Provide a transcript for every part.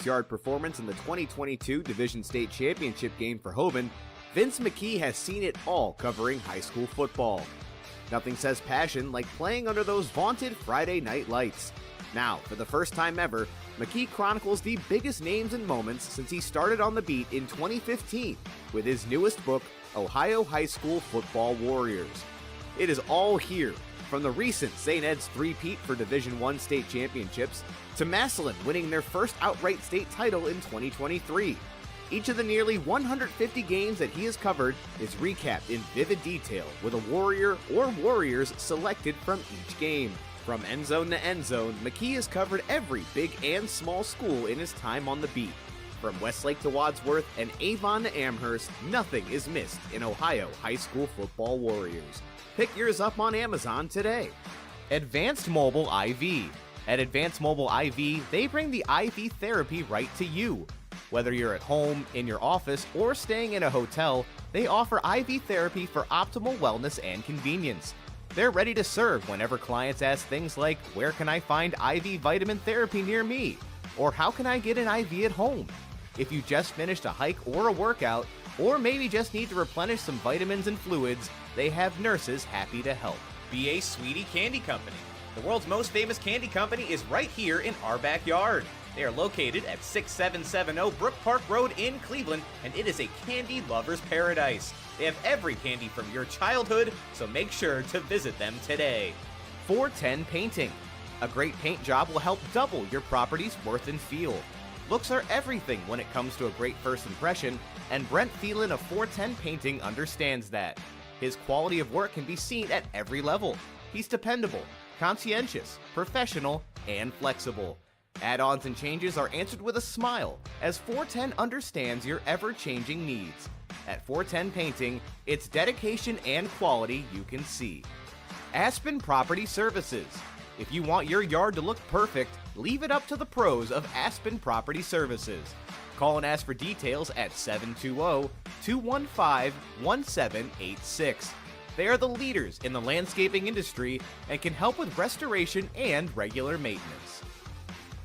yard performance in the 2022 Division State Championship game for Hoban, Vince McKee has seen it all covering high school football. Nothing says passion like playing under those vaunted Friday night lights. Now, for the first time ever, McKee chronicles the biggest names and moments since he started on the beat in 2015 with his newest book, Ohio High School Football Warriors. It is all here, from the recent St. Ed's three-peat for Division I state championships to Massillon winning their first outright state title in 2023. Each of the nearly 150 games that he has covered is recapped in vivid detail with a warrior or warriors selected from each game. From end zone to end zone, McKee has covered every big and small school in his time on the beat. From Westlake to Wadsworth and Avon to Amherst, nothing is missed in Ohio High School Football Warriors. Pick yours up on Amazon today. Advanced Mobile IV. At Advanced Mobile IV, they bring the IV therapy right to you. Whether you're at home, in your office, or staying in a hotel, they offer IV therapy for optimal wellness and convenience. They're ready to serve whenever clients ask things like, where can I find IV vitamin therapy near me? Or how can I get an IV at home? If you just finished a hike or a workout, or maybe just need to replenish some vitamins and fluids, they have nurses happy to help. B.A. Sweetie Candy Company. The world's most famous candy company is right here in our backyard. They are located at 6770 Brook Park Road in Cleveland, and it is a candy lover's paradise. They have every candy from your childhood, so make sure to visit them today. 410 Painting. A great paint job will help double your property's worth and feel. Looks are everything when it comes to a great first impression, and Brent Thielen of 410 Painting understands that. His quality of work can be seen at every level. He's dependable, conscientious, professional, and flexible. Add-ons and changes are answered with a smile, as 410 understands your ever-changing needs. At 410 Painting, it's dedication and quality you can see. Aspen Property Services. If you want your yard to look perfect, leave it up to the pros of Aspen Property Services. Call and ask for details at 720-215-1786. They are the leaders in the landscaping industry and can help with restoration and regular maintenance.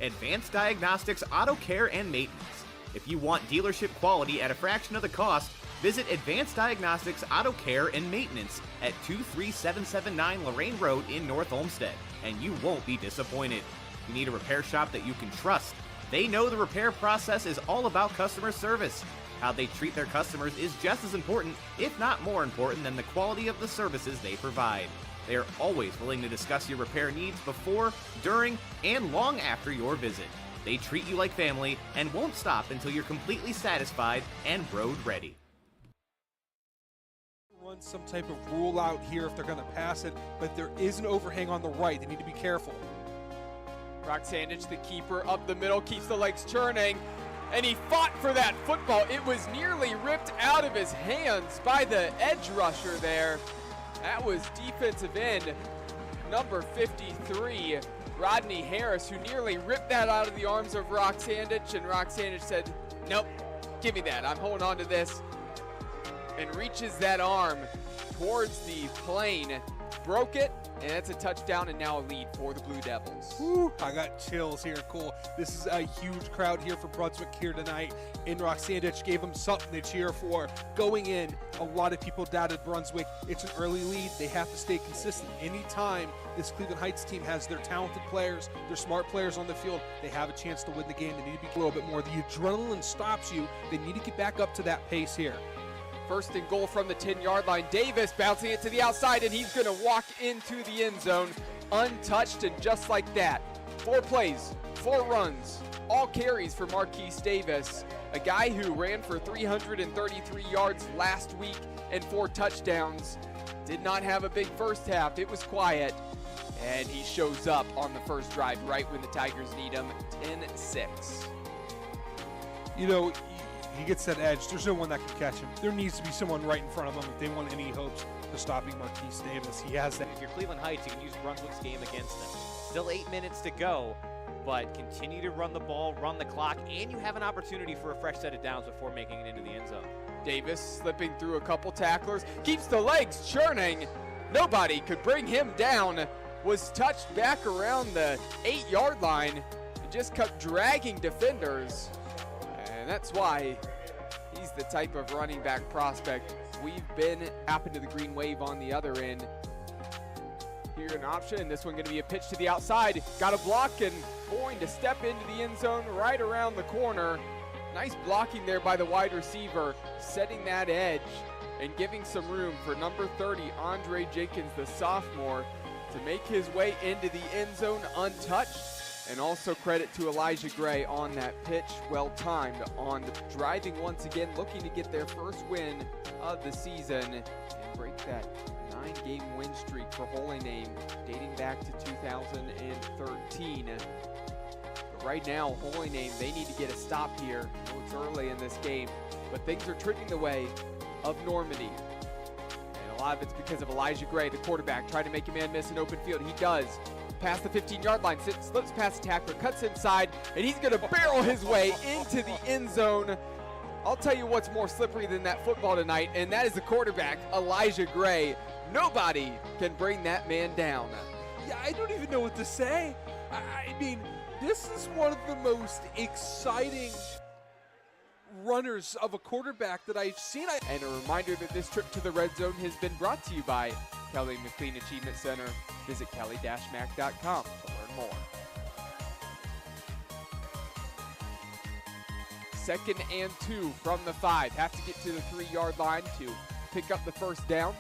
Advanced Diagnostics Auto Care and Maintenance. If you want dealership quality at a fraction of the cost, visit Advanced Diagnostics Auto Care and Maintenance at 23779 Lorraine Road in North Olmsted, and you won't be disappointed. You need a repair shop that you can trust. They know the repair process is all about customer service. How they treat their customers is just as important, if not more important, than the quality of the services they provide. They are always willing to discuss your repair needs before, during, and long after your visit. They treat you like family and won't stop until you're completely satisfied and road ready. Run some type of rule out here if they're going to pass it, but there is an overhang on the right. They need to be careful. Brock Sandage, the keeper, up the middle, keeps the legs churning, and he fought for that football. It was nearly ripped out of his hands by the edge rusher there. That was defensive end number 53, Rodney Harris, who nearly ripped that out of the arms of Brock Sandage, and Brock Sandage said, nope, give me that, I'm holding on to this, and reaches that arm towards the plane, broke it, and that's a touchdown and now a lead for the Blue Devils. Woo, I got chills here, Cole. This is a huge crowd here for Brunswick here tonight, and Brock Sandage gave them something to cheer for. Going in, a lot of people doubted Brunswick. It's an early lead. They have to stay consistent. Anytime this Cleveland Heights team has their talented players, their smart players on the field, they have a chance to win the game. They need to be a little bit more. The adrenaline stops you. They need to get back up to that pace here. First and goal from the 10-yard line. Davis bouncing it to the outside, and he's going to walk into the end zone untouched, and just like that. 4 plays, 4 runs, all carries for Marquise Davis, a guy who ran for 333 yards last week and 4 touchdowns. Did not have a big first half. It was quiet, and he shows up on the first drive right when the Tigers need him, 10-6. You know, he gets that edge. There's no one that can catch him. There needs to be someone right in front of him if they want any hopes of stopping Marquise Davis. He has that. If you're Cleveland Heights, you can use Brunswick's game against them. Still 8 minutes to go, but continue to run the ball, run the clock, and you have an opportunity for a fresh set of downs before making it into the end zone. Davis slipping through a couple tacklers, keeps the legs churning. Nobody could bring him down. Was touched back around the 8-yard line. just kept dragging defenders, and that's why he's the type of running back prospect we've been. Happened to the green wave on the other end. Here an option, this one going to be a pitch to the outside. Got a block and going to step into the end zone right around the corner. Nice blocking there by the wide receiver, setting that edge and giving some room for number 30, Andre Jenkins, the sophomore, to make his way into the end zone untouched. And also credit to Elijah Gray on that pitch, well timed on the driving once again, looking to get their first win of the season and break that 9-game win streak for Holy Name dating back to 2013. But right now, Holy Name, they need to get a stop here. I know it's early in this game, but things are trending the way of Normandy. And a lot of it's because of Elijah Gray, the quarterback, trying to make a man miss an open field. He does. Past the 15-yard line, slips past the tackler, cuts inside, and he's going to barrel his way into the end zone. I'll tell you what's more slippery than that football tonight, and that is the quarterback, Elijah Gray. Nobody can bring that man down. Yeah, I don't even know what to say. I mean, this is one of the most exciting runners of a quarterback that I've seen. And a reminder that this trip to the red zone has been brought to you by Kelly McLean Achievement Center. Visit kelly-mac.com to learn more. 2nd and 2 from the 5. Have to get to the 3-yard line to pick up the first down.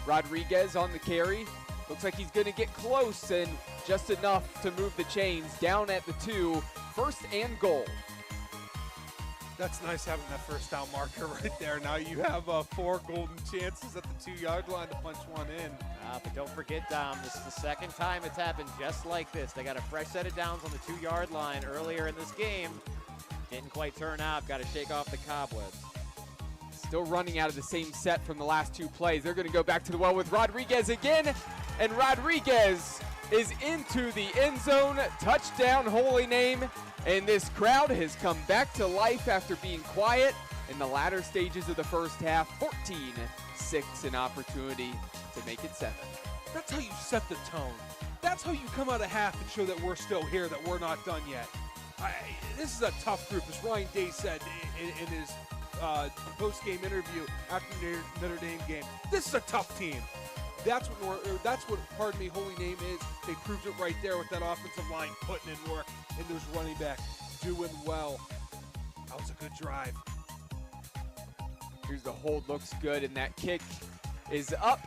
Rodriguez on the carry. Looks like he's going to get close and just enough to move the chains. Down at the 2. 1st and goal. That's nice having that first down marker right there. Now you have 4 golden chances at the 2-yard line to punch one in. But don't forget, this is the second time it's happened just like this. They got a fresh set of downs on the 2-yard line earlier in this game. Didn't quite turn out. Got to shake off the cobwebs. Still running out of the same set from the last 2 plays. They're going to go back to the well with Rodriguez again. And Rodriguez is into the end zone. Touchdown, Holy Name. And this crowd has come back to life after being quiet in the latter stages of the first half. 14-6, an opportunity to make it 7. That's how you set the tone. That's how you come out of half and show that we're still here, that we're not done yet. This is a tough group, as Ryan Day said in his post-game interview after the Notre Dame game. This is a tough team. That's what Holy Name is. They proved it right there with that offensive line putting in work, and those running backs doing well. That was a good drive. Here's the hold, looks good, and that kick is up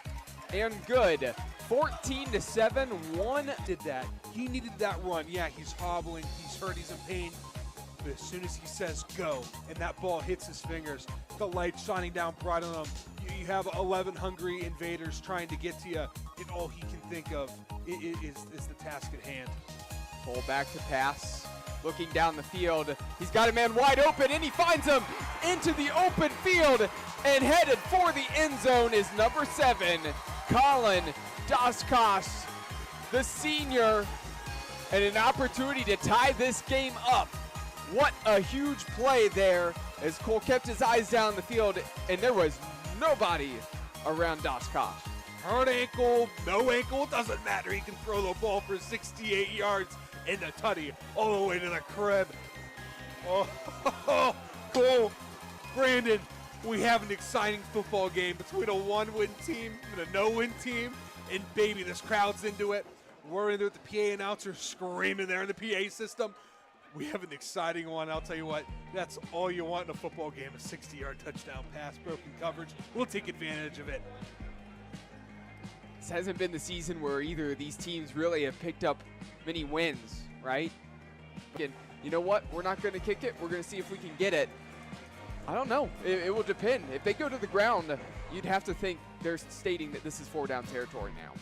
and good. 14-7, 1 did that. He needed that run. Yeah, he's hobbling, he's hurt, he's in pain. But as soon as he says go, and that ball hits his fingers, the light shining down bright on him, you have 11 hungry invaders trying to get to you, and all he can think of is the task at hand. Pull back to pass, looking down the field. He's got a man wide open, and he finds him into the open field, and headed for the end zone is number 7, Colin Daskos, the senior, and an opportunity to tie this game up. What a huge play there as Cole kept his eyes down the field, and there was nobody around Daskos. Hurt ankle, no ankle, doesn't matter. He can throw the ball for 68 yards in the tutty all the way to the crib. Oh, Cole, Brandon, we have an exciting football game between a 1-win team and a no-win team. And baby, this crowd's into it. We're in there with the PA announcer screaming there in the PA system. We have an exciting one. I'll tell you what, that's all you want in a football game, a 60-yard touchdown pass, broken coverage. We'll take advantage of it. This hasn't been the season where either of these teams really have picked up many wins, right? And you know what? We're not going to kick it. We're going to see if we can get it. I don't know. It will depend. If they go to the ground, you'd have to think they're stating that this is 4-down territory now.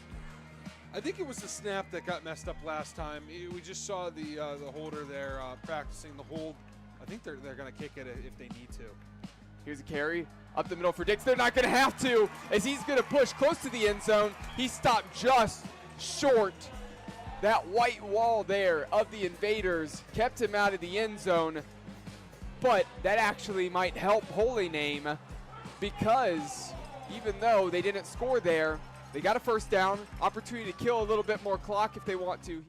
I think it was the snap that got messed up last time. We just saw the holder there practicing the hold. I think they're going to kick it if they need to. Here's a carry up the middle for Dix. They're not going to have to, as he's going to push close to the end zone. He stopped just short. That white wall there of the invaders kept him out of the end zone. But that actually might help Holy Name, because even though they didn't score there, they got a first down, opportunity to kill a little bit more clock if they want to.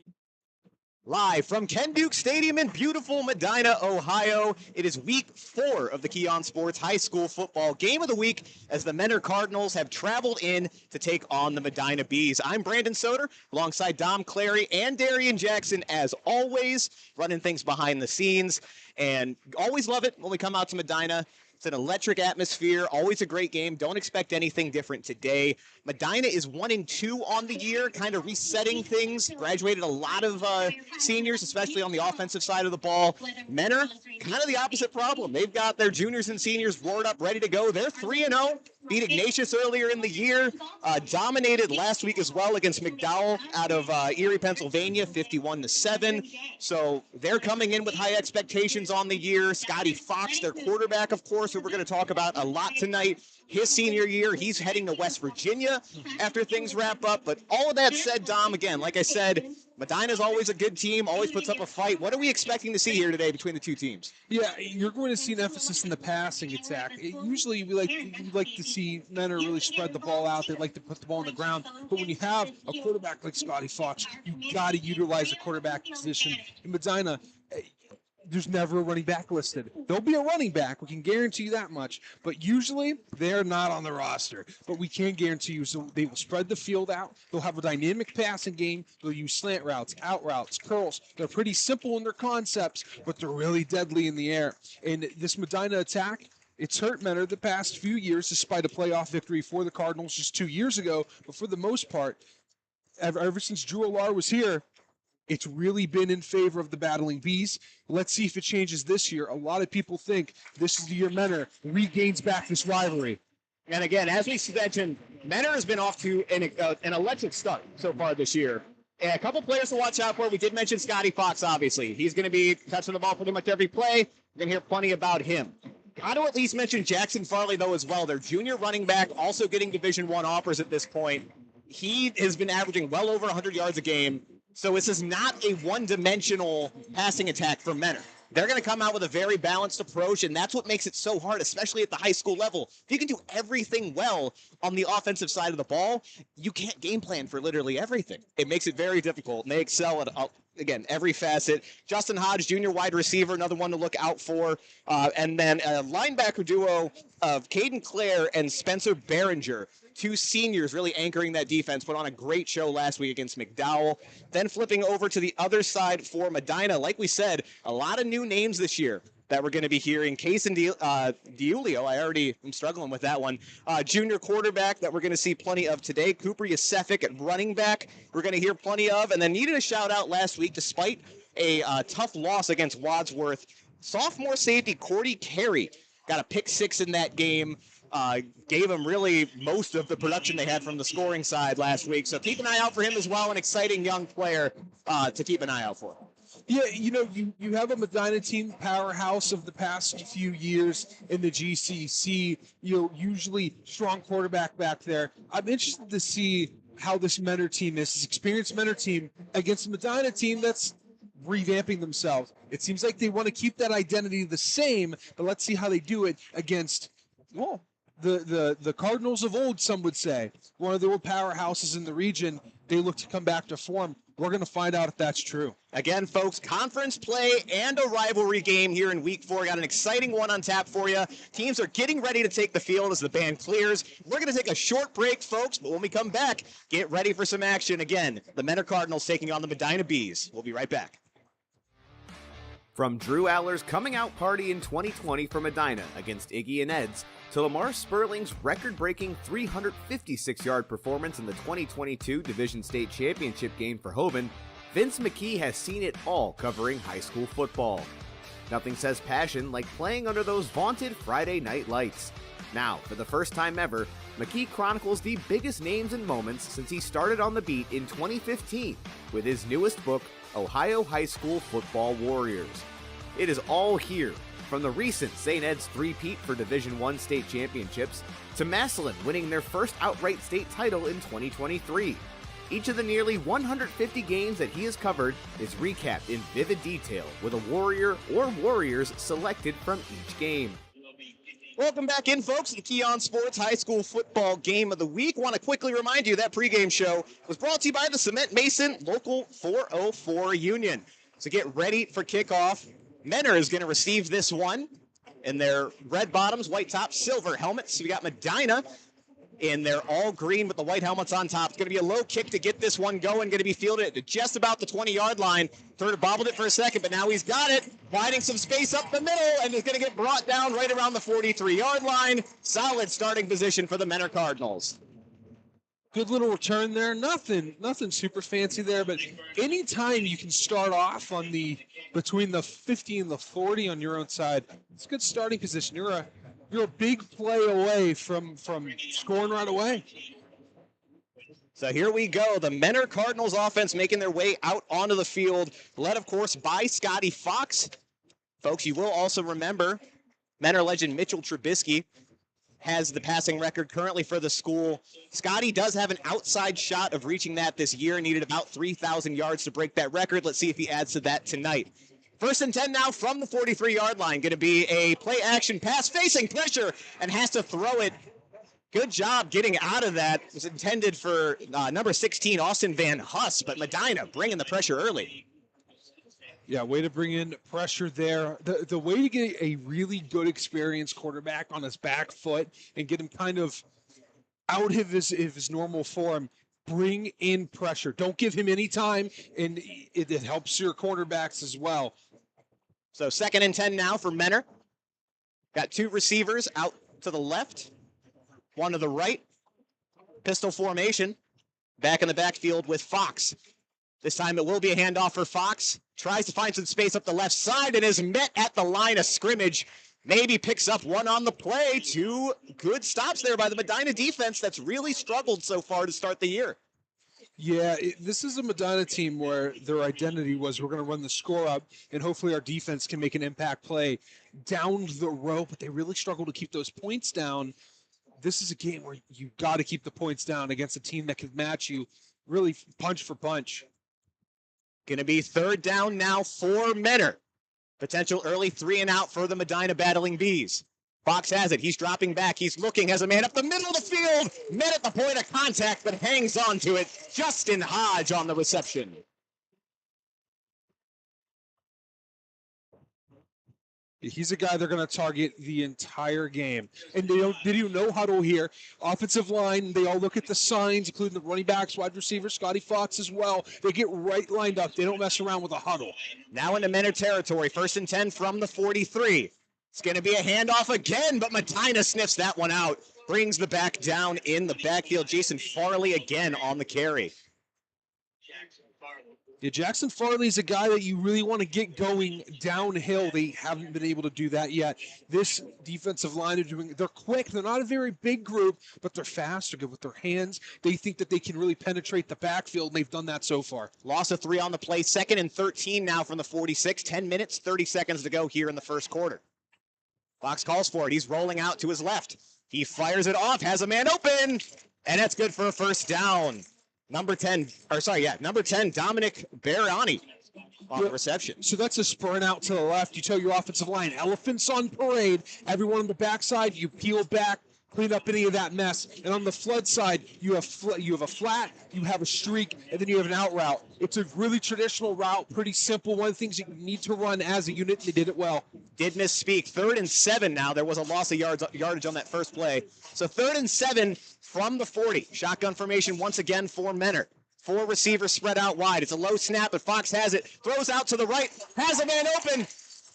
Live from Ken Duke Stadium in beautiful Medina, Ohio. It is week 4 of the Key on Sports High School Football Game of the Week as the Menor Cardinals have traveled in to take on the Medina Bees. I'm Brandon Soder alongside Dom Clary and Darian Jackson as always, running things behind the scenes. And always love it when we come out to Medina. It's an electric atmosphere, always a great game. Don't expect anything different today. Medina is 1-2 on the year, kind of resetting things. Graduated a lot of seniors, especially on the offensive side of the ball. Menor, kind of the opposite problem. They've got their juniors and seniors roared up, ready to go. They're 3-0. Beat Ignatius earlier in the year. Dominated last week as well against McDowell out of Erie, Pennsylvania, 51-7. So they're coming in with high expectations on the year. Scotty Fox, their quarterback, of course, who we're going to talk about a lot tonight. His senior year, he's heading to West Virginia after things wrap up. But all of that said, Dom, again, like I said, Medina's always a good team, always puts up a fight. What are we expecting to see here today between the two teams? Yeah, you're going to see an emphasis in the passing attack. Usually we like to see Menor really spread the ball out. They like to put the ball on the ground. But when you have a quarterback like Scotty Fox, you got to utilize the quarterback position. In Medina, there's never a running back listed. There'll be a running back. We can guarantee you that much. But usually, they're not on the roster. But we can guarantee you, so they will spread the field out. They'll have a dynamic passing game. They'll use slant routes, out routes, curls. They're pretty simple in their concepts, but they're really deadly in the air. And this Medina attack, it's hurt Menor the past few years, despite a playoff victory for the Cardinals just 2 years ago. But for the most part, ever since Drew Alar was here, it's really been in favor of the Battling Bees. Let's see if it changes this year. A lot of people think this is the year Menor regains back this rivalry. And again, as we mentioned, Menor has been off to an electric start so far this year. And a couple players to watch out for. We did mention Scotty Fox, obviously. He's going to be touching the ball pretty much every play. We're going to hear plenty about him. Got to at least mention Jackson Farley, though, as well. Their junior running back, also getting Division I offers at this point. He has been averaging well over 100 yards a game. So this is not a one-dimensional passing attack for Menor. They're going to come out with a very balanced approach, and that's what makes it so hard, especially at the high school level. If you can do everything well on the offensive side of the ball, you can't game plan for literally everything. It makes it very difficult, and they excel at, again, every facet. Justin Hodge, junior wide receiver, another one to look out for. And then a linebacker duo of Caden Clare and Spencer Behringer. Two seniors really anchoring that defense, put on a great show last week against McDowell. Then flipping over to the other side for Medina. Like we said, a lot of new names this year that we're going to be hearing. Cason DiUlio, I'm struggling with that one. Junior quarterback that we're going to see plenty of today. Cooper Yasefik at running back, we're going to hear plenty of. And then needed a shout out last week, despite a tough loss against Wadsworth. Sophomore safety Cordy Carey got a pick 6 in that game. Gave him really most of the production they had from the scoring side last week. So keep an eye out for him as well, an exciting young player to keep an eye out for. Yeah, you have a Medina team powerhouse of the past few years in the GCC. Usually strong quarterback back there. I'm interested to see how this Menor team is, this experienced Menor team, against a Medina team that's revamping themselves. It seems like they want to keep that identity the same, but let's see how they do it against, well, the Cardinals of old, some would say. One of the old powerhouses in the region. They look to come back to form. We're going to find out if that's true. Again, folks, conference play and a rivalry game here in week 4. Got an exciting one on tap for you. Teams are getting ready to take the field as the band clears. We're going to take a short break, folks, but when we come back, get ready for some action. Again, the Menor Cardinals taking on the Medina Bees. We'll be right back. From Drew Aller's coming out party in 2020 for Medina against Iggy and Ed's, to Lamar Sperling's record-breaking 356-yard performance in the 2022 Division State Championship game for Hoban, Vince McKee has seen it all covering high school football. Nothing says passion like playing under those vaunted Friday night lights. Now, for the first time ever, McKee chronicles the biggest names and moments since he started on the beat in 2015 with his newest book, Ohio High School Football Warriors. It is all here, from the recent St. Ed's three-peat for Division I state championships to Massillon winning their first outright state title in 2023. Each of the nearly 150 games that he has covered is recapped in vivid detail with a warrior or warriors selected from each game. Welcome back in, folks, to the Key on Sports High School Football Game of the Week. Want to quickly remind you that pregame show was brought to you by the Cement Mason Local 404 Union. So get ready for kickoff. Menor is going to receive this one in their red bottoms, white tops, silver helmets. We got Medina in their all green with the white helmets on top. It's going to be a low kick to get this one going. Going to be fielded at just about the 20-yard line. Third bobbled it for a second, but now he's got it. Finding some space up the middle, and is going to get brought down right around the 43-yard line. Solid starting position for the Menor Cardinals. Good little return there. Nothing super fancy there, but anytime you can start off on between the 50 and the 40 on your own side, it's a good starting position. You're a big play away from scoring right away. So here we go. The Menor Cardinals offense making their way out onto the field, led, of course, by Scotty Fox. Folks, you will also remember Menor legend Mitchell Trubisky has the passing record currently for the school. Scotty does have an outside shot of reaching that this year. Needed about 3,000 yards to break that record. Let's see if he adds to that tonight. 1st and 10 now from the 43-yard line. Going to be a play-action pass facing pressure and has to throw it. Good job getting out of that. It was intended for number 16, Austin Van Huss, but Medina bringing the pressure early. Yeah, way to bring in pressure there. The way to get a really good experienced quarterback on his back foot and get him kind of out of his normal form, bring in pressure. Don't give him any time, and it helps your quarterbacks as well. So 2nd and 10 now for Menor. Got 2 receivers out to the left, 1 to the right. Pistol formation. Back in the backfield with Fox. This time it will be a handoff for Fox. Tries to find some space up the left side and is met at the line of scrimmage. Maybe picks up one on the play. 2 good stops there by the Medina defense that's really struggled so far to start the year. Yeah, this is a Medina team where their identity was we're going to run the score up and hopefully our defense can make an impact play down the road, but they really struggle to keep those points down. This is a game where you've got to keep the points down against a team that can match you really punch for punch. Going to be 3rd down now for Menor. Potential early 3 and out for the Medina Battling Bees. Fox has it. He's dropping back. He's looking. Has a man up the middle of the field. Met at the point of contact, but hangs on to it. Justin Hodge on the reception. He's a guy they're going to target the entire game. And they do no huddle here. Offensive line, they all look at the signs, including the running backs, wide receiver, Scotty Fox as well. They get right lined up. They don't mess around with a huddle. Now into Menor territory. 1st and 10 from the 43. It's going to be a handoff again, but Medina sniffs that one out. Brings the back down in the backfield. Jason Farley again on the carry. Yeah, Jackson Farley's a guy that you really want to get going downhill. They haven't been able to do that yet. This defensive line they're quick. They're not a very big group, but they're fast. They're good with their hands. They think that they can really penetrate the backfield, and they've done that so far. Loss of 3 on the play. 2nd and 13 now from the 46. 10 minutes, 30 seconds to go here in the first quarter. Fox calls for it. He's rolling out to his left. He fires it off, has a man open, and that's good for a 1st down. Number 10, Dominic Barani on the reception. So that's a sprint out to the left. You tell your offensive line, elephants on parade. Everyone on the backside, you peel back, clean up any of that mess. And on the flood side, you have a flat, you have a streak, and then you have an out route. It's a really traditional route, pretty simple. One of the things you need to run as a unit, and they did it well. Did misspeak. 3rd and 7 now. There was a loss of yardage on that first play. So 3rd and 7 from the 40. Shotgun formation once again for Menor. 4 receivers spread out wide. It's a low snap, but Fox has it. Throws out to the right. Has a man open.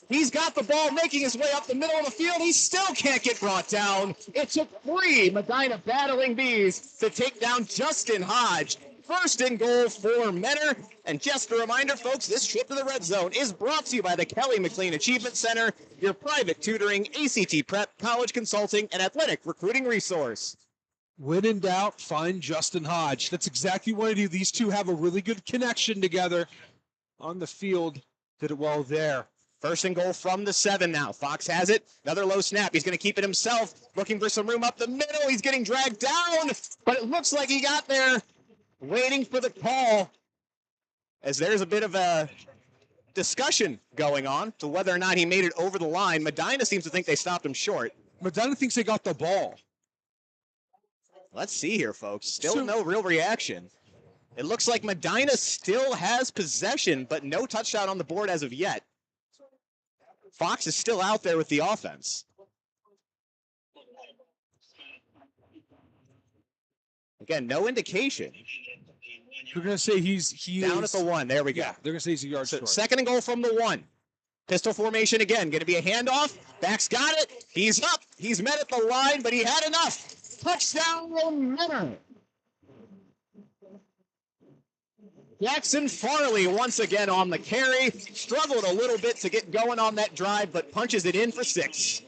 He's got the ball making his way up the middle of the field. He still can't get brought down. It took 3 Medina Battling Bees to take down Justin Hodge. 1st and goal for Menor. And just a reminder, folks, this trip to the red zone is brought to you by the Kelly McLean Achievement Center, your private tutoring, ACT prep, college consulting, and athletic recruiting resource. When in doubt, find Justin Hodge. That's exactly what I do. These two have a really good connection together on the field. Did it well there. 1st and goal from the 7 now. Fox has it. Another low snap. He's going to keep it himself. Looking for some room up the middle. He's getting dragged down, but it looks like he got there. Waiting for the call, as there's a bit of a discussion going on to whether or not he made it over the line. Medina seems to think they stopped him short. Medina thinks they got the ball. Let's see here, folks. Still no real reaction. It looks like Medina still has possession, but no touchdown on the board as of yet. Fox is still out there with the offense. Again, no indication. We're going to say he Down is, at the 1. There we go. Yeah, they're going to say he's a yard So short. second and goal from the 1. Pistol formation again. Going to be a handoff. Back's got it. He's up. He's met at the line, but he had enough. Touchdown, Medina. Jackson Farley once again on the carry. Struggled a little bit to get going on that drive, but punches it in for 6.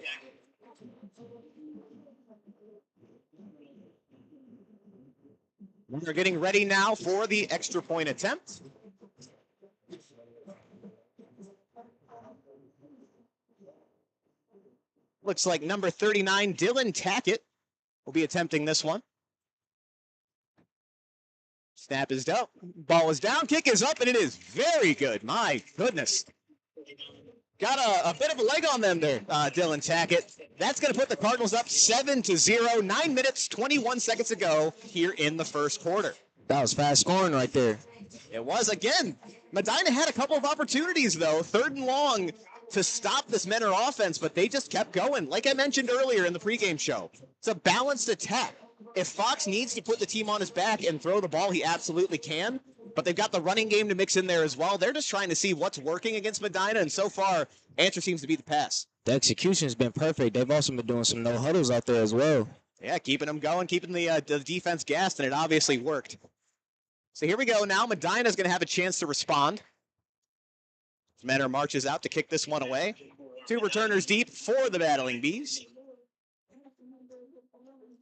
We're getting ready now for the extra point attempt. Looks like number 39, Dylan Tackett, will be attempting this one. Snap is down. Ball is down. Kick is up, and it is very good. My goodness. Got a bit of a leg on them there, Dylan Tackett. That's going to put the Cardinals up 7-0. 9 minutes, 21 seconds to go here in the first quarter. That was fast scoring right there. It was, again, Medina had a couple of opportunities, though. 3rd and long to stop this Menor offense, but they just kept going. Like I mentioned earlier in the pregame show, it's a balanced attack. If Fox needs to put the team on his back and throw the ball, he absolutely can. But they've got the running game to mix in there as well. They're just trying to see what's working against Medina, and so far, answer seems to be the pass. The execution's been perfect. They've also been doing some no-huddles out there as well. Yeah, keeping them going, keeping the defense gassed, and it obviously worked. So here we go now. Medina's going to have a chance to respond. Menor marches out to kick this one away. 2 returners deep for the Battling Bees.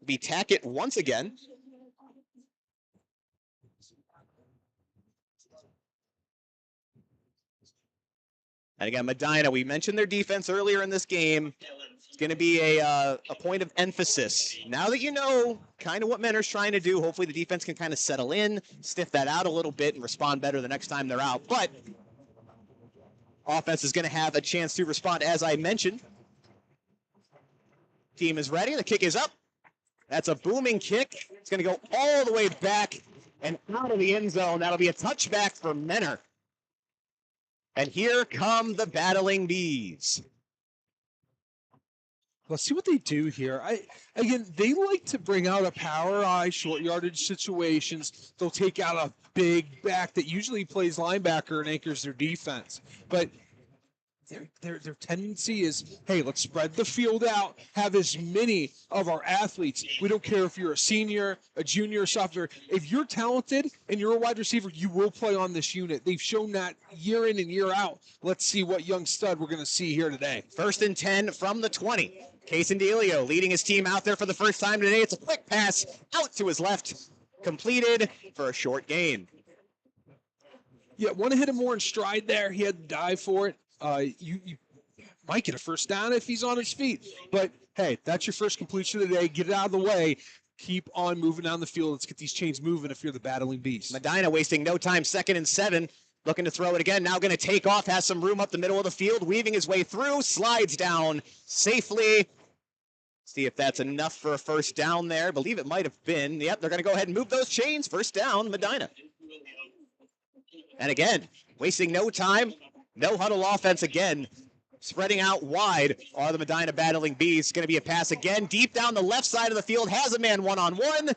Be Tackett once again. And again, Medina, we mentioned their defense earlier in this game. It's going to be a point of emphasis. Now that you know kind of what Menor's trying to do, hopefully the defense can kind of settle in, stiff that out a little bit, and respond better the next time they're out. But offense is going to have a chance to respond, as I mentioned. Team is ready. The kick is up. That's a booming kick. It's going to go all the way back and out of the end zone. That'll be a touchback for Menor. And here come the Battling Bees. Let's see what they do here. Again, they like to bring out a power eye, short yardage situations. They'll take out a big back that usually plays linebacker and anchors their defense. But their tendency is, hey, let's spread the field out, have as many of our athletes. We don't care if you're a senior, a junior, a sophomore. If you're talented and you're a wide receiver, you will play on this unit. They've shown that year in and year out. Let's see what young stud we're going to see here today. 1st and 10 from the 20. Casendelio leading his team out there for the first time today. It's a quick pass out to his left, completed for a short gain. Yeah, want to hit him more in stride there. He had to dive for it. You might get a first down if he's on his feet. But, hey, that's your first completion of the day. Get it out of the way. Keep on moving down the field. Let's get these chains moving if you're the Battling Beast. Medina wasting no time. 2nd and 7. Looking to throw it again. Now going to take off. Has some room up the middle of the field. Weaving his way through. Slides down safely. See if that's enough for a first down there. I believe it might have been. Yep, they're going to go ahead and move those chains. First down, Medina. And again, wasting no time. No huddle offense again. Spreading out wide are the Medina Battling Bees. Going to be a pass again. Deep down the left side of the field. Has a man one-on-one.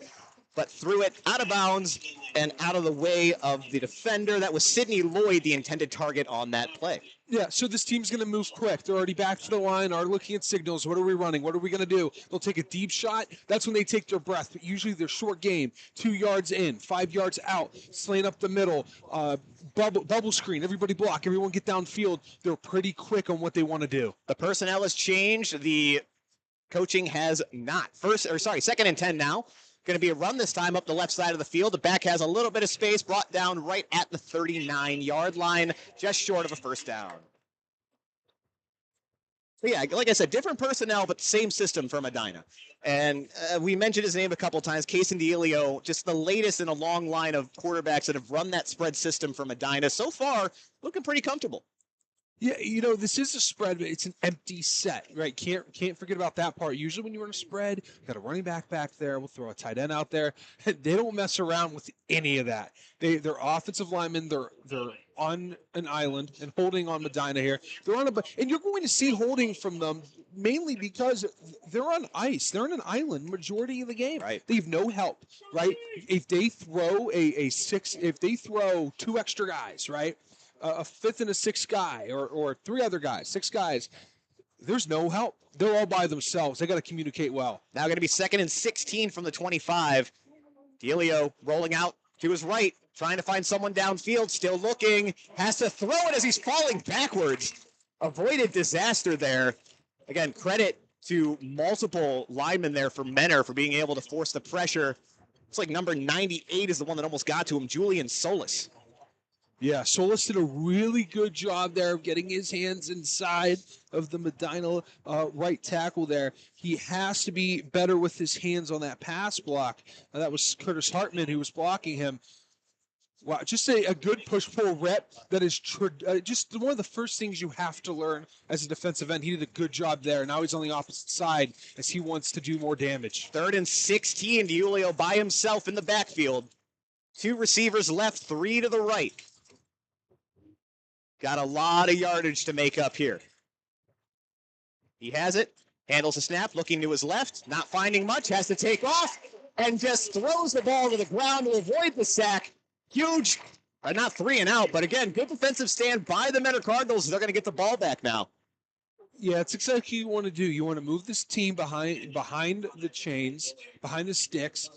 But threw it out of bounds and out of the way of the defender. That was Sidney Lloyd, the intended target on that play. Yeah, so this team's going to move quick. They're already back to the line, are looking at signals. What are we running? What are we going to do? They'll take a deep shot. That's when they take their breath. But usually they're short game, 2 yards in, 5 yards out, slant up the middle, bubble screen, everybody block, everyone get downfield. They're pretty quick on what they want to do. The personnel has changed. The coaching has not. 2nd and 10 now. Going to be a run this time up the left side of the field. The back has a little bit of space, brought down right at the 39-yard line, just short of a first down. So yeah, like I said, different personnel, but the same system for Medina. And we mentioned his name a couple times, Casendelio, just the latest in a long line of quarterbacks that have run that spread system for Medina. So far, looking pretty comfortable. Yeah, this is a spread, but it's an empty set, right? Can't forget about that part. Usually when you run a spread, you got a running back there. We'll throw a tight end out there. They don't mess around with any of that. They're offensive linemen. They're on an island and holding on Medina here. They're on and you're going to see holding from them mainly because they're on ice. They're on an island majority of the game. Right. They have no help, right? If they throw if they throw two extra guys, right? A fifth and a sixth guy, or three other guys, six guys, there's no help. They're all by themselves. They got to communicate well. Now going to be 2nd and 16 from the 25. Delio rolling out to his right, trying to find someone downfield, still looking, has to throw it as he's falling backwards. Avoided disaster there. Again, credit to multiple linemen there for Menor for being able to force the pressure. It's like number 98 is the one that almost got to him, Julian Solis. Yeah, Solis did a really good job there of getting his hands inside of the Medina right tackle there. He has to be better with his hands on that pass block. That was Curtis Hartman who was blocking him. Wow, just a good push-pull rep that is just one of the first things you have to learn as a defensive end. He did a good job there. Now he's on the opposite side as he wants to do more damage. 3rd and 16, Julio by himself in the backfield. 2 receivers left, 3 to the right. Got a lot of yardage to make up here. He has it, handles the snap, looking to his left, not finding much, has to take off, and just throws the ball to the ground to avoid the sack. Huge, not 3 and out, but again, good defensive stand by the Menor Cardinals. They're going to get the ball back now. Yeah, it's exactly what you want to do. You want to move this team behind the chains, behind the sticks,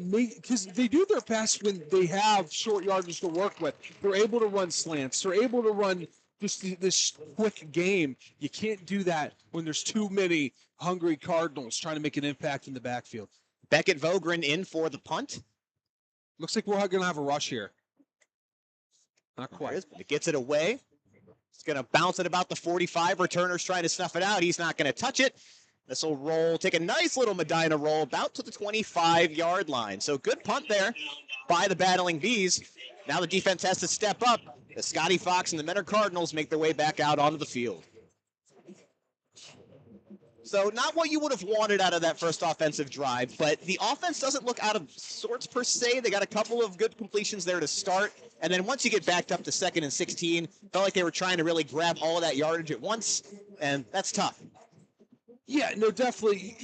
because they do their best when they have short yardage to work with. They're able to run slants. They're able to run just this quick game. You can't do that when there's too many hungry Cardinals trying to make an impact in the backfield. Beckett Vogren in for the punt. Looks like we're going to have a rush here. Not quite. It gets it away. It's going to bounce at about the 45. Returner's trying to snuff it out. He's not going to touch it. This will roll, take a nice little Medina roll about to the 25-yard line. So good punt there by the Battling Bees. Now the defense has to step up. The Scotty Fox and the Menor Cardinals make their way back out onto the field. So not what you would have wanted out of that first offensive drive, but the offense doesn't look out of sorts per se. They got a couple of good completions there to start, and then once you get backed up to 2nd and 16, felt like they were trying to really grab all of that yardage at once, and that's tough. Yeah, no, definitely.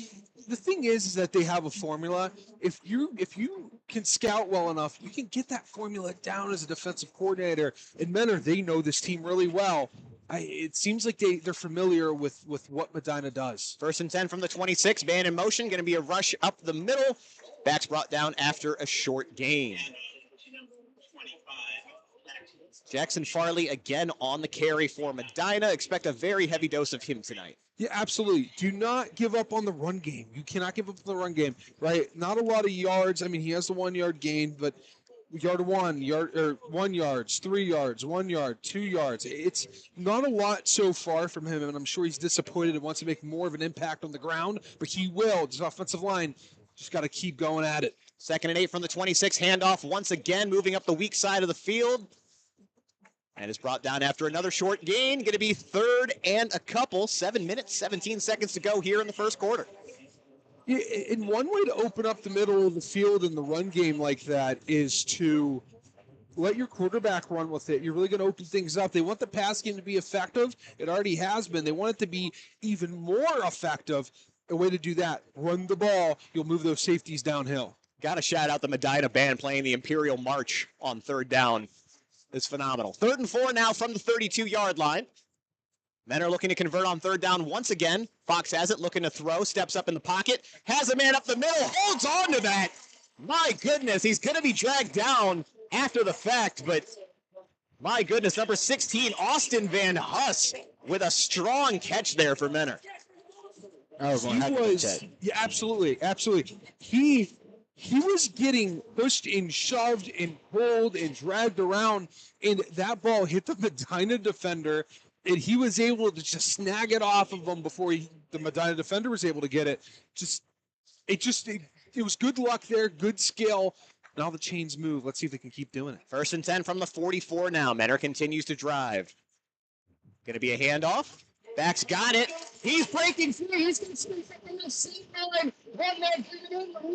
The thing is that they have a formula. If you can scout well enough, you can get that formula down as a defensive coordinator. And Menor, they know this team really well. It seems like they're familiar with what Medina does. 1st and 10 from the 26, man in motion, going to be a rush up the middle. Backs brought down after a short gain. Jackson Farley again on the carry for Medina. Expect a very heavy dose of him tonight. Yeah, absolutely. Do not give up on the run game. You cannot give up on the run game, right? Not a lot of yards. I mean, he has the 1 yard gain, but yard 1 yards, 3 yards, 1 yard, 2 yards. It's not a lot so far from him, and I'm sure he's disappointed and wants to make more of an impact on the ground, but he will. His offensive line just got to keep going at it. 2nd and 8 from the 26, handoff once again, moving up the weak side of the field. And is brought down after another short gain. Going to be 3rd and a couple. 7 minutes, 17 seconds to go here in the first quarter. Yeah, and one way to open up the middle of the field in the run game like that is to let your quarterback run with it. You're really going to open things up. They want the pass game to be effective. It already has been. They want it to be even more effective. A way to do that, run the ball. You'll move those safeties downhill. Got to shout out the Medina band playing the Imperial March on 3rd down. Is phenomenal. 3rd and 4 now from the 32-yard line. Menor looking to convert on 3rd down once again. Fox has it, looking to throw, steps up in the pocket, has a man up the middle, holds on to that. My goodness, he's going to be dragged down after the fact, but my goodness, number 16, Austin Van Huss, with a strong catch there for Menor. Yeah, absolutely. He was getting pushed and shoved and pulled and dragged around, and that ball hit the Medina defender, and he was able to just snag it off of him before the Medina defender was able to get it. It was good luck there, good skill. Now the chains move. Let's see if they can keep doing it. 1st and 10 from the 44 now. Menor continues to drive. Going to be a handoff. Back's got it. He's breaking free. He's going to sneak up in the same line. And they're giving him.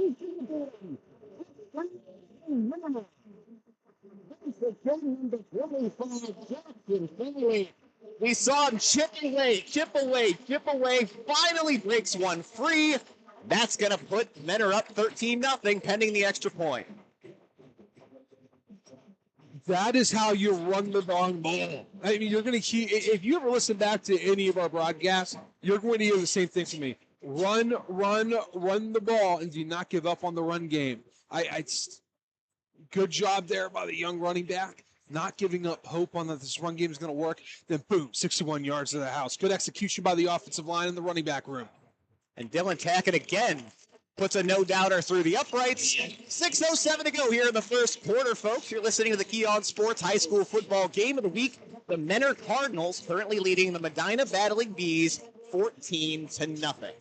We saw him chip away. Finally breaks one free. That's going to put Menor up 13-0, pending the extra point. That is how you run the long ball. I mean, you're going to keep, if you ever listen back to any of our broadcasts, you're going to hear the same thing from me. Run the ball, and do not give up on the run game. Good job there by the young running back, not giving up hope on that this run game is going to work. Then, boom, 61 yards to the house. Good execution by the offensive line in the running back room. And Dylan Tackett again puts a no-doubter through the uprights. 6:07 to go here in the first quarter, folks. You're listening to the Key on Sports High School Football Game of the Week. The Menor Cardinals currently leading the Medina Battling Bees 14-0.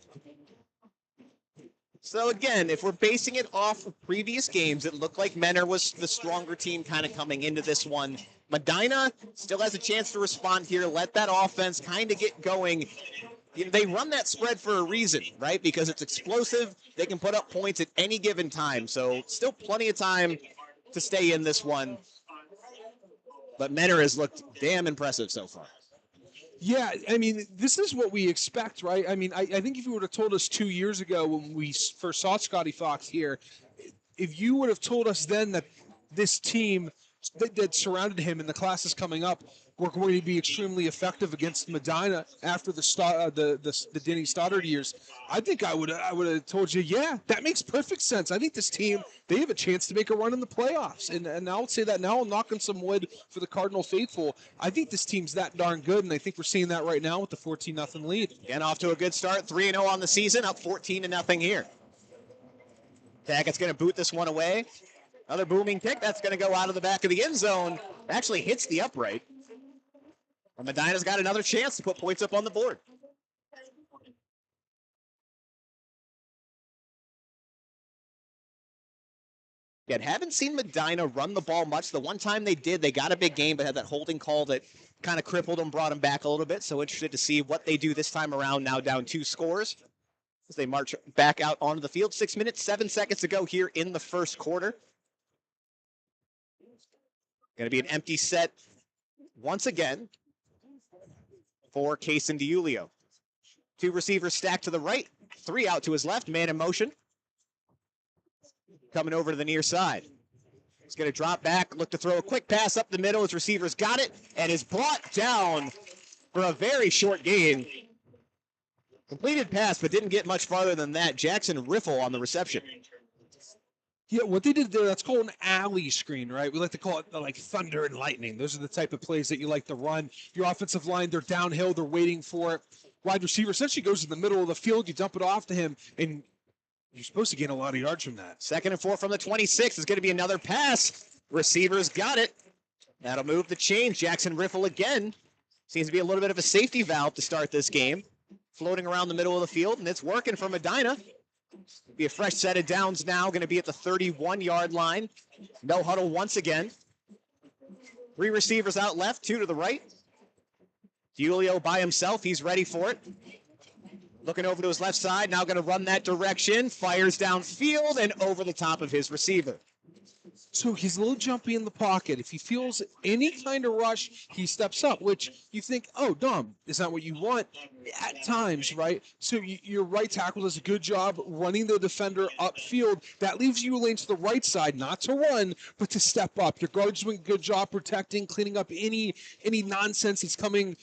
So again, if we're basing it off of previous games, it looked like Menor was the stronger team kind of coming into this one. Medina still has a chance to respond here, let that offense kind of get going. You know, they run that spread for a reason, right? Because it's explosive. They can put up points at any given time. So still plenty of time to stay in this one. But Menor has looked damn impressive so far. Yeah, I mean, this is what we expect, right? I mean, I think if you would have told us 2 years ago when we first saw Scotty Fox here, if you would have told us then that this team that surrounded him in the classes coming up were going to be extremely effective against Medina after the Denny Stoddard years, I think I would have told you, yeah, that makes perfect sense. I think this team, they have a chance to make a run in the playoffs. And I'll say that now, I'm knocking some wood for the Cardinal faithful. I think this team's that darn good, and I think we're seeing that right now with the 14-0 lead. Again, off to a good start, 3-0 on the season, up 14-0 here. Tackett's going to boot this one away. Another booming kick. That's going to go out of the back of the end zone. Actually hits the upright. And Medina's got another chance to put points up on the board. Yet haven't seen Medina run the ball much. The one time they did, they got a big game, but had that holding call that kind of crippled them, brought them back a little bit. So interested to see what they do this time around, now down 2 scores. As they march back out onto the field. 6 minutes, 7 seconds to go here in the first quarter. Going to be an empty set once again for Case and DiUlio. 2 receivers stacked to the right, 3 out to his left, man in motion. Coming over to the near side. He's going to drop back, look to throw a quick pass up the middle. His receiver's got it and is brought down for a very short gain. Completed pass, but didn't get much farther than that. Jackson Riffle on the reception. Yeah, what they did there, that's called an alley screen, right? We like to call it like thunder and lightning. Those are the type of plays that you like to run. Your offensive line, they're downhill, they're waiting for it. Wide receiver essentially goes in the middle of the field, you dump it off to him, and you're supposed to gain a lot of yards from that. 2nd and 4 from the 26 is going to be another pass. Receivers got it. That'll move the chains. Jackson Riffle again. Seems to be a little bit of a safety valve to start this game. Floating around the middle of the field, and it's working for Medina. Be a fresh set of downs now, going to be at the 31-yard line. No huddle once again. 3 receivers out left, 2 to the right. DiUlio by himself, he's ready for it. Looking over to his left side, now going to run that direction. Fires downfield and over the top of his receiver. So he's a little jumpy in the pocket. If he feels any kind of rush, he steps up, which you think, oh, Dom, is that what you want? At times, right? So your right tackle does a good job running the defender upfield. That leaves you a lane to the right side, not to run, but to step up. Your guard's doing a good job protecting, cleaning up any nonsense that's coming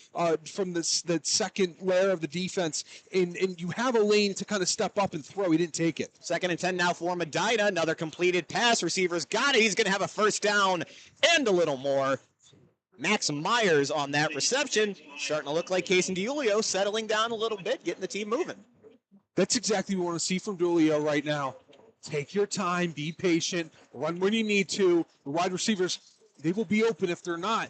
from the second layer of the defense, and you have a lane to kind of step up and throw. He didn't take it. 2nd and 10 now for Medina. Another completed pass. Receivers got it. He's going to have a first down and a little more. Max Myers on that reception. Starting to look like Case and DiUlio settling down a little bit, getting the team moving. That's exactly what we want to see from DiUlio right now. Take your time, be patient, run when you need to. The wide receivers, they will be open if they're not.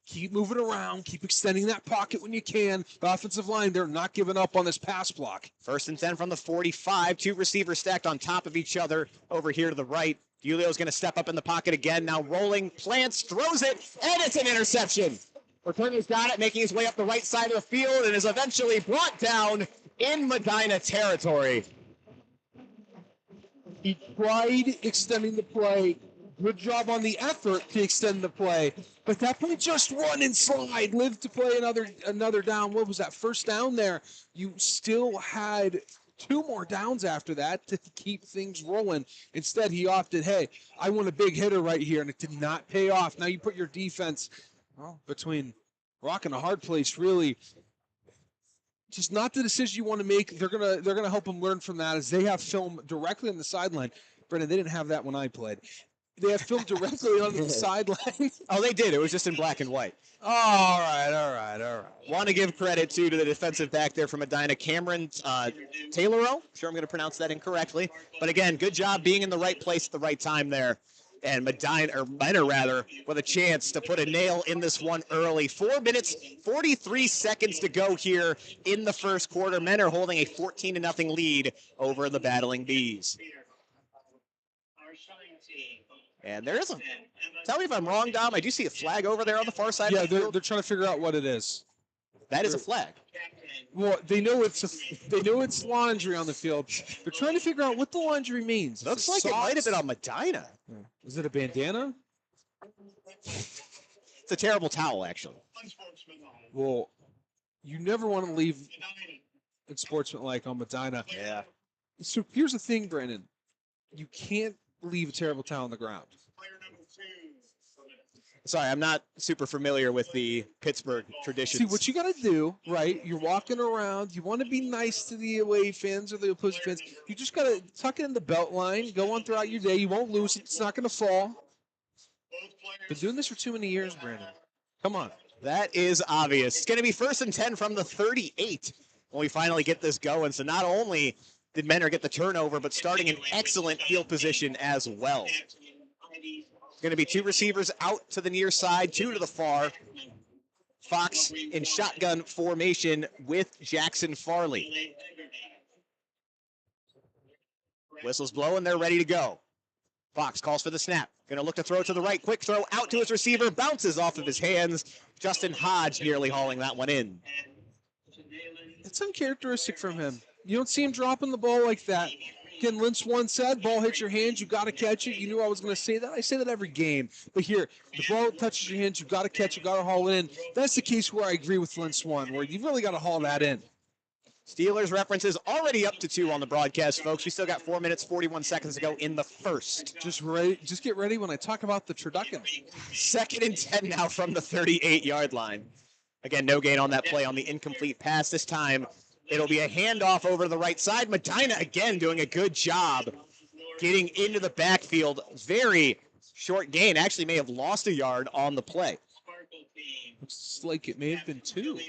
Keep moving around, keep extending that pocket when you can. The offensive line, they're not giving up on this pass block. 1st and 10 from the 45. 2 receivers stacked on top of each other over here to the right. DiUlio's going to step up in the pocket again. Now rolling, plants, throws it, and it's an interception. Returner's got it, making his way up the right side of the field, and is eventually brought down in Medina territory. He tried extending the play. Good job on the effort to extend the play. But that play just run and slide. Live to play another down. What was that? First down there. You still had 2 more downs after that to keep things rolling. Instead, he opted, hey, I want a big hitter right here, and it did not pay off. Now you put your defense between rock and a hard place, really. Just not the decision you want to make. They're gonna help them learn from that, as they have film directly on the sideline. Brendan, they didn't have that when I played. They have film directly on the sideline. Oh, they did. It was just in black and white. All right. Want to give credit, too, to the defensive back there from Medina, Cameron Tayloro. Sure I'm going to pronounce that incorrectly. But, again, good job being in the right place at the right time there. And Medina, with a chance to put a nail in this one early. 4 minutes, 43 seconds to go here in the first quarter. Men are holding a 14-0 lead over the Battling Bees. And there is a, tell me if I'm wrong, Dom, I do see a flag over there on the far side of the field. They're trying to figure out what it is. That is a flag. Well, they know it's laundry on the field. They're trying to figure out what the laundry means. Looks like it might have been on Medina. Is it a bandana? It's a terrible towel, actually. Well, you never want to leave in sportsmanlike on Medina. Yeah. So here's the thing, Brandon. You can't leave a terrible towel on the ground. Sorry, I'm not super familiar with the Pittsburgh traditions. See, what you got to do, right? You're walking around. You want to be nice to the away fans or the opposing fans. You just got to tuck it in the belt line. Go on throughout your day. You won't lose it. It's not going to fall. Been doing this for too many years, Brandon. Come on. That is obvious. It's going to be 1st and 10 from the 38 when we finally get this going. So not only did Menor get the turnover, but starting in excellent field position as well. Going to be 2 receivers out to the near side, 2 to the far. Fox in shotgun formation with Jackson Farley. Whistle's blowing, they're ready to go. Fox calls for the snap. Going to look to throw to the right. Quick throw out to his receiver. Bounces off of his hands. Justin Hodge nearly hauling that one in. It's uncharacteristic from him. You don't see him dropping the ball like that. Again, Lynch once said, ball hits your hands, you got to catch it. You knew I was going to say that. I say that every game. But here, the ball touches your hands, you got to catch it, got to haul it in. That's the case where I agree with Lynch one, where you've really got to haul that in. Steelers references already up to 2 on the broadcast, folks. We still got 4 minutes, 41 seconds to go in the first. Just get ready when I talk about the turducken. 2nd and 10 now from the 38-yard line. Again, no gain on that play on the incomplete pass. This time, it'll be a handoff over to the right side. Medina, again, doing a good job getting into the backfield. Very short gain. Actually may have lost a yard on the play. Looks like it may have been 2.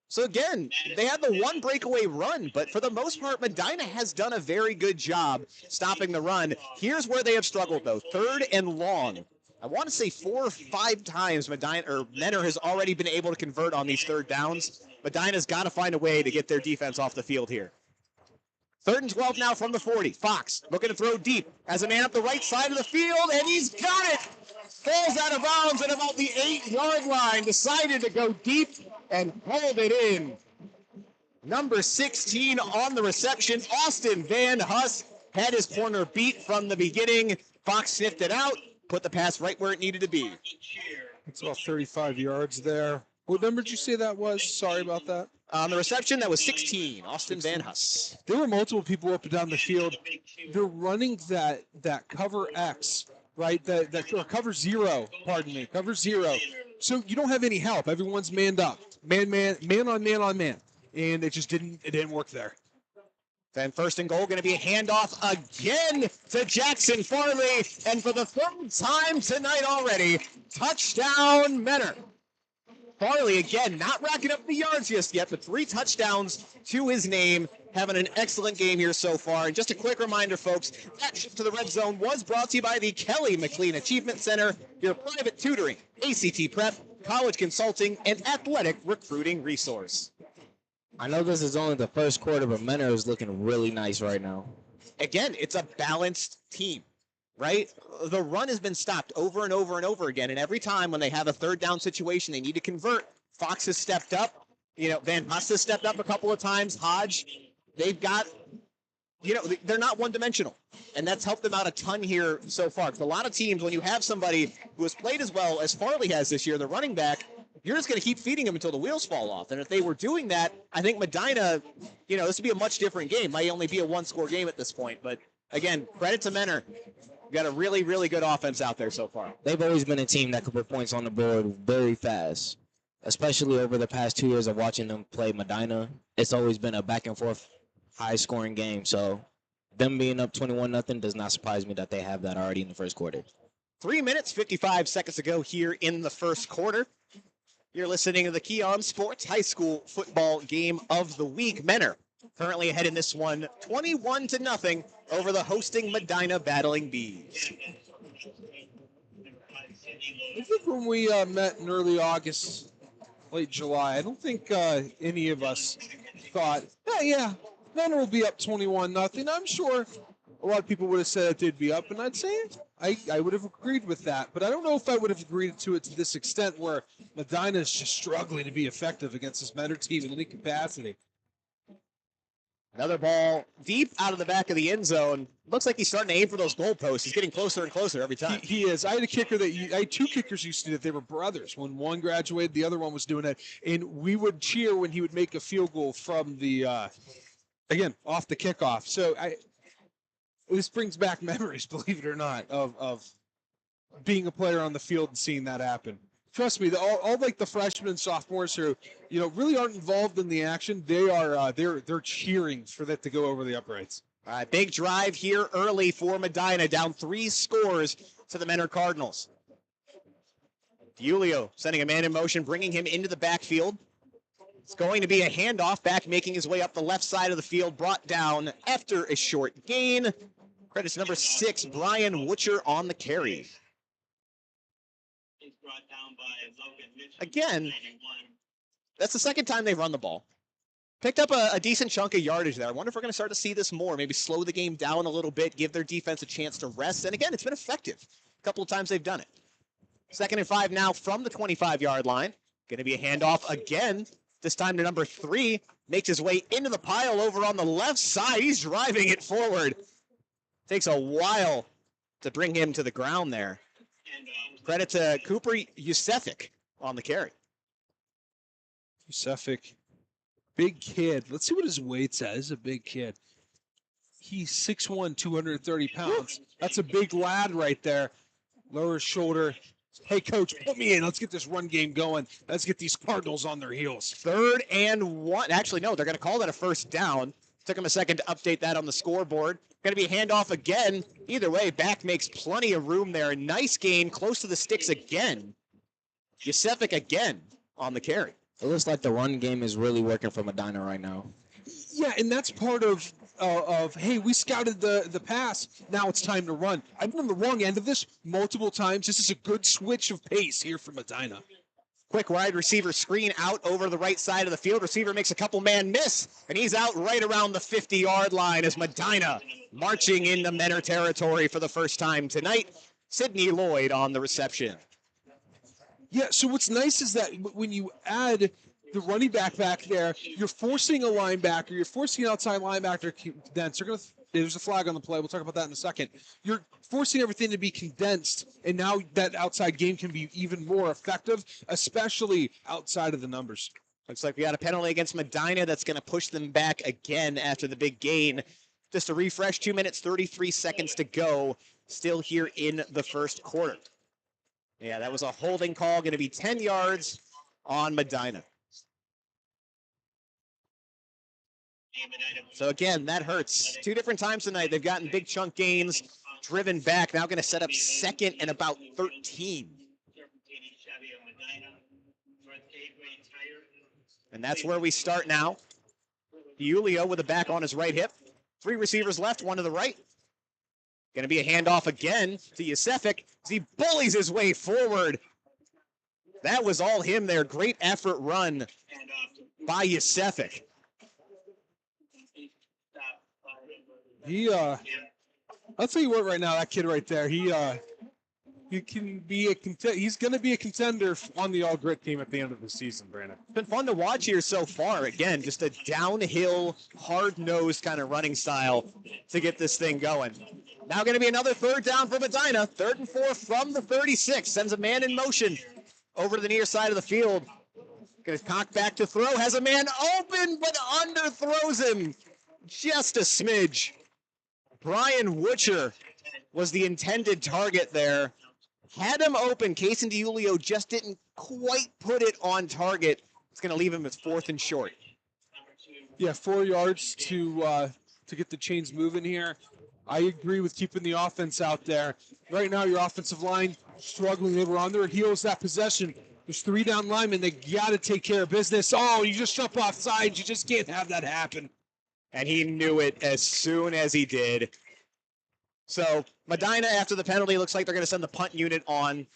So again, they had the 1 breakaway run, but for the most part, Medina has done a very good job stopping the run. Here's where they have struggled, though. 3rd and long. I want to say 4 or 5 times Menor has already been able to convert on these 3rd downs. Medina's got to find a way to get their defense off the field here. 3rd and 12 now from the 40. Fox looking to throw deep as a man up the right side of the field, and he's got it! Falls out of bounds at about the 8-yard line. Decided to go deep and hold it in. Number 16 on the reception, Austin Van Huss had his corner beat from the beginning. Fox sniffed it out, put the pass right where it needed to be. It's about 35 yards there. What number did you say that was? Sorry about that. On the reception, that was 16, Austin Van Huss. There were multiple people up and down the field. They're running that cover X, right? Or cover 0, pardon me, cover 0. So you don't have any help. Everyone's manned up. Man on man. And it didn't work there. Then 1st and goal, going to be a handoff again to Jackson Farley. And for the 3rd time tonight already, touchdown Menor. Farley, again, not racking up the yards just yet, but 3 touchdowns to his name. Having an excellent game here so far. And just a quick reminder, folks, that shift to the red zone was brought to you by the Kelly McLean Achievement Center, your private tutoring, ACT prep, college consulting, and athletic recruiting resource. I know this is only the first quarter, but Menor is looking really nice right now. Again, it's a balanced team. right? The run has been stopped over and over and over again. And every time when they have a third down situation, they need to convert. Fox has stepped up. Van Huss has stepped up a couple of times. Hodge, they've got, they're not one-dimensional. And that's helped them out a ton here so far. Because a lot of teams, when you have somebody who has played as well as Farley has this year, the running back, you're just going to keep feeding them until the wheels fall off. And if they were doing that, I think Medina, this would be a much different game. Might only be a one-score game at this point. But, again, credit to Menor. Got a really, really good offense out there so far. They've always been a team that could put points on the board very fast, especially over the past 2 years of watching them play Medina. It's always been a back-and-forth, high-scoring game. So them being up 21-0 does not surprise me that they have that already in the first quarter. 3 minutes, 55 seconds to go here in the first quarter. You're listening to the Key on Sports High School Football Game of the Week. Menor currently ahead in this one, 21-0 over the hosting Medina Battling Bees. I think when we met in early August, late July, I don't think any of us thought, Menor will be up 21-0. I'm sure a lot of people would have said that they'd be up, and I'd say I would have agreed with that. But I don't know if I would have agreed to it to this extent where Medina is just struggling to be effective against this Menor team in any capacity. Another ball deep out of the back of the end zone. Looks like he's starting to aim for those goalposts. He's getting closer and closer every time. He is. I had two kickers used to do that. They were brothers. When one graduated, the other one was doing it. And we would cheer when he would make a field goal from the, off the kickoff. So this brings back memories, believe it or not, of being a player on the field and seeing that happen. Trust me, all like the freshmen and sophomores who, really aren't involved in the action, they're cheering for that to go over the uprights. All right, big drive here early for Medina, down 3 scores to the Menor Cardinals. Julio sending a man in motion, bringing him into the backfield. It's going to be a handoff, back making his way up the left side of the field, brought down after a short gain. Credits number 6, Brian Wutcher on the carry. Again, that's the second time they've run the ball. Picked up a decent chunk of yardage there. I wonder if we're going to start to see this more. Maybe slow the game down a little bit, give their defense a chance to rest. And again, it's been effective. A couple of times they've done it. 2nd and 5 now from the 25-yard line. Going to be a handoff again, this time to number 3. Makes his way into the pile over on the left side. He's driving it forward. Takes a while to bring him to the ground there. Credit to Cooper Yusefic on the carry. Yusefic, big kid. Let's see what his weight's at. He's a big kid. He's 6'1", 230 pounds. That's a big lad right there. Lower shoulder. Hey, coach, put me in. Let's get this run game going. Let's get these Cardinals on their heels. 3rd and 1. Actually, no, they're going to call that a first down. Took them a second to update that on the scoreboard. Going to be a handoff again. Either way, back makes plenty of room there. Nice gain, close to the sticks again. Yusefic again on the carry. It looks like the run game is really working for Medina right now. Yeah, and that's part of hey, we scouted the pass. Now it's time to run. I've been on the wrong end of this multiple times. This is a good switch of pace here for Medina. Quick wide receiver screen out over the right side of the field. Receiver makes a couple man miss, and he's out right around the 50-yard line as Medina marching into Menor territory for the first time tonight. Sidney Lloyd on the reception. Yeah, so what's nice is that when you add the running back there, you're forcing a linebacker, you're forcing an outside linebacker condense. There's a flag on the play. We'll talk about that in a second. You're forcing everything to be condensed, and now that outside game can be even more effective, especially outside of the numbers. Looks like we got a penalty against Medina that's going to push them back again after the big gain. Just a refresh, 2 minutes, 33 seconds to go, still here in the first quarter. Yeah, that was a holding call, going to be 10 yards on Medina. So again, that hurts. 2 different times tonight, they've gotten big chunk gains, driven back. Now going to set up 2nd and about 13. And that's where we start now. Julio with a back on his right hip. 3 receivers left, 1 to the right. Going to be a handoff again to Yusefic as he bullies his way forward. That was all him there. Great effort run by Yusefic. I'll tell you what, right now, that kid right there, he can be he's going to be a contender on the All Grit team at the end of the season, Brandon. It's been fun to watch here so far. Again, just a downhill, hard-nosed kind of running style to get this thing going. Now going to be another third down for Medina. 3rd and 4 from the 36. Sends a man in motion over to the near side of the field. Going to cock back to throw. Has a man open, but underthrows him just a smidge. Brian Witcher was the intended target there. Had him open. Case and DiUlio just didn't quite put it on target. It's going to leave him as 4th and short. Yeah, 4 yards to get the chains moving here. I agree with keeping the offense out there. Right now, your offensive line struggling. They were on their heels that possession. There's 3 down linemen. They got to take care of business. Oh, you just jump off sides. You just can't have that happen. And he knew it as soon as he did. So Medina, after the penalty, looks like they're going to send the punt unit on.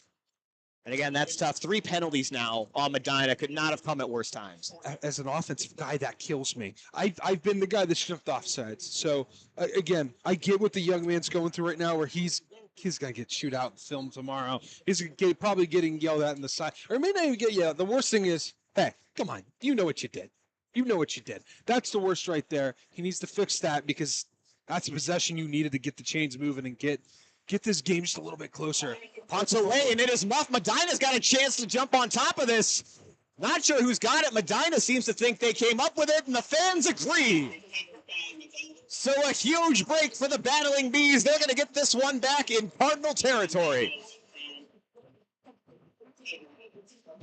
And again, that's tough. 3 penalties now on Medina. Could not have come at worse times. As an offensive guy, that kills me. I've been the guy that jumped off sides. So, again, I get what the young man's going through right now where he's going to get shoot out and filmed tomorrow. He's probably getting yelled at in the side. Or he may not even get yelled. The worst thing is, hey, come on. You know what you did. You know what you did. That's the worst right there. He needs to fix that because that's a possession you needed to get the chains moving and get this game just a little bit closer. Punts away, and it is Muff. Medina's got a chance to jump on top of this. Not sure who's got it. Medina seems to think they came up with it, and the fans agree. So a huge break for the Battling Bees. They're going to get this one back in Cardinal territory.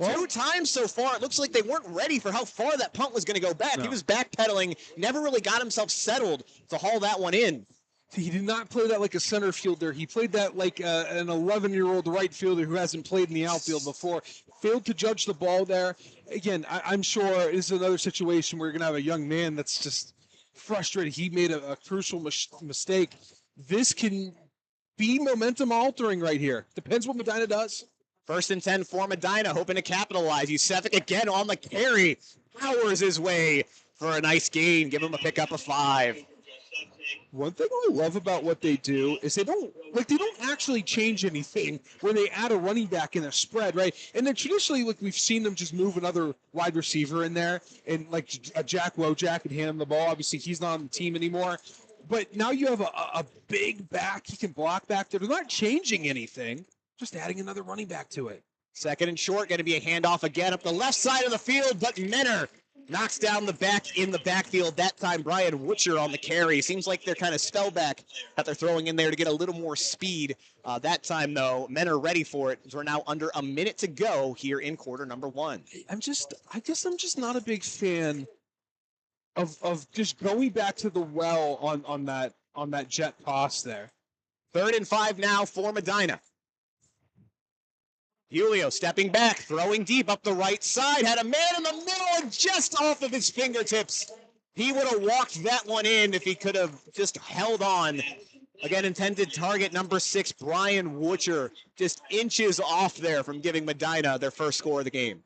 2 times so far, it looks like they weren't ready for how far that punt was going to go back. No. He was backpedaling, never really got himself settled to haul that one in. He did not play that like a center fielder. He played that like an 11-year-old right fielder who hasn't played in the outfield before. Failed to judge the ball there. Again, I'm sure this is another situation where you're going to have a young man that's just frustrated. He made a crucial mistake. This can be momentum altering right here. Depends what Medina does. 1st and 10 for Medina, hoping to capitalize. Yusefic again on the carry. Powers his way for a nice gain. Give him a pickup of 5. One thing I love about what they do is they don't actually change anything when they add a running back in a spread, right? And then traditionally, like we've seen them just move another wide receiver in there and like a Jack Wojak and hand him the ball. Obviously, he's not on the team anymore. But now you have a big back. He can block back there. They're not changing anything, just adding another running back to it. 2nd and short, going to be a handoff again up the left side of the field, but Menor knocks down the back in the backfield. That time, Brian Witcher on the carry. Seems like they're kind of spellback that they're throwing in there to get a little more speed. That time, though, Menor ready for it. We're now under a minute to go here in quarter number 1. I guess I'm just not a big fan of just going back to the well on that jet toss there. 3rd and 5 now for Medina. Julio stepping back, throwing deep up the right side. Had a man in the middle and just off of his fingertips. He would have walked that one in if he could have just held on. Again, intended target number 6, Brian Witcher, just inches off there from giving Medina their first score of the game.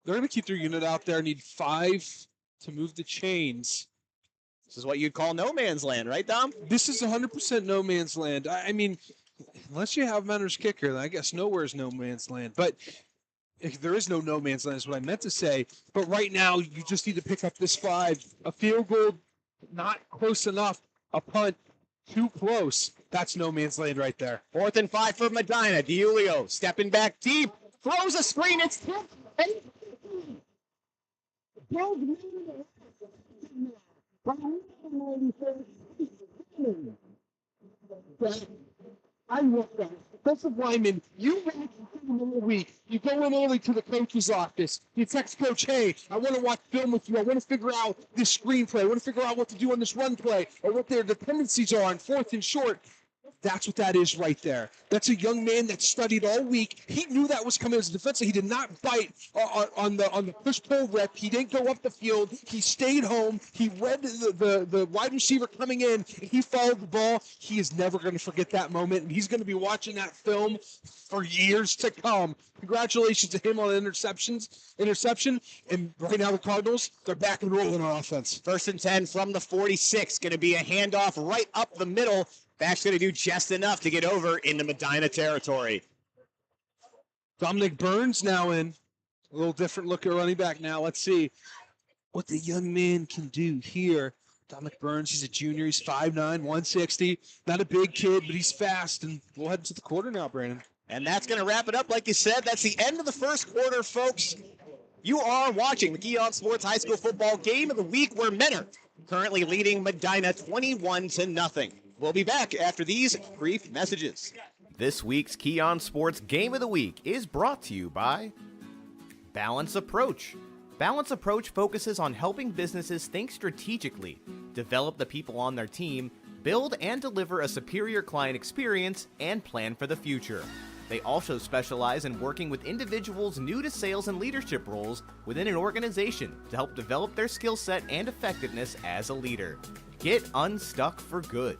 They're going to keep their unit out there. Need 5 to move the chains. This is what you'd call no man's land, right, Dom? This is 100% no man's land. I mean, unless you have Menor's kicker, then I guess nowhere is no man's land. But if there is no man's land is what I meant to say. But right now, you just need to pick up this 5. A field goal, not close enough. A punt, too close. That's no man's land right there. 4th and 5 for Medina. DiUlio stepping back deep. Throws a screen. It's tipped. I love that. Defensive lineman, you wait a week. You go in early to the coach's office. You text coach, hey, I want to watch film with you. I want to figure out this screenplay. I want to figure out what to do on this run play or what their dependencies are on 4th and short. That's what that is right there. That's a young man that studied all week. He knew that was coming as a defensive. He did not bite on the push-pull rep. He didn't go up the field. He stayed home. He read the wide receiver coming in, and he followed the ball. He is never going to forget that moment, and he's going to be watching that film for years to come. Congratulations to him on the interception. And right now the Cardinals, they're back and rolling on offense. 1st and 10 from the 46. Going to be a handoff right up the middle. Back's going to do just enough to get over into Medina territory. Dominic Burns now in. A little different look at running back now. Let's see what the young man can do here. Dominic Burns, he's a junior. He's 5'9", 160. Not a big kid, but he's fast. And we'll head to the quarter now, Brandon. And that's going to wrap it up. Like you said, that's the end of the first quarter, folks. You are watching the Keon Sports High School Football Game of the Week, where Menor currently leading Medina 21-0. We'll be back after these brief messages. This week's Keon Sports Game of the Week is brought to you by Balance Approach. Balance Approach focuses on helping businesses think strategically, develop the people on their team, build and deliver a superior client experience, and plan for the future. They also specialize in working with individuals new to sales and leadership roles within an organization to help develop their skill set and effectiveness as a leader. Get unstuck for good.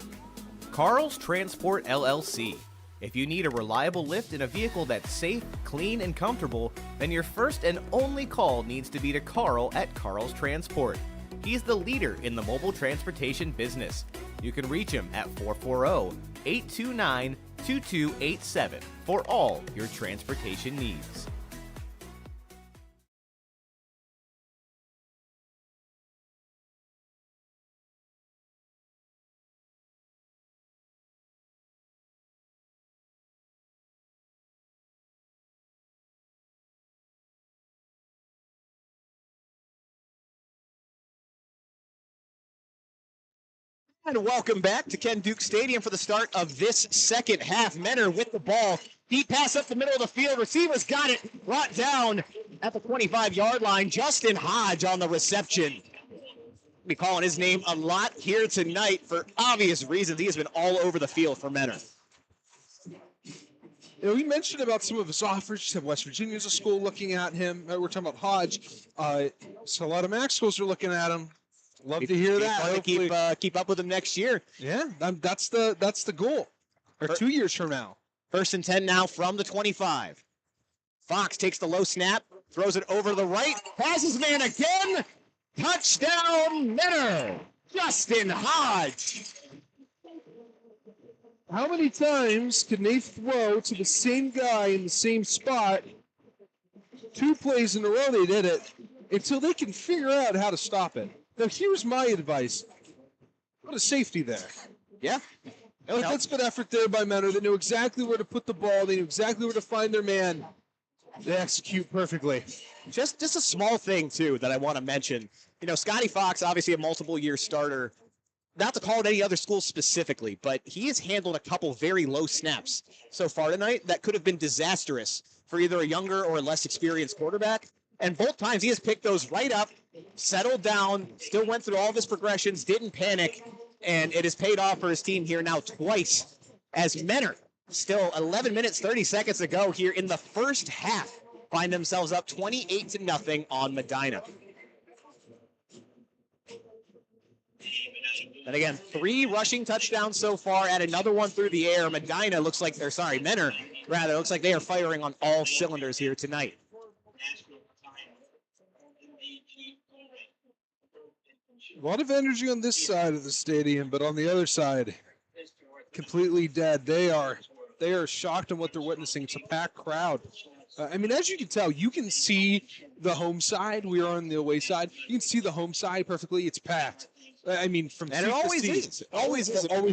Carl's Transport LLC. If you need a reliable lift in a vehicle that's safe, clean, and comfortable, then your first and only call needs to be to Carl at Carl's Transport. He's the leader in the mobile transportation business. You can reach him at 440-829-2287 for all your transportation needs. And welcome back to Ken Duke Stadium for the start of this second half. Menor with the ball. Deep pass up the middle of the field. Receivers got it. Brought down at the 25-yard line. Justin Hodge on the reception. We'll be calling his name a lot here tonight for obvious reasons. He has been all over the field for Menor. You know, we mentioned about some of his offers. You said West Virginia's a school looking at him. We're talking about Hodge. So a lot of MAC schools are looking at him. Love to hear that. Fun to keep up with him next year. Yeah, that's the goal. Or 2 years from now. 1st and 10 now from the 25. Fox takes the low snap, throws it over to the right, passes man again. Touchdown, Menor. Justin Hodge. How many times can they throw to the same guy in the same spot? 2 plays in a row they did it until they can figure out how to stop it. Now, here's my advice. Put a safety there. Yeah. That's good effort there by Menor. They knew exactly where to put the ball. They knew exactly where to find their man. They execute perfectly. Just a small thing, too, that I want to mention. You know, Scotty Fox, obviously a multiple-year starter. Not to call it any other school specifically, but he has handled a couple very low snaps so far tonight that could have been disastrous for either a younger or a less experienced quarterback. And both times he has picked those right up, settled down, still went through all of his progressions, didn't panic, and it has paid off for his team here now twice as Menor, still 11 minutes, 30 seconds to go here in the first half, find themselves up 28-0 on Medina. And again, 3 rushing touchdowns so far, add another one through the air. Menor looks like they are firing on all cylinders here tonight. A lot of energy on this side of the stadium, but on the other side, completely dead. They are shocked on what they're witnessing. It's a packed crowd. I mean, as you can tell, you can see the home side. We are on the away side. You can see the home side perfectly. It's packed. I mean, from and it always is. Always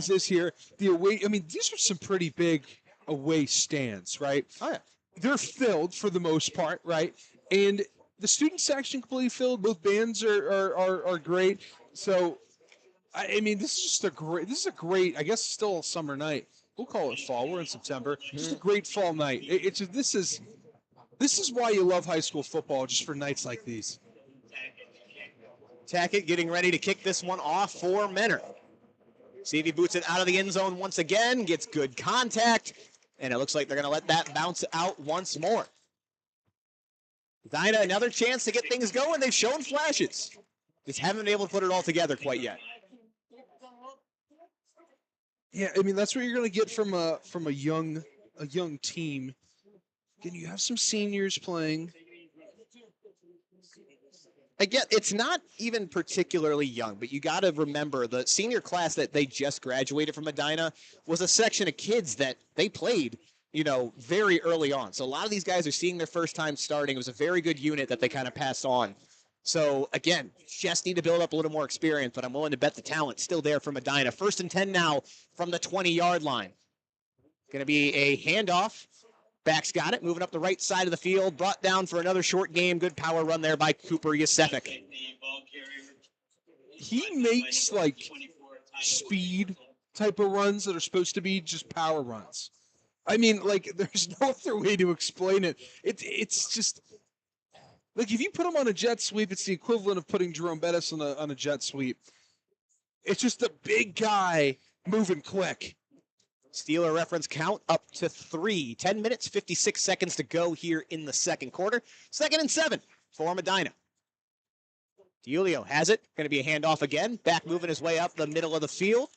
is here. The away. I mean, these are some pretty big away stands, right? Oh yeah. They're filled for the most part, right? And the student section completely filled. Both bands are great. So, I mean, this is a great. I guess still a summer night. We'll call it fall. We're in September. Just a great fall night. This is why you love high school football, just for nights like these. Tackett getting ready to kick this one off for Menor. See if he boots it out of the end zone once again. Gets good contact, and it looks like they're going to let that bounce out once more. Medina, another chance to get things going. They've shown flashes. Just haven't been able to put it all together quite yet. Yeah, I mean, that's what you're going to get from a young team. Again, you have some seniors playing. Again, it's not even particularly young, but you got to remember the senior class that they just graduated from Medina was a section of kids that they played, very early on. So a lot of these guys are seeing their first time starting. It was a very good unit that they kind of passed on. So again, just need to build up a little more experience, but I'm willing to bet the talent's still there for Medina. 1st and 10 now from the 20-yard line. Going to be a handoff. Back's got it, moving up the right side of the field, brought down for another short game. Good power run there by Cooper Yasefik. He makes like speed type of runs that are supposed to be just power runs. I mean, like, there's no other way to explain it. It's just like if you put him on a jet sweep, it's the equivalent of putting Jerome Bettis on a jet sweep. It's just a big guy moving quick. Steeler reference count up to 3. 10 minutes, 56 seconds to go here in the second quarter. 2nd and 7 for Medina. DiIulio has it. Going to be a handoff again. Back moving his way up the middle of the field.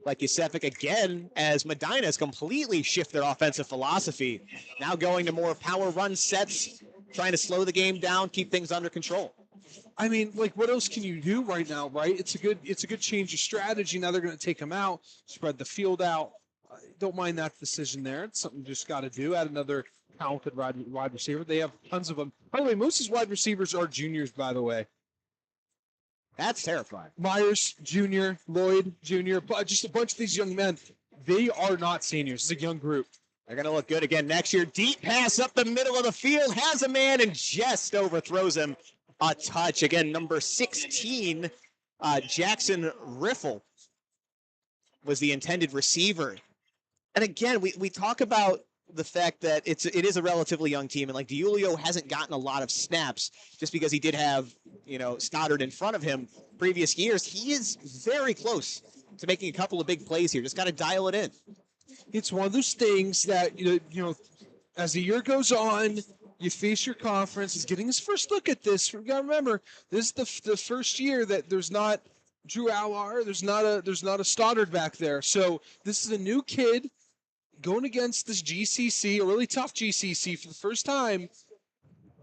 Like Yasefik again, as Medina has completely shifted their offensive philosophy. Now going to more power run sets, trying to slow the game down, keep things under control. I mean, like, what else can you do right now, right? It's a good change of strategy. Now they're going to take him out, spread the field out. Don't mind that decision there. It's something you just got to do. Add another talented wide receiver. They have tons of them. By the way, most of his wide receivers are juniors, by the way. That's terrifying. Myers Jr., Lloyd Jr., but just a bunch of these young men. They are not seniors. It's a young group. They're going to look good again next year. Deep pass up the middle of the field. Has a man and just overthrows him. A touch. Again, number 16, Jackson Riffle was the intended receiver. And again, we talk about the fact that it is a relatively young team, and like DiIulio hasn't gotten a lot of snaps just because he did have, Stoddard in front of him previous years. He is very close to making a couple of big plays here. Just got to dial it in. It's one of those things that, as the year goes on, you face your conference. He's getting his first look at this. You got to remember, this is the first year that there's not Drew Allar, there's not a Stoddard back there. So this is a new kid going against this GCC, a really tough GCC for the first time.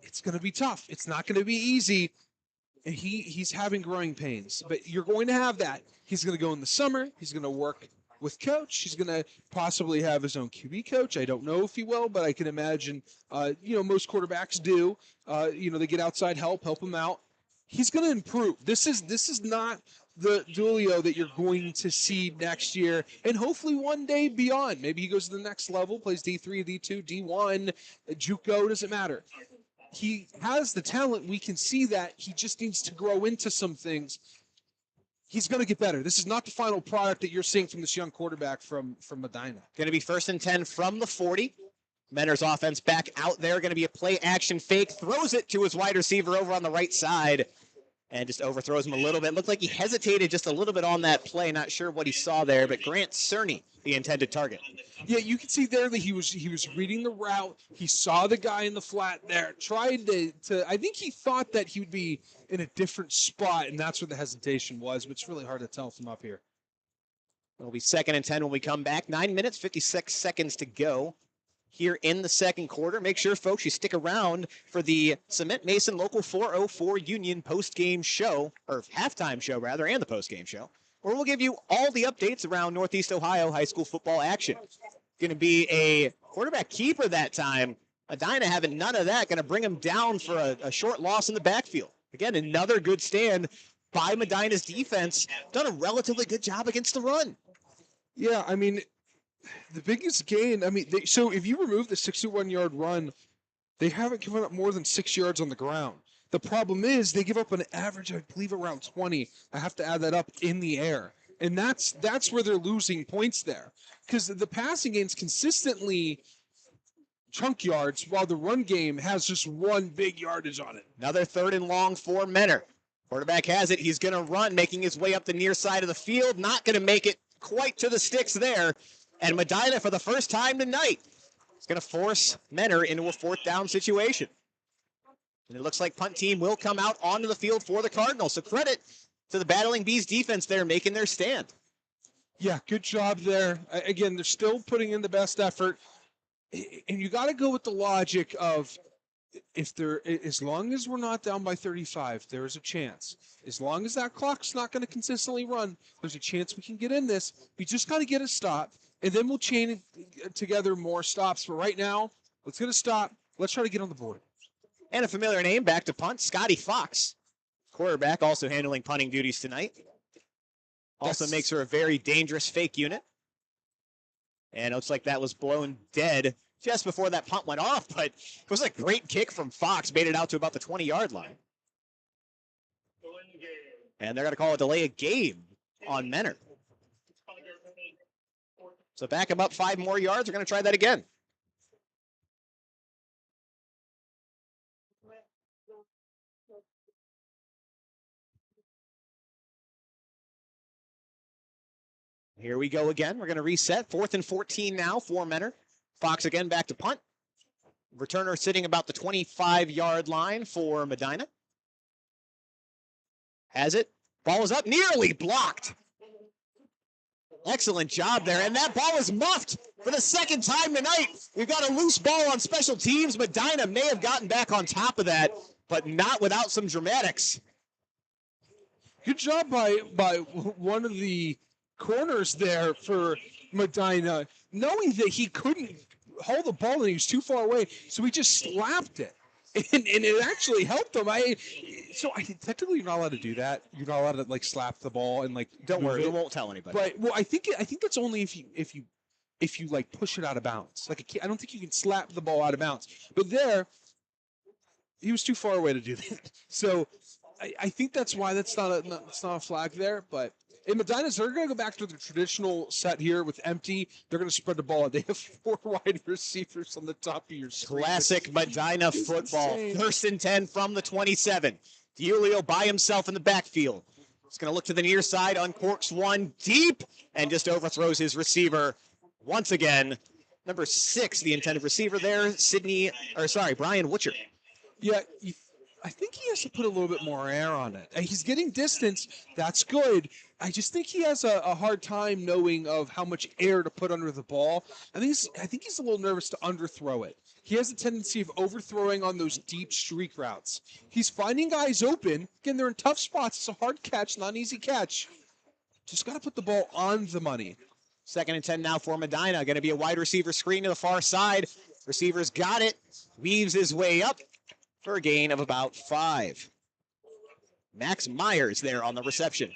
It's going to be tough. It's not going to be easy. And he's having growing pains, but you're going to have that. He's going to go in the summer. He's going to work with coach. He's going to possibly have his own QB coach. I don't know if he will, but I can imagine, most quarterbacks do. They get outside help him out. He's going to improve. This is not the DiIulio that you're going to see next year and hopefully one day beyond. Maybe he goes to the next level, plays D3, D2, D1, JUCO, doesn't matter. He has the talent. We can see that. He just needs to grow into some things. He's going to get better. This is not the final product that you're seeing from this young quarterback from Medina. Going to be 1st and 10 from the 40. Mentor's offense back out there. Going to be a play action fake. Throws it to his wide receiver over on the right side and just overthrows him a little bit. Looked like he hesitated just a little bit on that play. Not sure what he saw there, but Grant Cerny, the intended target. Yeah, you can see there that he was reading the route. He saw the guy in the flat there. Tried to I think he thought that he would be in a different spot, and that's where the hesitation was, but it's really hard to tell from up here. It'll be 2nd and 10 when we come back. 9 minutes, 56 seconds to go here in the second quarter. Make sure, folks, you stick around for the Cement Mason Local 404 Union post-game show, or halftime show, rather, and the post-game show, where we'll give you all the updates around Northeast Ohio high school football action. Going to be a quarterback keeper that time. Medina having none of that. Going to bring him down for a short loss in the backfield. Again, another good stand by Medina's defense. Done a relatively good job against the run. Yeah, I mean, the biggest gain, so if you remove the 61-yard run, they haven't given up more than 6 yards on the ground. The problem is they give up an average, I believe, around 20. I have to add that up in the air. And that's where they're losing points there. Because the passing game's consistently chunk yards, while the run game has just one big yardage on it. Another 3rd and long for Mentor. Quarterback has it. He's going to run, making his way up the near side of the field. Not going to make it quite to the sticks there. And Medina, for the first time tonight, is going to force Mentor into a 4th down situation. And it looks like punt team will come out onto the field for the Cardinals. So credit to the Battling Bees defense there making their stand. Yeah, good job there. Again, they're still putting in the best effort. And you got to go with the logic of as long as we're not down by 35, there is a chance. As long as that clock's not going to consistently run, there's a chance we can get in this. We just got to get a stop, and then we'll chain together more stops. But right now, let's get a stop. Let's try to get on the board. And a familiar name back to punt, Scotty Fox. Quarterback also handling punting duties tonight. Also makes her a very dangerous fake unit. And it looks like that was blown dead just before that punt went off, but it was a great kick from Fox, made it out to about the 20-yard line. And they're going to call a delay of game on Menor. So back him up 5 more yards. We're going to try that again. Here we go again. We're going to reset. 4th and 14 now for Menor. Fox again back to punt. Returner sitting about the 25-yard line for Medina. Has it. Ball is up. Nearly blocked. Excellent job there. And that ball is muffed for the second time tonight. We've got a loose ball on special teams. Medina may have gotten back on top of that, but not without some dramatics. Good job by one of the corners there for Medina, knowing that he couldn't hold the ball and he was too far away, so he just slapped it. And it actually helped him. Technically you're not allowed to do that. You're not allowed to slap the ball and Don't worry, we won't tell anybody. But well, I think that's only if you push it out of bounds. I don't think you can slap the ball out of bounds. But there, he was too far away to do that. So I think that's why it's not a flag there. But in Medina, they're going to go back to the traditional set here with empty. They're going to spread the ball. They have 4 wide receivers on the top of your screen. Classic Medina football. Insane. 1st and 10 from the 27. Diulio by himself in the backfield. He's going to look to the near side, uncorks one deep, and just overthrows his receiver once again. Number 6, the intended receiver there, Brian Witcher. Yeah, I think he has to put a little bit more air on it. And he's getting distance. That's good. I just think he has a hard time knowing of how much air to put under the ball. I think he's a little nervous to underthrow it. He has a tendency of overthrowing on those deep streak routes. He's finding guys open. Again, they're in tough spots. It's a hard catch, not an easy catch. Just got to put the ball on the money. 2nd and 10 now for Medina. Going to be a wide receiver screen to the far side. Receiver's got it. Weaves his way up for a gain of about 5. Max Myers there on the reception.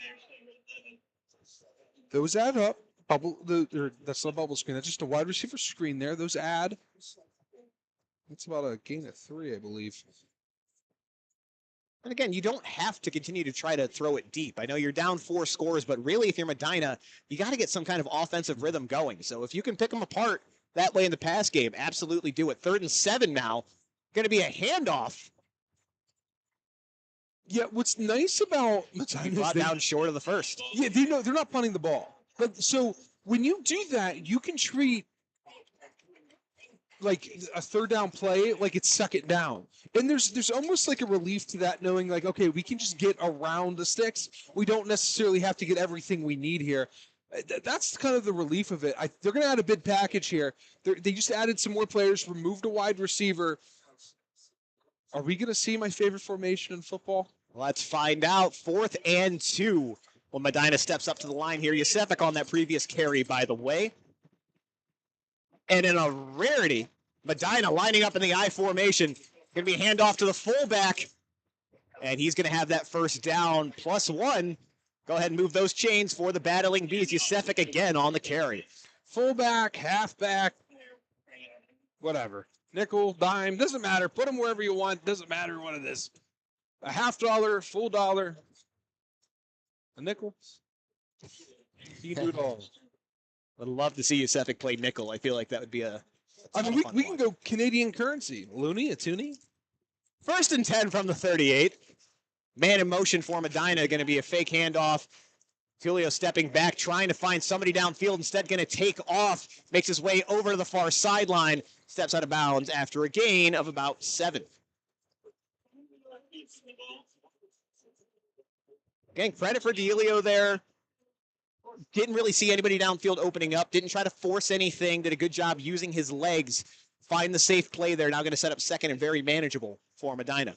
Those add up. That's not a bubble screen. That's just a wide receiver screen there. Those add. That's about a gain of 3, I believe. And again, you don't have to continue to try to throw it deep. I know you're down 4 scores, but really if you're Medina, you got to get some kind of offensive rhythm going. So if you can pick them apart that way in the pass game, absolutely do it. 3rd and 7 now. Going to be a handoff. Yeah, what's nice about Medina is brought down short of the first. Yeah, they're not punting the ball. But so when you do that, you can treat a 3rd down play like it's 2nd down. And there's almost like a relief to that, knowing okay, we can just get around the sticks. We don't necessarily have to get everything we need here. That's kind of the relief of it. They're going to add a bid package here. They just added some more players, removed a wide receiver. Are we going to see my favorite formation in football? Let's find out. 4th and 2. Well, Medina steps up to the line here. Yusefik on that previous carry, by the way. And in a rarity, Medina lining up in the I formation. Going to be a handoff to the fullback. And he's going to have that 1st down +1. Go ahead and move those chains for the battling bees. Yusefik again on the carry. Fullback, halfback, whatever. Nickel, dime, doesn't matter. Put them wherever you want. Doesn't matter what it is. A $50, full dollar, a nickel. You can do it all. Would love to see Yusefik play nickel. I feel like that would be we can go Canadian currency. Looney, a toonie. 1st and 10 from the 38. Man in motion for Medina. Going to be a fake handoff. Tulio stepping back, trying to find somebody downfield. Instead, going to take off. Makes his way over to the far sideline. Steps out of bounds after a gain of about 7. Again, credit for Diulio there. Didn't really see anybody downfield opening up. Didn't try to force anything. Did a good job using his legs find the safe play there. Now going to set up second and very manageable for Medina.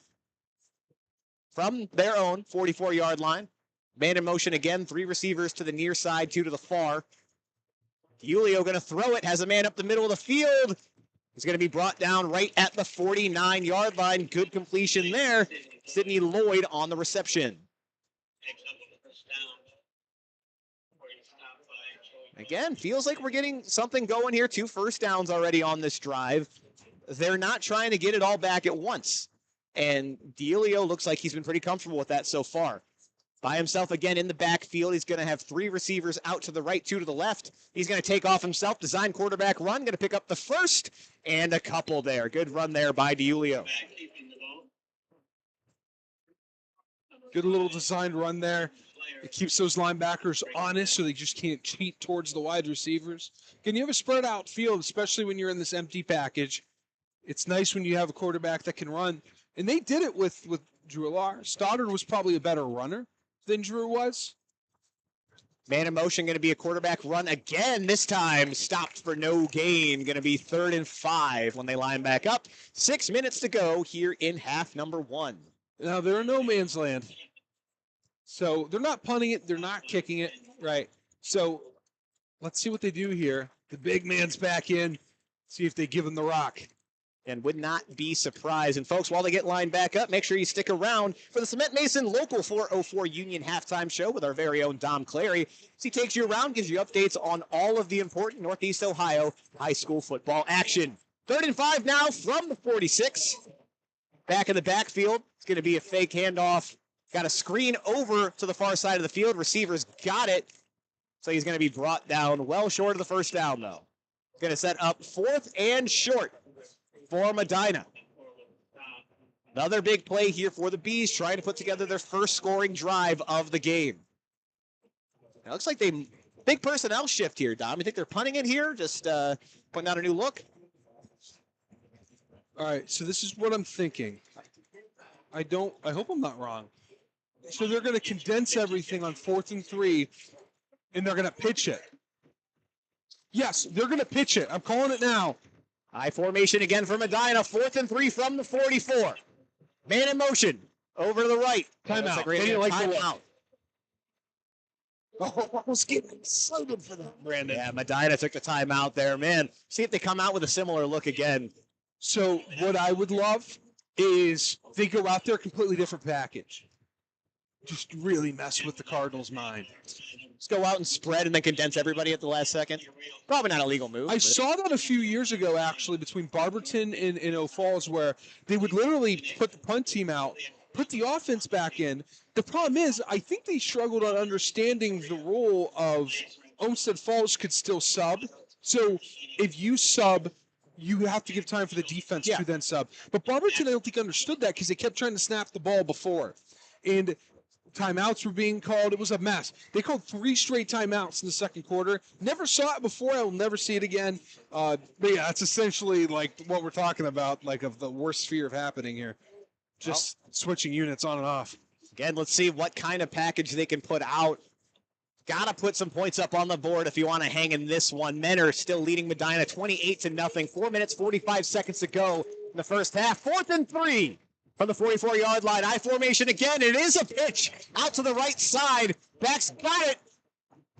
From their own 44-yard line, man in motion again, 3 receivers to the near side, 2 to the far. Julio going to throw it, has a man up the middle of the field. He's going to be brought down right at the 49-yard line. Good completion there. Sidney Lloyd on the reception. Again, feels like we're getting something going here. 2 first downs already on this drive. They're not trying to get it all back at once. And Julio looks like he's been pretty comfortable with that so far. By himself again in the backfield. He's going to have 3 receivers out to the right, 2 to the left. He's going to take off himself, design quarterback run, going to pick up the first and a couple there. Good run there by Julio. Good little designed run there. It keeps those linebackers honest so they just can't cheat towards the wide receivers. Can you have a spread out field, especially when you're in this empty package? It's nice when you have a quarterback that can run. And they did it with Drew Alar. Stoddard was probably a better runner than Drew was. Man in motion, going to be a quarterback run again. This time stopped for no gain. Going to be 3rd and 5 when they line back up. 6 minutes to go here in half number 1. Now, they're in no man's land. So they're not punting it. They're not kicking it. Right. So let's see what they do here. The big man's back in. See if they give him the rock. And would not be surprised. And folks, while they get lined back up, make sure you stick around for the Cement Mason Local 404 Union Halftime Show with our very own Dom Clary. As he takes you around, gives you updates on all of the important Northeast Ohio high school football action. 3rd and 5 now from the 46. Back in the backfield, it's going to be a fake handoff. Got a screen over to the far side of the field. Receivers got it. So he's going to be brought down well short of the first down, though. Going to set up 4th and short for Medina. Another big play here for the Bees, trying to put together their first scoring drive of the game. It looks like they big personnel shift here, Dom. You think they're punting it here? Just putting out a new look? All right, so this is what I'm thinking. I hope I'm not wrong. So they're going to condense everything on 4th and 3, and they're going to pitch it. Yes, they're going to pitch it. I'm calling it now. High formation again for Medina. 4th and 3 from the 44. Man in motion. Over to the right. Timeout. They didn't like the timeout. Oh, I was getting excited for that, Brandon. Yeah, Medina took the timeout there. Man, see if they come out with a similar look again. So what I would love is they go out there completely different package. Just really mess with the Cardinals' mind. Just go out and spread and then condense everybody at the last second. Probably not a legal move. I saw that a few years ago, actually, between Barberton and Eau Falls, where they would literally put the punt team out, put the offense back in. The problem is, I think they struggled on understanding the rule of Olmsted Falls could still sub. So if you sub, you have to give time for the defense to then sub. But Barberton, I don't think understood that because they kept trying to snap the ball before. And timeouts were being called. It was a mess. They called 3 straight timeouts in the second quarter. Never saw it before. I will never see it again. But yeah, that's essentially like what we're talking about, like of the worst fear of happening here. Just switching units on and off. Again, let's see what kind of package they can put out. Got to put some points up on the board if you want to hang in this one. Men are still leading Medina 28-0. 4 minutes, 45 seconds to go in the first half. 4th and 3 from the 44-yard line. I formation again. It is a pitch out to the right side. Back's got it.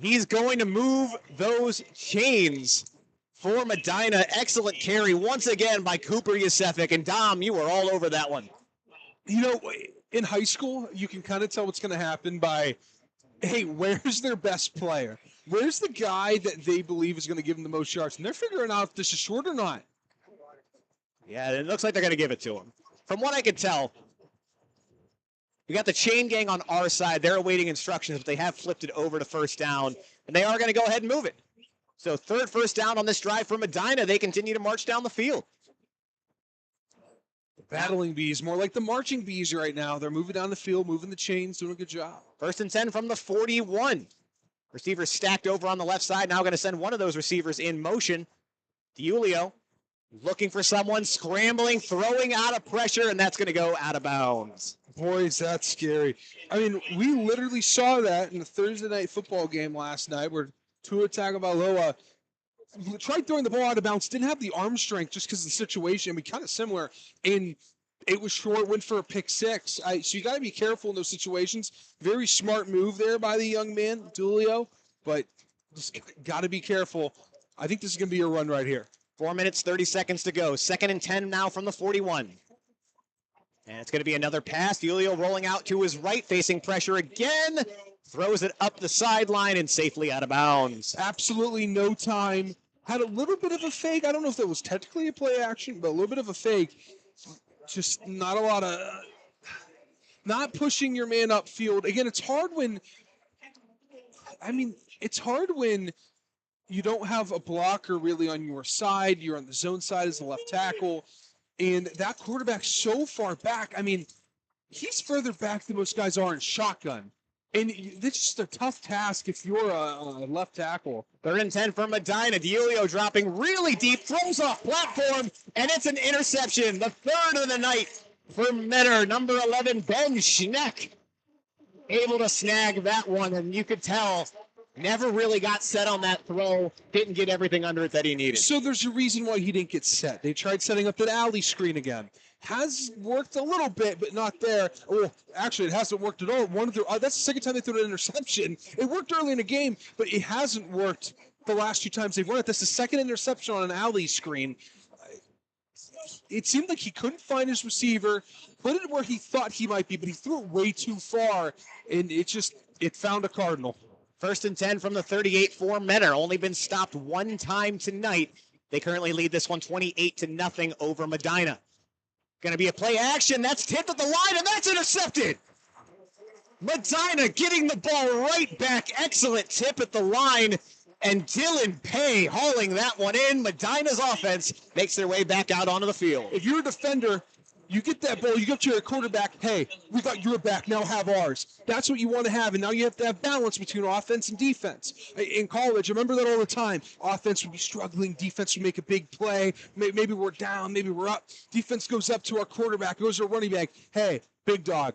He's going to move those chains for Medina. Excellent carry once again by Cooper Yasefik. And Dom, you were all over that one. You know, in high school, you can kind of tell what's going to happen by, hey, where's their best player? Where's the guy that they believe is going to give them the most yards? And they're figuring out if this is short or not. Yeah, it looks like they're going to give it to him. From what I can tell, we got the chain gang on our side. They're awaiting instructions, but they have flipped it over to first down, and they are going to go ahead and move it. So third first down on this drive for Medina. They continue to march down the field. The battling bees, more like the marching bees right now. They're moving down the field, moving the chains, doing a good job. 1st and 10 from the 41. Receivers stacked over on the left side. Now going to send one of those receivers in motion. Julio looking for someone, scrambling, throwing out of pressure, and that's going to go out of bounds. Boys, that's scary. I mean, we literally saw that in the Thursday night football game last night where Tua Tagovailoa tried throwing the ball out of bounds, didn't have the arm strength just because of the situation. I mean, kind of similar. And it was short, went for a pick six. So you got to be careful in those situations. Very smart move there by the young man, Julio, but just got to be careful. I think this is going to be a run right here. 4 minutes, 30 seconds to go. 2nd and 10 now from the 41. And it's going to be another pass. Julio rolling out to his right, facing pressure again. Throws it up the sideline and safely out of bounds. Absolutely no time. Had a little bit of a fake. I don't know if that was technically a play action, but a little bit of a fake. Just not a lot of, not pushing your man upfield. Again, it's hard when you don't have a blocker really on your side. You're on the zone side as the left tackle. And that quarterback's so far back. I mean, he's further back than most guys are in shotgun. And it's just a tough task if you're a left tackle. 3rd and 10 for Medina. Julio dropping really deep, throws off platform, and it's an interception. The 3rd of the night for Menor. Number 11, Ben Schneck, able to snag that one, and you could tell never really got set on that throw. Didn't get everything under it that he needed. So there's a reason why he didn't get set. They tried setting up that alley screen again. Has worked a little bit, but not there. Oh, actually, it hasn't worked at all. That's the second time they threw an interception. It worked early in the game, but it hasn't worked the last 2 times they've run it. That's the second interception on an alley screen. It seemed like he couldn't find his receiver, put it where he thought he might be, but he threw it way too far, and it found a Cardinal. 1st and 10 from the 38 for Menor. Only been stopped 1 time tonight. They currently lead this one 28-0 over Medina. Going to be a play action. That's tipped at the line, and that's intercepted. Medina getting the ball right back. Excellent tip at the line. And Dylan Pay hauling that one in. Medina's offense makes their way back out onto the field. If you're a defender, you get that ball, you go to your quarterback, hey, we got your back, now have ours. That's what you want to have, and now you have to have balance between offense and defense. In college, I remember that all the time. Offense would be struggling, defense would make a big play. Maybe we're down, maybe we're up. Defense goes up to our quarterback, goes to our running back. Hey, big dog,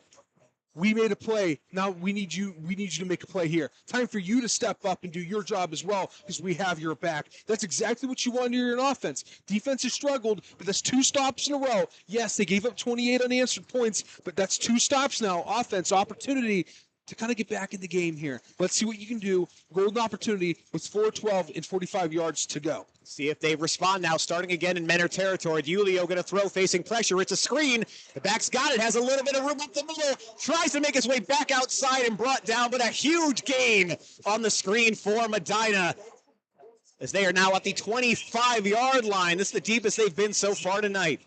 we made a play. Now we need you to make a play here. Time for you to step up and do your job as well because we have your back. That's exactly what you want to do in offense. Defense has struggled, but that's 2 stops in a row. Yes, they gave up 28 unanswered points, but that's 2 stops now. Offense, opportunity to kind of get back in the game here. Let's see what you can do. Golden opportunity with 4:12 and 45 yards to go. See if they respond now, starting again in Menor territory. Julio going to throw, facing pressure. It's a screen. The back's got it, has a little bit of room up the middle. Tries to make his way back outside and brought down, but a huge gain on the screen for Medina, as they are now at the 25-yard line. This is the deepest they've been so far tonight.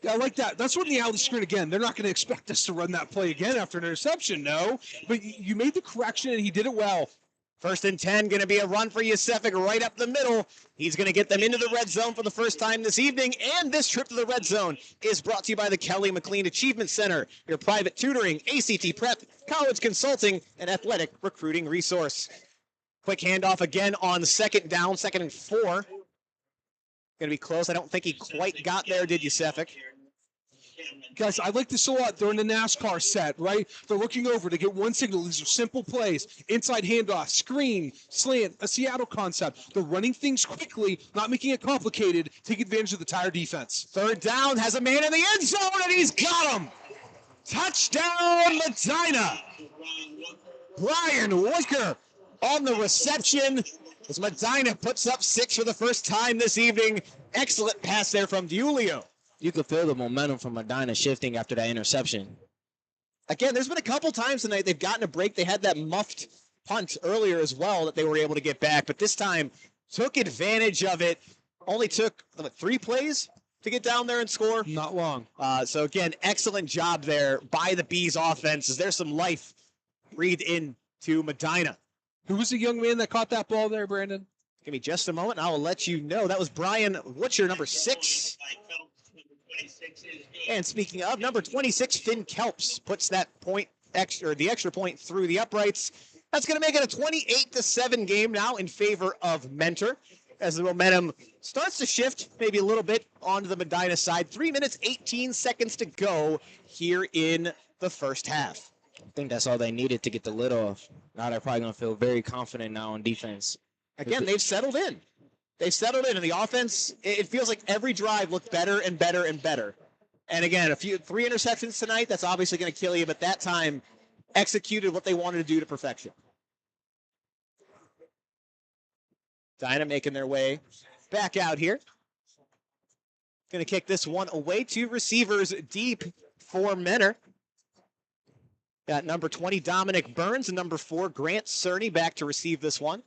Yeah, I like that. That's what the alley screen again. They're not going to expect us to run that play again after an interception, no. But you made the correction, and he did it well. 1st and 10, going to be a run for Yusefik right up the middle. He's going to get them into the red zone for the first time this evening. And this trip to the red zone is brought to you by the Kelly McLean Achievement Center, your private tutoring, ACT prep, college consulting, and athletic recruiting resource. Quick handoff again on 2nd down, 2nd and 4. Going to be close. I don't think he quite got there, did Yusefik? Guys, I like this a lot. They're in the NASCAR set, right? They're looking over to get one signal. These are simple plays. Inside handoff, screen, slant, a Seattle concept. They're running things quickly, not making it complicated. Take advantage of the tire defense. 3rd down, has a man in the end zone, and he's got him. Touchdown, Medina. Brian Wicker on the reception as Medina puts up 6 for the first time this evening. Excellent pass there from Julio. You could feel the momentum from Medina shifting after that interception. Again, there's been a couple times tonight they've gotten a break. They had that muffed punt earlier as well that they were able to get back, but this time took advantage of it. Only took 3 plays to get down there and score. Not long. So again, excellent job there by the Bees offense. Is there some life breathed into Medina? Who was the young man that caught that ball there, Brandon? Give me just a moment, and I will let you know. That was Brian, what's your number 6? And speaking of, number 26, Finn Kelps puts that the extra point through the uprights. That's going to make it a 28-7 game now in favor of Mentor, as the momentum starts to shift maybe a little bit onto the Medina side. 3 minutes, 18 seconds to go here in the first half. I think that's all they needed to get the lid off. Now they're probably going to feel very confident now on defense. Again, they've settled in. They settled in, and the offense, it feels like every drive looked better and better and better. And again, three interceptions tonight, that's obviously going to kill you, but that time executed what they wanted to do to perfection. Medina making their way back out here. Going to kick this one away. Two receivers deep for Menor. Got number 20, Dominic Burns, and number 4, Grant Cerny back to receive this one.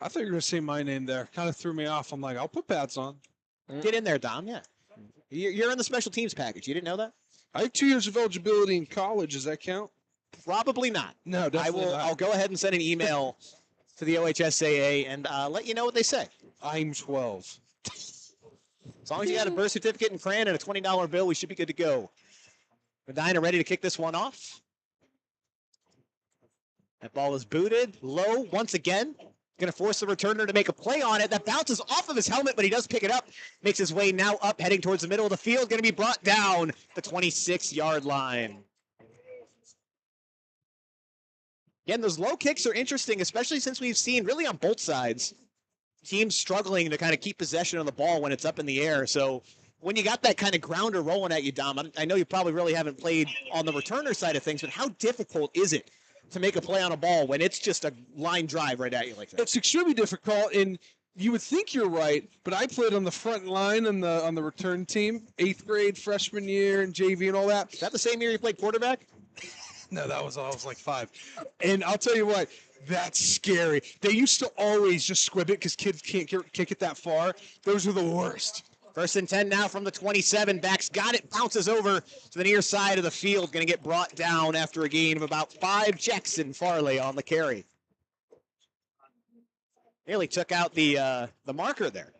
I thought you were going to say my name there. Kind of threw me off. I'm like, I'll put pads on. Get in there, Dom, yeah. You're in the special teams package. You didn't know that? I have 2 years of eligibility in college. Does that count? Probably not. No, definitely not. I'll go ahead and send an email to the OHSAA and let you know what they say. I'm 12. As long as you got a birth certificate in crayon and a $20 bill, we should be good to go. Medina ready to kick this one off. That ball is booted low once again. Going to force the returner to make a play on it. That bounces off of his helmet, but he does pick it up. Makes his way now up, heading towards the middle of the field. Going to be brought down the 26-yard line. Again, those low kicks are interesting, especially since we've seen really on both sides teams struggling to kind of keep possession of the ball when it's up in the air. So when you got that kind of grounder rolling at you, Dom, I know you probably really haven't played on the returner side of things, but how difficult is it to make a play on a ball when it's just a line drive right at you like that? It's extremely difficult, and you would think you're right, but I played on the front line on the return team, 8th grade, freshman year, and JV and all that. Is that the same year you played quarterback? No, I was like 5. And I'll tell you what, that's scary. They used to always just squib it because kids can't kick it that far. Those are the worst. 1st and 10 now from the 27. Backs got it, bounces over to the near side of the field. Going to get brought down after a gain of about 5. Jackson Farley on the carry. Nearly took out the marker there.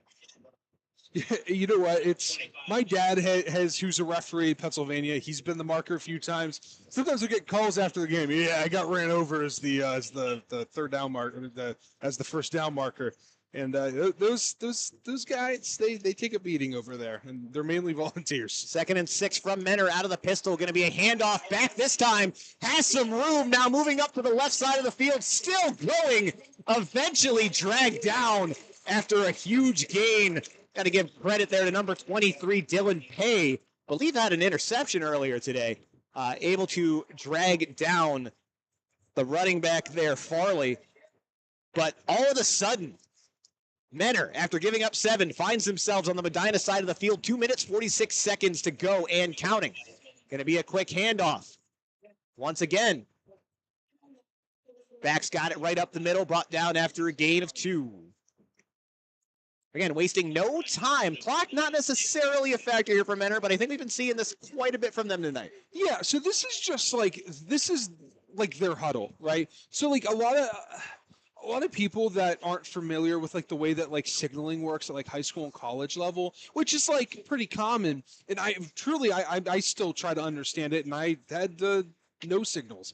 You know what? It's my dad has who's a referee in Pennsylvania. He's been the marker a few times. Sometimes we get calls after the game. Yeah, I got ran over as the third down marker, as the first down marker. And those guys, they take a beating over there, and they're mainly volunteers. 2nd and 6 from Menor out of the pistol. Going to be a handoff back this time. Has some room now, moving up to the left side of the field. Still going. Eventually dragged down after a huge gain. Got to give credit there to number 23, Dylan Pay. Believe had an interception earlier today. Able to drag down the running back there, Farley. But all of a sudden, Menor, after giving up 7, finds themselves on the Medina side of the field. 2 minutes, 46 seconds to go and counting. Going to be a quick handoff. Once again, backs got it right up the middle, brought down after a gain of 2. Again, wasting no time. Clock not necessarily a factor here for Menor, but I think we've been seeing this quite a bit from them tonight. Yeah, so this is like their huddle, right? So like a lot of people that aren't familiar with like the way that like signaling works at like high school and college level, which is like pretty common. And I still try to understand it, and I had the no signals.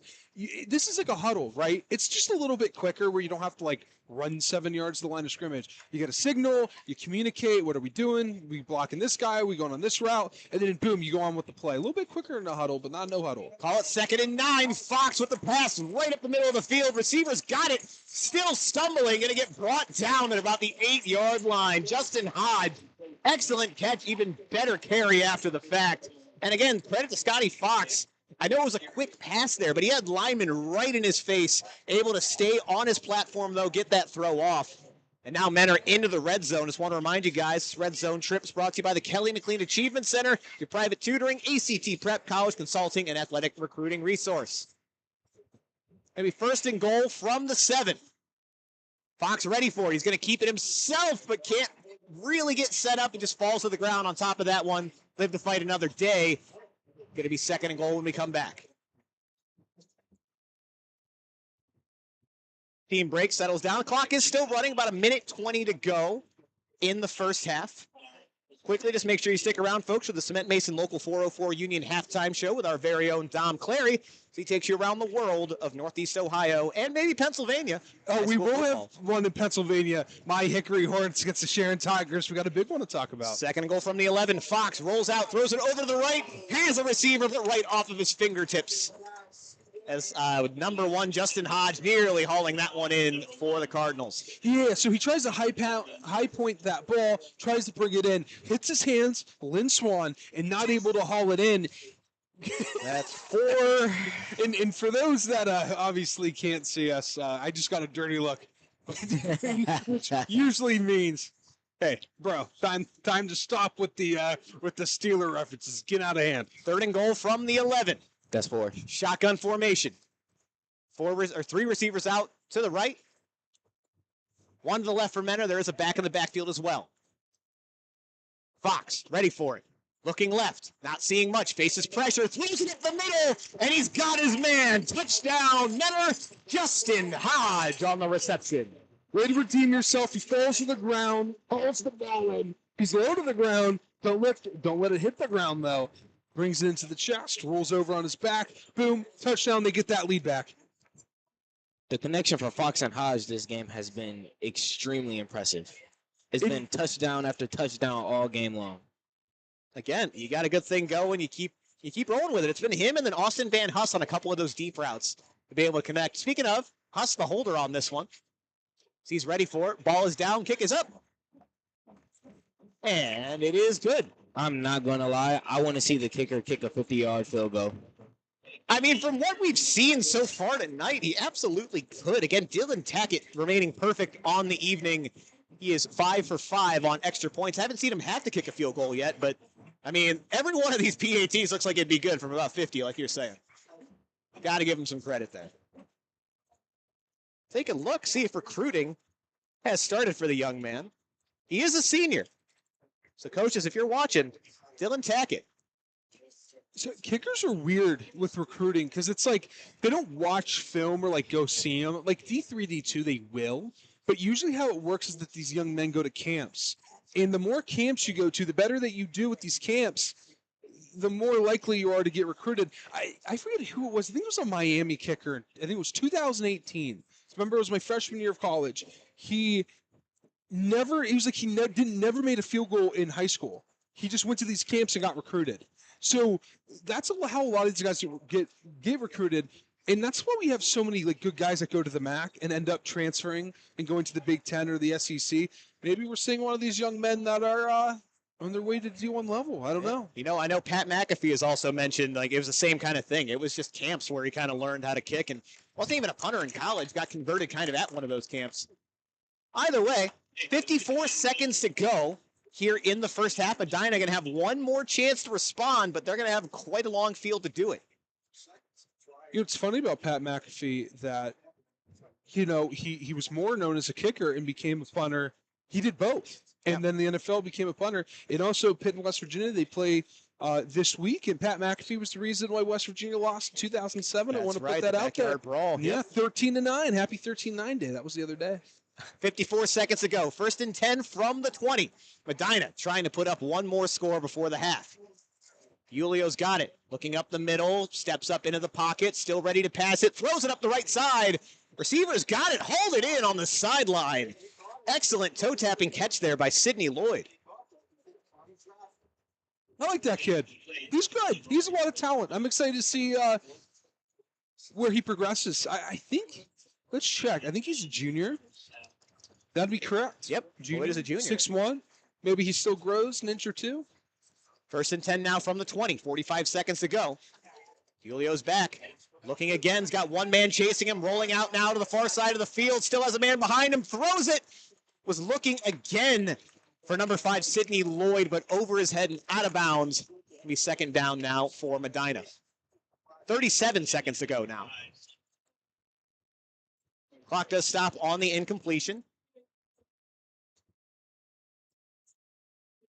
This is like a huddle, right? It's just a little bit quicker where you don't have to like run 7 yards to the line of scrimmage. You get a signal, you communicate, what are we doing? We blocking this guy, we going on this route, and then boom, you go on with the play. A little bit quicker in a huddle, but not no huddle. Call it 2nd and 9. Fox with the pass right up the middle of the field. Receivers got it, still stumbling, going to get brought down at about the 8-yard line. Justin Hodge, excellent catch, even better carry after the fact. And again, credit to Scotty Fox. I know it was a quick pass there, but he had Lyman right in his face, able to stay on his platform, though, get that throw off. And now Menor into the red zone. Just want to remind you guys, this red zone trip is brought to you by the Kelly McLean Achievement Center, your private tutoring, ACT prep, college consulting, and athletic recruiting resource. Maybe 1st and goal from the 7. Fox ready for it. He's going to keep it himself, but can't really get set up and just falls to the ground on top of that one. Live to fight another day. Going to be 2nd and goal when we come back. Team break, settles down. The clock is still running, about 1:20 to go in the first half. Quickly, just make sure you stick around, folks, for the Cement Mason Local 404 Union halftime show with our very own Dom Clary. So he takes you around the world of Northeast Ohio and maybe Pennsylvania. Oh, we will have one in Pennsylvania. My Hickory Hornets against the Sharon Tigers. We got a big one to talk about. 2nd and goal from the 11. Fox rolls out, throws it over to the right, has a receiver, but right off of his fingertips. as number 1 Justin Hodge nearly hauling that one in for the Cardinals. Yeah, so he tries to high point that ball, tries to bring it in, hits his hands, Lynn Swan, and not able to haul it in. That's 4. And for those that obviously can't see us, I just got a dirty look, which usually means, hey, bro, time to stop with the Steeler references. Get out of hand. 3rd and goal from the 11. That's 4. Shotgun formation. 3 receivers out to the right. 1 to the left for Menor. There is a back in the backfield as well. Fox ready for it. Looking left, not seeing much, faces pressure, throws it at the middle, and he's got his man. Touchdown, Menor. Justin Hodge on the reception. Way to redeem yourself. He falls to the ground, holds the ball in. He's low to the ground. Don't let it hit the ground, though. Brings it into the chest, rolls over on his back. Boom, touchdown. They get that lead back. The connection for Fox and Hodge this game has been extremely impressive. It's been touchdown after touchdown all game long. Again, you got a good thing going. You keep rolling with it. It's been him and then Austin Van Huss on a couple of those deep routes to be able to connect. Speaking of, Huss the holder on this one. He's ready for it. Ball is down. Kick is up. And it is good. I'm not going to lie. I want to see the kicker kick a 50-yard field goal. I mean, from what we've seen so far tonight, he absolutely could. Again, Dylan Tackett remaining perfect on the evening. He is 5 for 5 on extra points. Haven't seen him have to kick a field goal yet, but, I mean, every one of these PATs looks like it'd be good from about 50, like you're saying. Got to give him some credit there. Take a look, see if recruiting has started for the young man. He is a senior. So, coaches, if you're watching, Dylan Tackett. So kickers are weird with recruiting because it's like they don't watch film or like go see them. Like D3, D2, they will. But usually how it works is that these young men go to camps. And the more camps you go to, the better that you do with these camps, the more likely you are to get recruited. I forget who it was. I think it was a Miami kicker. I think it was 2018. Remember, it was my freshman year of college. He never made a field goal in high school. He just went to these camps and got recruited. So that's how a lot of these guys get recruited. And that's why we have so many like good guys that go to the MAC and end up transferring and going to the Big Ten or the SEC. Maybe we're seeing one of these young men that are on their way to D1 level. I don't know. You know, I know Pat McAfee has also mentioned like it was the same kind of thing. It was just camps where he kind of learned how to kick and wasn't even a punter in college, got converted kind of at one of those camps. Either way, 54 seconds to go here in the first half. Medina going to have one more chance to respond, but they're going to have quite a long field to do it. You know, it's funny about Pat McAfee that, you know, he was more known as a kicker and became a punter. He did both. And then the NFL became a punter. And also Pitt and West Virginia, they play this week. And Pat McAfee was the reason why West Virginia lost in 2007. I want to put that out there. Brawl. Yeah, 13-9. Happy 13-9 day. That was the other day. 54 seconds to go. 1st and 10 from the 20. Medina trying to put up one more score before the half. Julio's got it. Looking up the middle, steps up into the pocket, still ready to pass it, throws it up the right side. Receivers got it, hauled it in on the sideline. Excellent toe-tapping catch there by Sidney Lloyd. I like that kid. He's good. He's a lot of talent. I'm excited to see where he progresses. I think, let's check. I think he's a junior. That'd be correct. Yep, Lloyd is a junior. 6'1". Maybe he still grows an inch or two. 1st and 10 now from the 20. 45 seconds to go. Julio's back. Looking again. He's got one man chasing him. Rolling out now to the far side of the field. Still has a man behind him. Throws it. Was looking again for number 5, Sidney Lloyd, but over his head and out of bounds. It'll be 2nd down now for Medina. 37 seconds to go now. Clock does stop on the incompletion.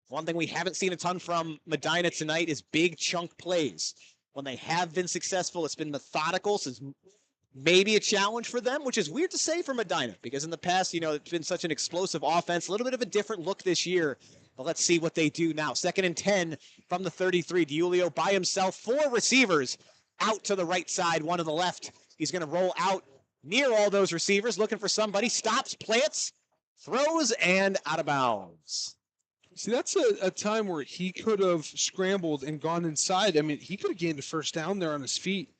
One thing we haven't seen a ton from Medina tonight is big chunk plays. When they have been successful, it's been methodical, so it's maybe a challenge for them, which is weird to say for Medina, because in the past, you know, it's been such an explosive offense, a little bit of a different look this year. But let's see what they do now. 2nd and 10 from the 33. DiUlio by himself, 4 receivers out to the right side, 1 to the left. He's going to roll out near all those receivers, looking for somebody, stops, plants, throws, and out of bounds. See, that's a time where he could have scrambled and gone inside. I mean, he could have gained a 1st down there on his feet.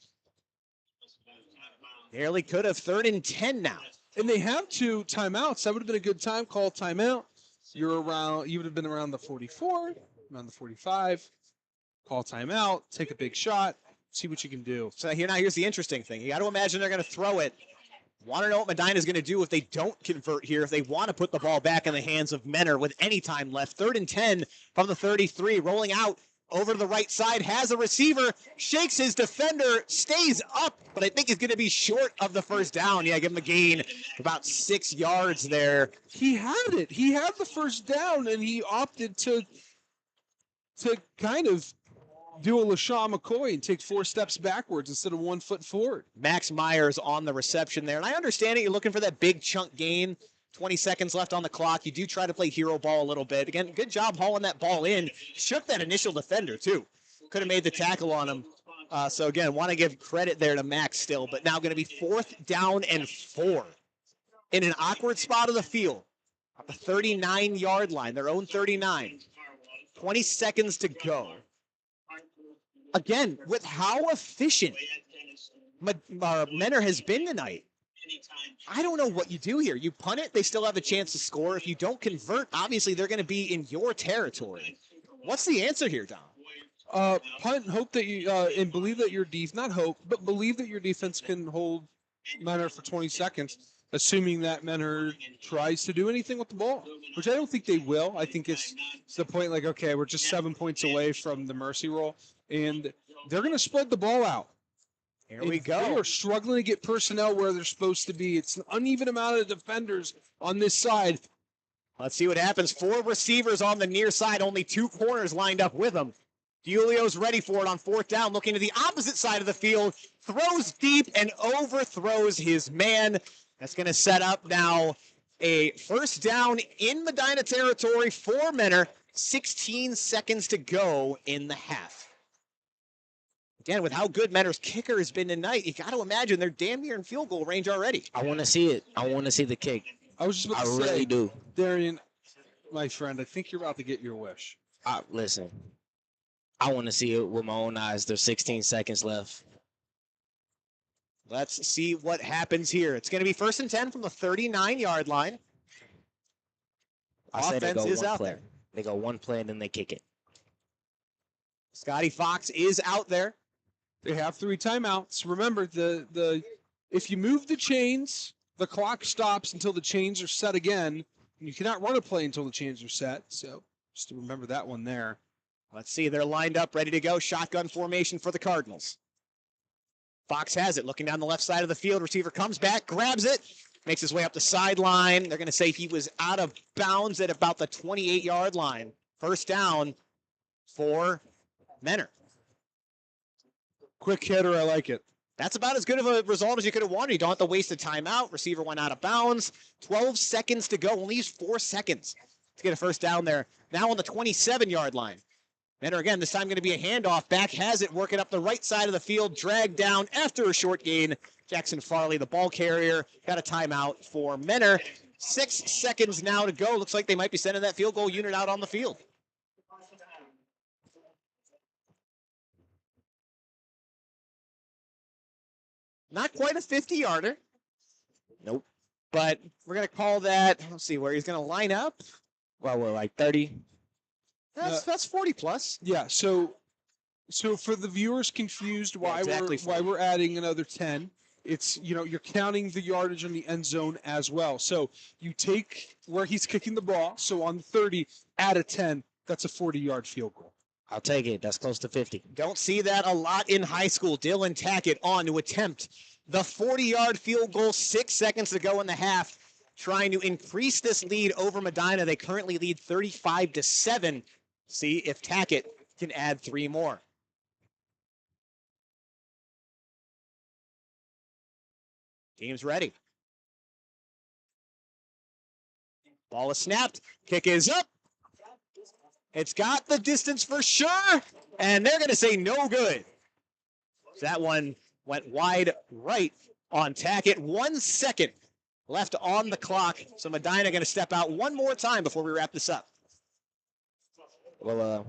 Nearly could have. 3rd and 10 now. And they have 2 timeouts. That would have been a good time. Call timeout. You would have been around the 44, around the 45. Call timeout. Take a big shot. See what you can do. So here's the interesting thing. You got to imagine they're going to throw it. Want to know what Medina's going to do if they don't convert here, if they want to put the ball back in the hands of Menor with any time left. 3rd and 10 from the 33, rolling out over to the right side, has a receiver, shakes his defender, stays up, but I think he's going to be short of the first down. Yeah, give him a gain about 6 yards there. He had it. He had the first down, and he opted to kind of do a LaShawn McCoy and take 4 steps backwards instead of 1 foot forward. Max Myers on the reception there. And I understand it. You're looking for that big chunk gain. 20 seconds left on the clock. You do try to play hero ball a little bit. Again, good job hauling that ball in. Shook that initial defender, too. Could have made the tackle on him. So, again, want to give credit there to Max still. But now going to be 4th down and 4 in an awkward spot of the field. At the 39-yard line, their own 39. 20 seconds to go. Again, with how efficient Menor has been tonight, I don't know what you do here. You punt it, they still have a chance to score. If you don't convert, obviously they're going to be in your territory. What's the answer here, Dom? Punt and hope that you and believe that your not hope, but believe that your defense can hold Menor for 20 seconds, assuming that Menor tries to do anything with the ball, which I don't think they will. I think it's the point like, okay, we're just 7 points away from the mercy roll, and they're going to spread the ball out. Here we go. They are struggling to get personnel where they're supposed to be. It's an uneven amount of defenders on this side. Let's see what happens. 4 receivers on the near side, only 2 corners lined up with them. Julio's ready for it on 4th down, looking to the opposite side of the field, throws deep and overthrows his man. That's going to set up now a 1st down in Medina territory for Menor. 16 seconds to go in the half. Again, with how good Menor's kicker has been tonight, you got to imagine they're damn near in field goal range already. I want to see it. I want to see the kick. I was just about to I say, really do. Darian, my friend, I think you're about to get your wish. Listen, I want to see it with my own eyes. There's 16 seconds left. Let's see what happens here. It's going to be 1st and 10 from the 39-yard line. I say they Offense go is one out play. there. They go one play and then they kick it. Scotty Fox is out there. They have 3 timeouts. Remember, the if you move the chains, the clock stops until the chains are set again. And you cannot run a play until the chains are set. So just to remember that one there. Let's see. They're lined up, ready to go. Shotgun formation for the Cardinals. Fox has it, looking down the left side of the field. Receiver comes back, grabs it, makes his way up the sideline. They're going to say he was out of bounds at about the 28-yard line. 1st down for Menor. Quick hitter, I like it. That's about as good of a result as you could have wanted. You don't have to waste a timeout. Receiver went out of bounds. 12 seconds to go. Only used 4 seconds to get a 1st down there. Now on the 27-yard line. Menor again, this time going to be a handoff. Back has it, working up the right side of the field. Dragged down after a short gain. Jackson Farley, the ball carrier, got a timeout for Menor. 6 seconds now to go. Looks like they might be sending that field goal unit out on the field. Not quite a 50-yarder. Nope. But we're going to call that, let's see, where he's going to line up. Well, we're like 30. That's 40 plus. Yeah, so for the viewers confused why exactly we're adding another 10, it's, you're counting the yardage in the end zone as well. So you take where he's kicking the ball, so on 30, add a 10, that's a 40-yard field goal. I'll take it. That's close to 50. Don't see that a lot in high school. Dylan Tackett on to attempt the 40-yard field goal. 6 seconds to go in the half. Trying to increase this lead over Medina. They currently lead 35-7. See if Tackett can add 3 more. Team's ready. Ball is snapped. Kick is up. It's got the distance for sure, and they're going to say no good. That one went wide right on Tackett. 1 second left on the clock, so Medina going to step out one more time before we wrap this up. Well,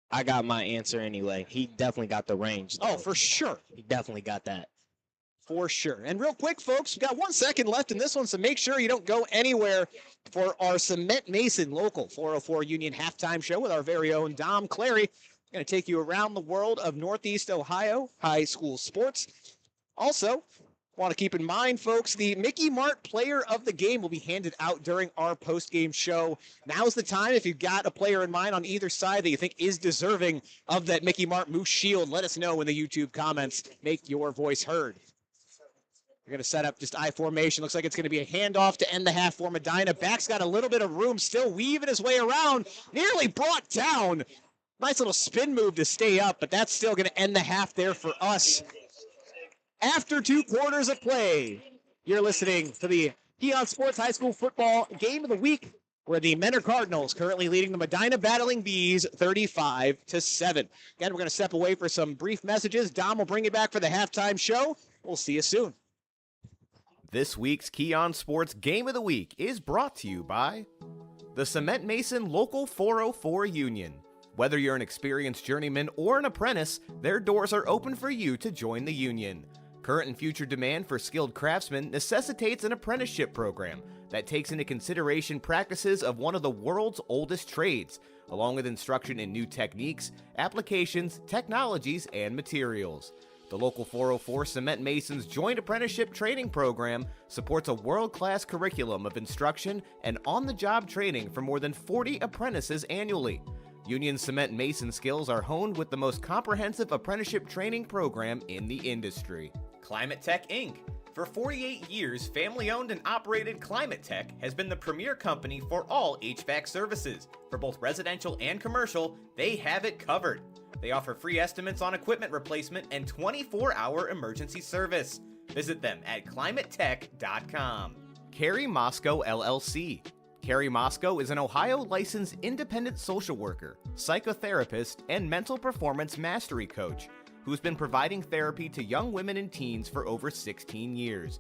I got my answer anyway. He definitely got the range, though. Oh, for sure. He definitely got that. for sure. And real quick, folks, we've got 1 second left in this one, so make sure you don't go anywhere for our Cement Mason Local 404 Union halftime show with our very own Dom Clary. Going to take you around the world of Northeast Ohio high school sports. Also, want to keep in mind, folks, the Mickey Mart Player of the Game will be handed out during our post-game show. Now's the time. If you've got a player in mind on either side that you think is deserving of that Mickey Mart Moose Shield, let us know in the YouTube comments. Make your voice heard. We're going to set up just I formation. Looks like it's going to be a handoff to end the half for Medina. Back's got a little bit of room, still weaving his way around. Nearly brought down. Nice little spin move to stay up, but that's still going to end the half there for us. After 2 quarters of play, you're listening to the Keon Sports High School Football Game of the Week, where the Menor Cardinals currently leading the Medina Battling Bees 35-7. Again, we're going to step away for some brief messages. Dom will bring you back for the halftime show. We'll see you soon. This week's Keon Sports Game of the Week is brought to you by the Cement Mason Local 404 Union. Whether you're an experienced journeyman or an apprentice, their doors are open for you to join the union. Current and future demand for skilled craftsmen necessitates an apprenticeship program that takes into consideration practices of one of the world's oldest trades, along with instruction in new techniques, applications, technologies, and materials. The Local 404 Cement Masons Joint Apprenticeship Training Program supports a world-class curriculum of instruction and on-the-job training for more than 40 apprentices annually. Union Cement Mason skills are honed with the most comprehensive apprenticeship training program in the industry. Climate Tech Inc. For 48 years, family-owned and operated Climate Tech has been the premier company for all HVAC services. For both residential and commercial, they have it covered. They offer free estimates on equipment replacement and 24-hour emergency service. Visit them at climatetech.com. Carrie Moscow LLC. Carrie Moscow is an Ohio-licensed independent social worker, psychotherapist, and mental performance mastery coach who's been providing therapy to young women and teens for over 16 years.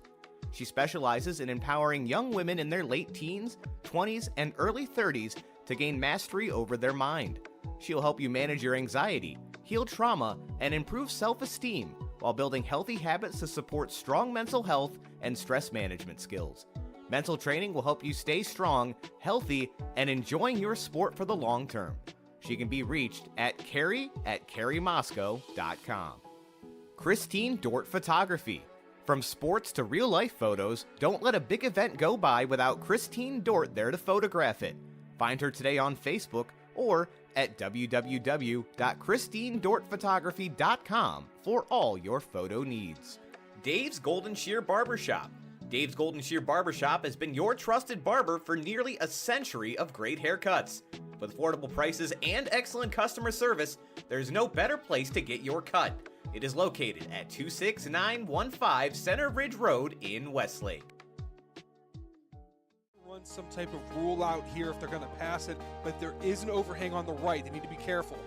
She specializes in empowering young women in their late teens, 20s, and early 30s to gain mastery over their mind. She'll help you manage your anxiety, heal trauma, and improve self-esteem while building healthy habits to support strong mental health and stress management skills. Mental training will help you stay strong, healthy, and enjoying your sport for the long term. She can be reached at carrie@carriemoscow.com. Christine Dort Photography. From sports to real-life photos, don't let a big event go by without Christine Dort there to photograph it. Find her today on Facebook or at www.christinedortphotography.com for all your photo needs. Dave's Golden Shear Barbershop. Dave's Golden Shear Barbershop has been your trusted barber for nearly a century of great haircuts. With affordable prices and excellent customer service, there's no better place to get your cut. It is located at 26915 Center Ridge Road in Westlake. Run some type of rule out here if they're going to pass it, but there is an overhang on the right. They need to be careful.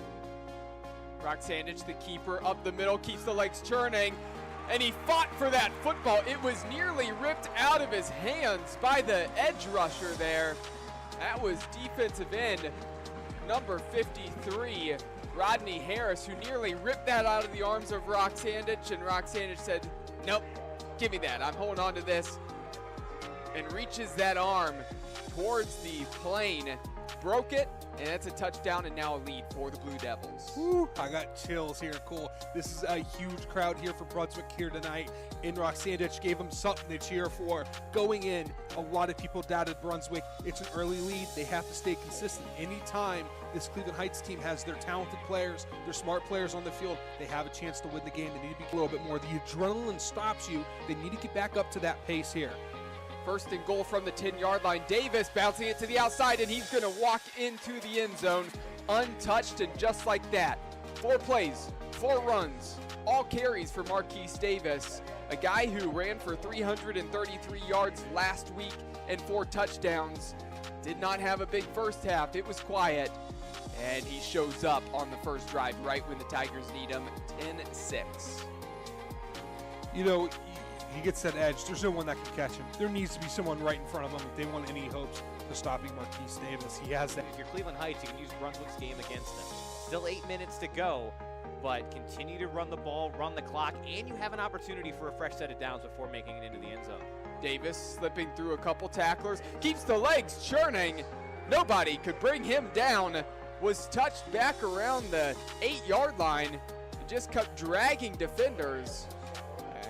Brock Sandich, the keeper, up the middle, keeps the legs churning, and he fought for that football. It was nearly ripped out of his hands by the edge rusher there. That was defensive end number 53, Rodney Harris, who nearly ripped that out of the arms of Brock Sandich, and Brock Sandich said, nope, give me that. I'm holding on to this. And reaches that arm towards the plane, broke it, and that's a touchdown and now a lead for the Blue Devils. Woo, I got chills here. Cool. This is a huge crowd here for Brunswick here tonight. And Rock Sandich gave them something to cheer for. Going in, a lot of people doubted Brunswick. It's an early lead. They have to stay consistent. Anytime this Cleveland Heights team has their talented players, their smart players on the field, they have a chance to win the game. They need to be a little bit more. The adrenaline stops you. They need to get back up to that pace here. First and goal from the 10-yard line. Davis bouncing it to the outside, and he's going to walk into the end zone untouched, and just like that. 4 plays, 4 runs, all carries for Marquise Davis, a guy who ran for 333 yards last week and 4 touchdowns. Did not have a big first half. It was quiet, and he shows up on the first drive right when the Tigers need him, 10-6. You know, he gets that edge. There's no one that can catch him. There needs to be someone right in front of him if they want any hopes of stopping Marquise Davis. He has that. If you're Cleveland Heights, you can use Brunswick's game against them. Still 8 minutes to go. but continue to run the ball, run the clock, and you have an opportunity for a fresh set of downs before making it into the end zone. Davis slipping through a couple tacklers, keeps the legs churning. Nobody could bring him down. Was touched back around the 8-yard line and just kept dragging defenders.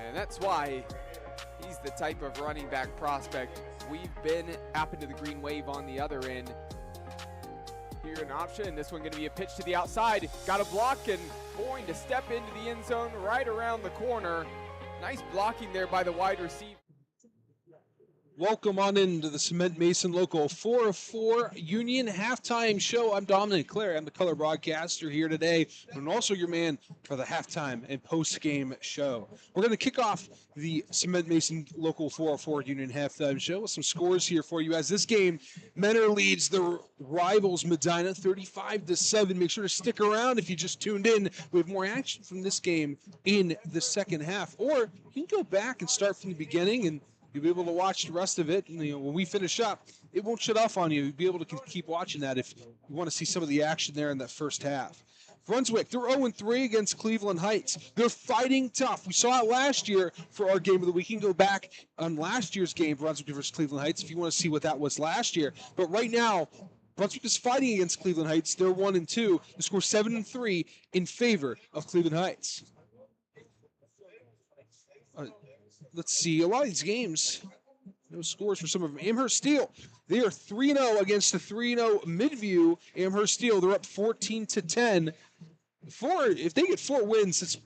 And that's why he's the type of running back prospect we've been. Happened to the green wave on the other end. Here an option. This one going to be a pitch to the outside. Got a block and going to step into the end zone right around the corner. Nice blocking there by the wide receiver. Welcome on into the Cement Mason Local 404 Union Halftime Show. I'm Dominic Clare. I'm the color broadcaster here today, and also your man for the halftime and post-game show. We're going to kick off the Cement Mason Local 404 Union Halftime Show with some scores here for you. As this game, Menor leads the rivals Medina 35-7. Make sure to stick around if you just tuned in. We have more action from this game in the second half, or you can go back and start from the beginning and you'll be able to watch the rest of it. And, when we finish up, it won't shut off on you. You'll be able to keep watching that if you want to see some of the action there in that first half. Brunswick, they're 0-3 against Cleveland Heights. They're fighting tough. We saw it last year for our game of the week. You can go back on last year's game, Brunswick versus Cleveland Heights, if you want to see what that was last year. But right now, Brunswick is fighting against Cleveland Heights. They're 1-2. The score 7-3 in favor of Cleveland Heights. Let's see, a lot of these games, no scores for some of them. Amherst Steel, they are 3-0 against the 3-0 Midview. Amherst Steel, they're up 14-10. If they get 4 wins, it's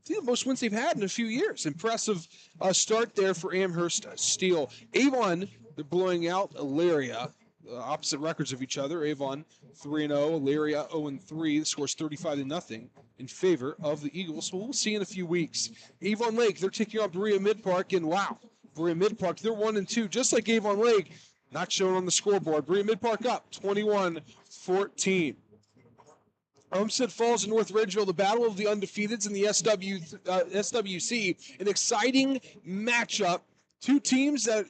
the most wins they've had in a few years. Impressive start there for Amherst Steel. Avon, they're blowing out Elyria. Opposite records of each other. Avon 3-0, Elyria 0-3. The score's 35-0 in favor of the Eagles. So we'll see in a few weeks. Avon Lake, they're taking on Berea Mid-Park, and wow, Berea Mid-Park, they're 1-2, just like Avon Lake, not shown on the scoreboard. Berea Mid-Park up 21-14. Olmsted Falls and North Ridgeville, the battle of the undefeateds in the SWC, an exciting matchup. Two teams that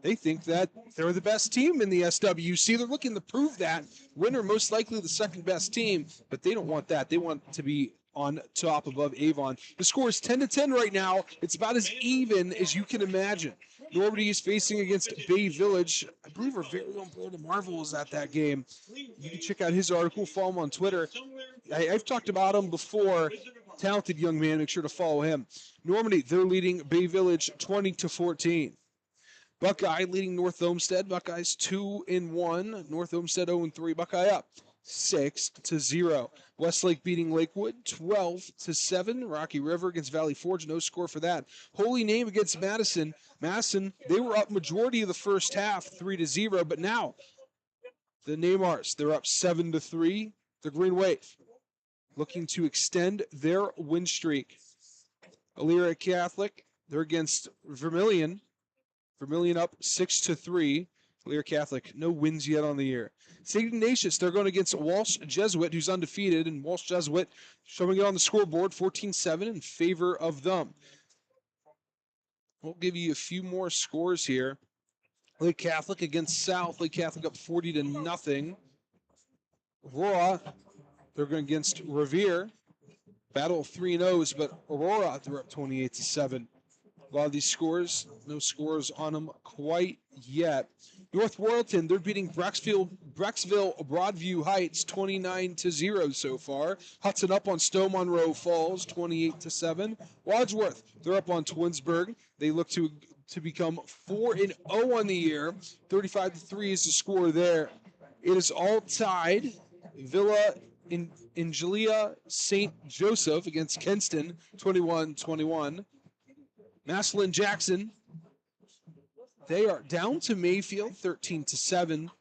they think that they're the best team in the SWC. They're looking to prove that. Winner most likely the second best team, but they don't want that. They want to be on top above Avon. The score is 10-10 right now. It's about as even as you can imagine. Normandy is facing against Bay Village. I believe our very own Brandon Marvel is at that game. You can check out his article, follow him on Twitter. I've talked about him before. Talented young man, make sure to follow him. Normandy, they're leading Bay Village 20-14. Buckeye leading North Olmsted. Buckeyes 2-1. North Olmsted 0-3. Buckeye up 6-0. Westlake beating Lakewood 12-7. Rocky River against Valley Forge. No score for that. Holy Name against Madison. Madison, they were up majority of the first half 3-0, but now the Neymars, they're up 7-3. The Green Wave looking to extend their win streak. Elyria Catholic, they're against Vermilion. Vermilion up 6-3. Elyria Catholic, no wins yet on the year. St. Ignatius, they're going against Walsh Jesuit, who's undefeated, and Walsh Jesuit showing it on the scoreboard, 14-7 in favor of them. We'll give you a few more scores here. Lake Catholic against South. Lake Catholic up 40-0. Aurora, they're going against Revere. Battle of 3-0s, but Aurora, they're up 28-7. A lot of these scores, no scores on them quite yet. North Royalton, they're beating Brecksville Broadview Heights 29-0 so far. Hudson up on Stowe Monroe Falls 28-7. Wadsworth, they're up on Twinsburg. They look to become 4-0 on the year. 35-3 is the score there. It is all tied. Villa Angelia St. Joseph against Kenston 21-21. Massillon Jackson, they are down to Mayfield 13-7.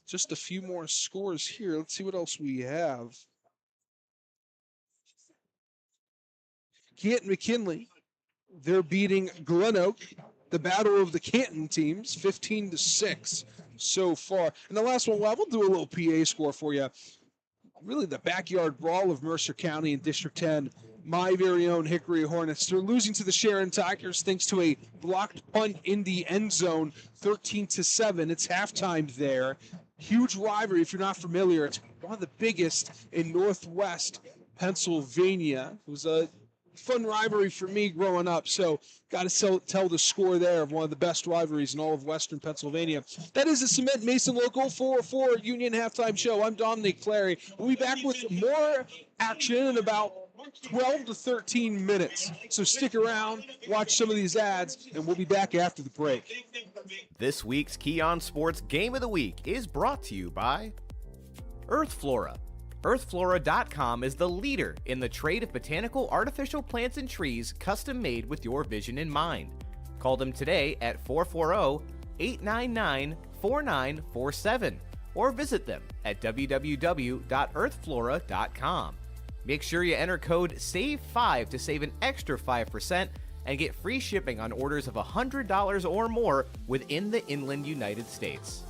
Just a few more scores here. Let's see what else we have. Canton McKinley, they're beating Glen Oak. The battle of the Canton teams, 15-6 so far. And the last one, well, we'll do a little PA score for you. Really the backyard brawl of Mercer County in District 10. My very own Hickory Hornets. They're losing to the Sharon Tigers thanks to a blocked punt in the end zone, 13-7. It's halftime there. Huge rivalry. If you're not familiar, it's one of the biggest in Northwest Pennsylvania. It was a fun rivalry for me growing up, so got to tell the score there of one of the best rivalries in all of Western Pennsylvania. That is the Cement Mason Local 404 Union Halftime Show. I'm Dominic Clary. We'll be back with more action in about 12 to 13 minutes. So stick around, watch some of these ads, and we'll be back after the break. This week's Key On Sports Game of the Week is brought to you by Earth Flora. EarthFlora.com is the leader in the trade of botanical artificial plants and trees custom made with your vision in mind. Call them today at 440-899-4947 or visit them at www.earthflora.com. Make sure you enter code SAVE5 to save an extra 5% and get free shipping on orders of $100 or more within the inland United States.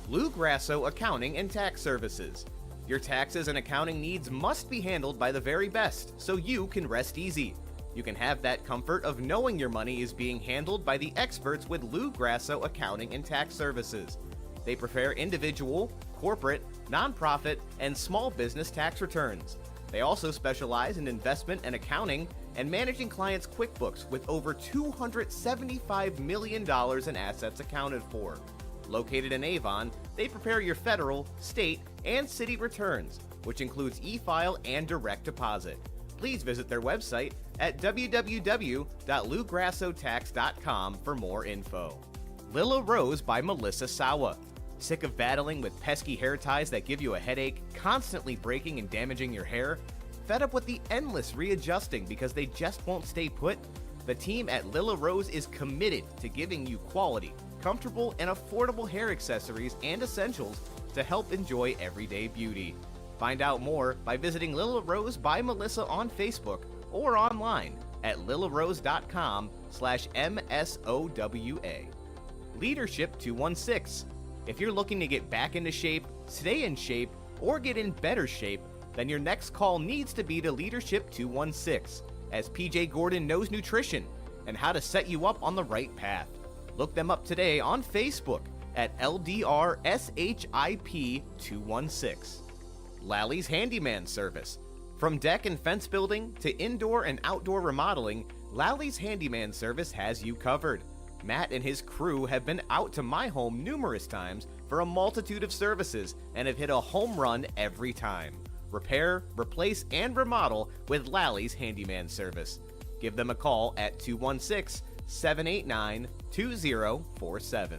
Lou Grasso Accounting and Tax Services. Your taxes and accounting needs must be handled by the very best, so you can rest easy. You can have that comfort of knowing your money is being handled by the experts with Lou Grasso Accounting and Tax Services. They prepare individual, corporate, nonprofit, and small business tax returns. They also specialize in investment and accounting and managing clients' QuickBooks with over $275 million in assets accounted for. Located in Avon, they prepare your federal, state, and city returns, which includes e-file and direct deposit. Please visit their website at www.lougrassotax.com for more info. Lila Rose by Melissa Sawa. Sick of battling with pesky hair ties that give you a headache, constantly breaking and damaging your hair? Fed up with the endless readjusting because they just won't stay put? The team at Lila Rose is committed to giving you quality, comfortable, and affordable hair accessories and essentials to help enjoy everyday beauty. Find out more by visiting Lila Rose by Melissa on Facebook or online at lilarose.com/MSOWA. Leadership 216. If you're looking to get back into shape, stay in shape, or get in better shape, then your next call needs to be to Leadership 216, as PJ Gordon knows nutrition and how to set you up on the right path. Look them up today on Facebook at LDRSHIP216. Lally's Handyman Service. From deck and fence building to indoor and outdoor remodeling, Lally's Handyman Service has you covered. Matt and his crew have been out to my home numerous times for a multitude of services and have hit a home run every time. Repair, replace, and remodel with Lally's Handyman Service. Give them a call at 216-789-2047.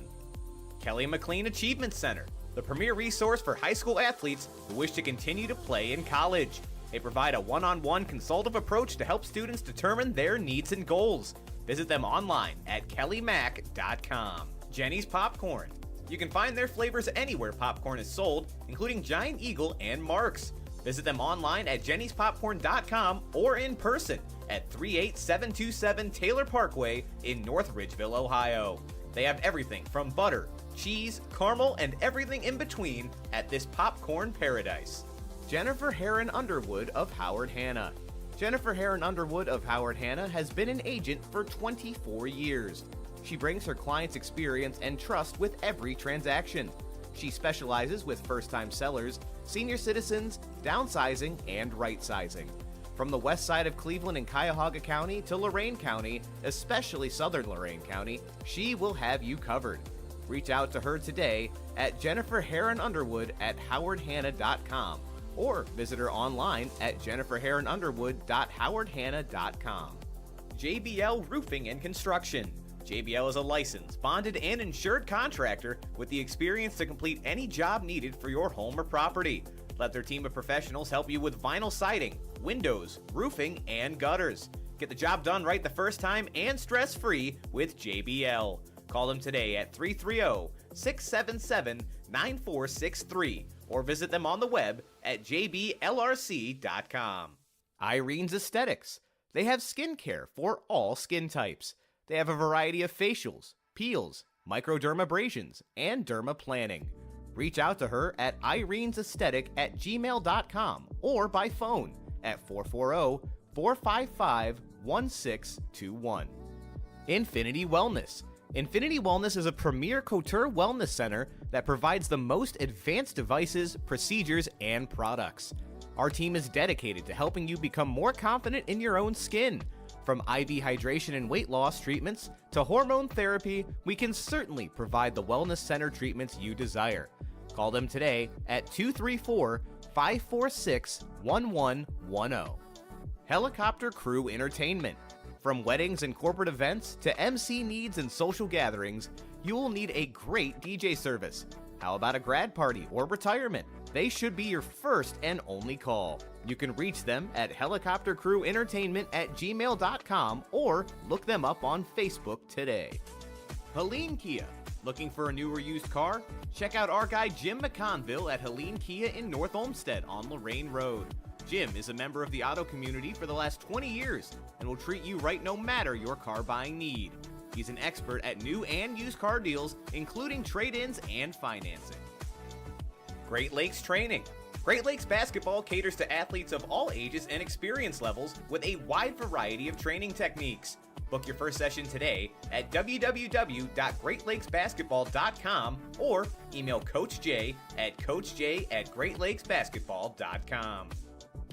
Kelly McLean Achievement Center, the premier resource for high school athletes who wish to continue to play in college. They provide a one-on-one consultative approach to help students determine their needs and goals. Visit them online at kellymac.com. Jenny's Popcorn. You can find their flavors anywhere popcorn is sold, including Giant Eagle and Mark's. Visit them online at jennyspopcorn.com or in person at 38727 Taylor Parkway in North Ridgeville, Ohio. They have everything from butter, cheese, caramel, and everything in between at this popcorn paradise. Jennifer Heron Underwood of Howard Hanna. Jennifer Heron Underwood of Howard Hanna has been an agent for 24 years. She brings her clients' experience and trust with every transaction. She specializes with first-time sellers, senior citizens, downsizing, and right-sizing. From the west side of Cleveland and Cuyahoga County to Lorain County, especially southern Lorain County, she will have you covered. Reach out to her today at Jennifer Heron Underwood at howardhanna.com or visit her online at jenniferheronunderwood.howardhanna.com. JBL Roofing and Construction. JBL is a licensed, bonded, and insured contractor with the experience to complete any job needed for your home or property. Let their team of professionals help you with vinyl siding, windows, roofing, and gutters. Get the job done right the first time and stress-free with JBL. Call them today at 330-677-9463 or visit them on the web at jblrc.com. Irene's Aesthetics. They have skincare for all skin types. They have a variety of facials, peels, microdermabrasions, and dermaplaning. Reach out to her at irene'saesthetic@gmail.com or by phone at 440-455-1621. Infinity Wellness. Infinity Wellness is a premier couture wellness center that provides the most advanced devices, procedures, and products. Our team is dedicated to helping you become more confident in your own skin. From IV hydration and weight loss treatments to hormone therapy, we can certainly provide the wellness center treatments you desire. Call them today at 234-546-1110. Helicopter Crew Entertainment. From weddings and corporate events to MC needs and social gatherings, you will need a great DJ service. How about a grad party or retirement? They should be your first and only call. You can reach them at helicoptercrewentertainment@gmail.com or look them up on Facebook today. Helene Kia. Looking for a new or used car? Check out our guy Jim McConville at Helene Kia in North Olmsted on Lorraine Road. Jim is a member of the auto community for the last 20 years and will treat you right no matter your car buying need. He's an expert at new and used car deals, including trade-ins and financing. Great Lakes Training. Great Lakes Basketball caters to athletes of all ages and experience levels with a wide variety of training techniques. Book your first session today at www.greatlakesbasketball.com or email Coach J at coachj@greatlakesbasketball.com.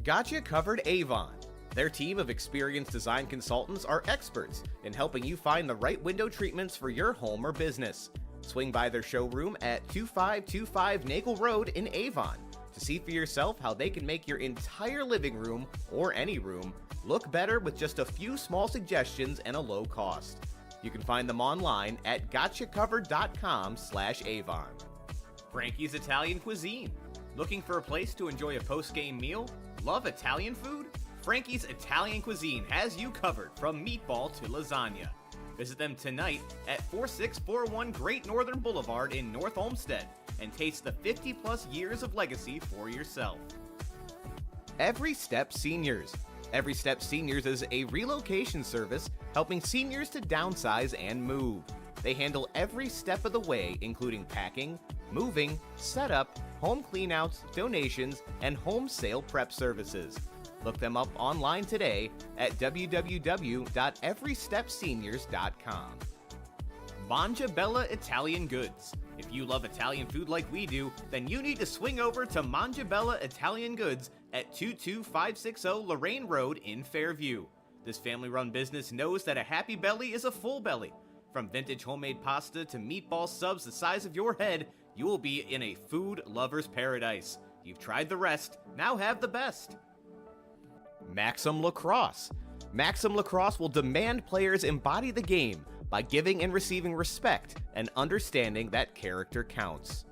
Gotcha Covered Avon. Their team of experienced design consultants are experts in helping you find the right window treatments for your home or business. Swing by their showroom at 2525 Nagel Road in Avon to see for yourself how they can make your entire living room, or any room, look better with just a few small suggestions and a low cost. You can find them online at gotchacovered.com/Avon. Frankie's Italian Cuisine. Looking for a place to enjoy a post-game meal? Love Italian food? Frankie's Italian Cuisine has you covered from meatball to lasagna. Visit them tonight at 4641 Great Northern Boulevard in North Olmsted and taste the 50-plus years of legacy for yourself. Every Step Seniors. Every Step Seniors is a relocation service helping seniors to downsize and move. They handle every step of the way, including packing, moving, setup, home cleanouts, donations, and home sale prep services. Look them up online today at www.everystepseniors.com. Mangia Bella Italian Goods. If you love Italian food like we do, then you need to swing over to Mangia Bella Italian Goods at 22560 Lorraine Road in Fairview. This family-run business knows that a happy belly is a full belly. From vintage homemade pasta to meatball subs the size of your head, you will be in a food lover's paradise. You've tried the rest, now have the best. Maxim Lacrosse. Maxim Lacrosse will demand players embody the game by giving and receiving respect and understanding that character counts.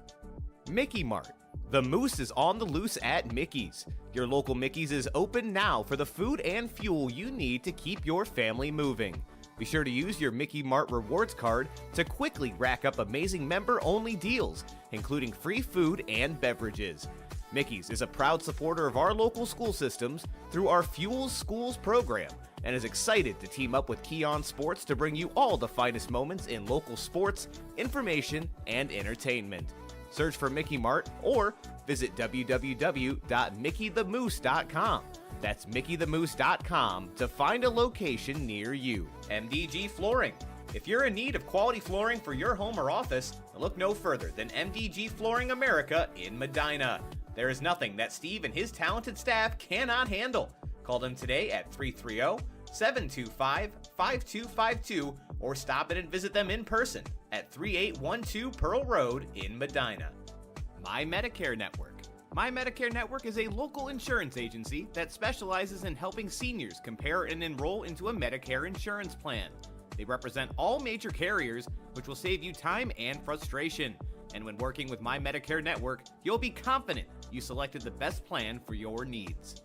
Mickey Mart. The Moose is on the loose at Mickey's. Your local Mickey's is open now for the food and fuel you need to keep your family moving. Be sure to use your Mickey Mart Rewards card to quickly rack up amazing member-only deals, including free food and beverages. Mickey's is a proud supporter of our local school systems through our Fuels Schools program and is excited to team up with Keon Sports to bring you all the finest moments in local sports, information, and entertainment. Search for Mickey Mart or visit www.mickeythemoose.com. That's mickeythemoose.com to find a location near you. MDG Flooring. If you're in need of quality flooring for your home or office, look no further than MDG Flooring America in Medina. There is nothing that Steve and his talented staff cannot handle. Call them today at 330-725-5252 or stop in and visit them in person at 3812 Pearl Road in Medina. My Medicare Network. My Medicare Network is a local insurance agency that specializes in helping seniors compare and enroll into a Medicare insurance plan. They represent all major carriers, which will save you time and frustration. And when working with My Medicare Network, you'll be confident you selected the best plan for your needs.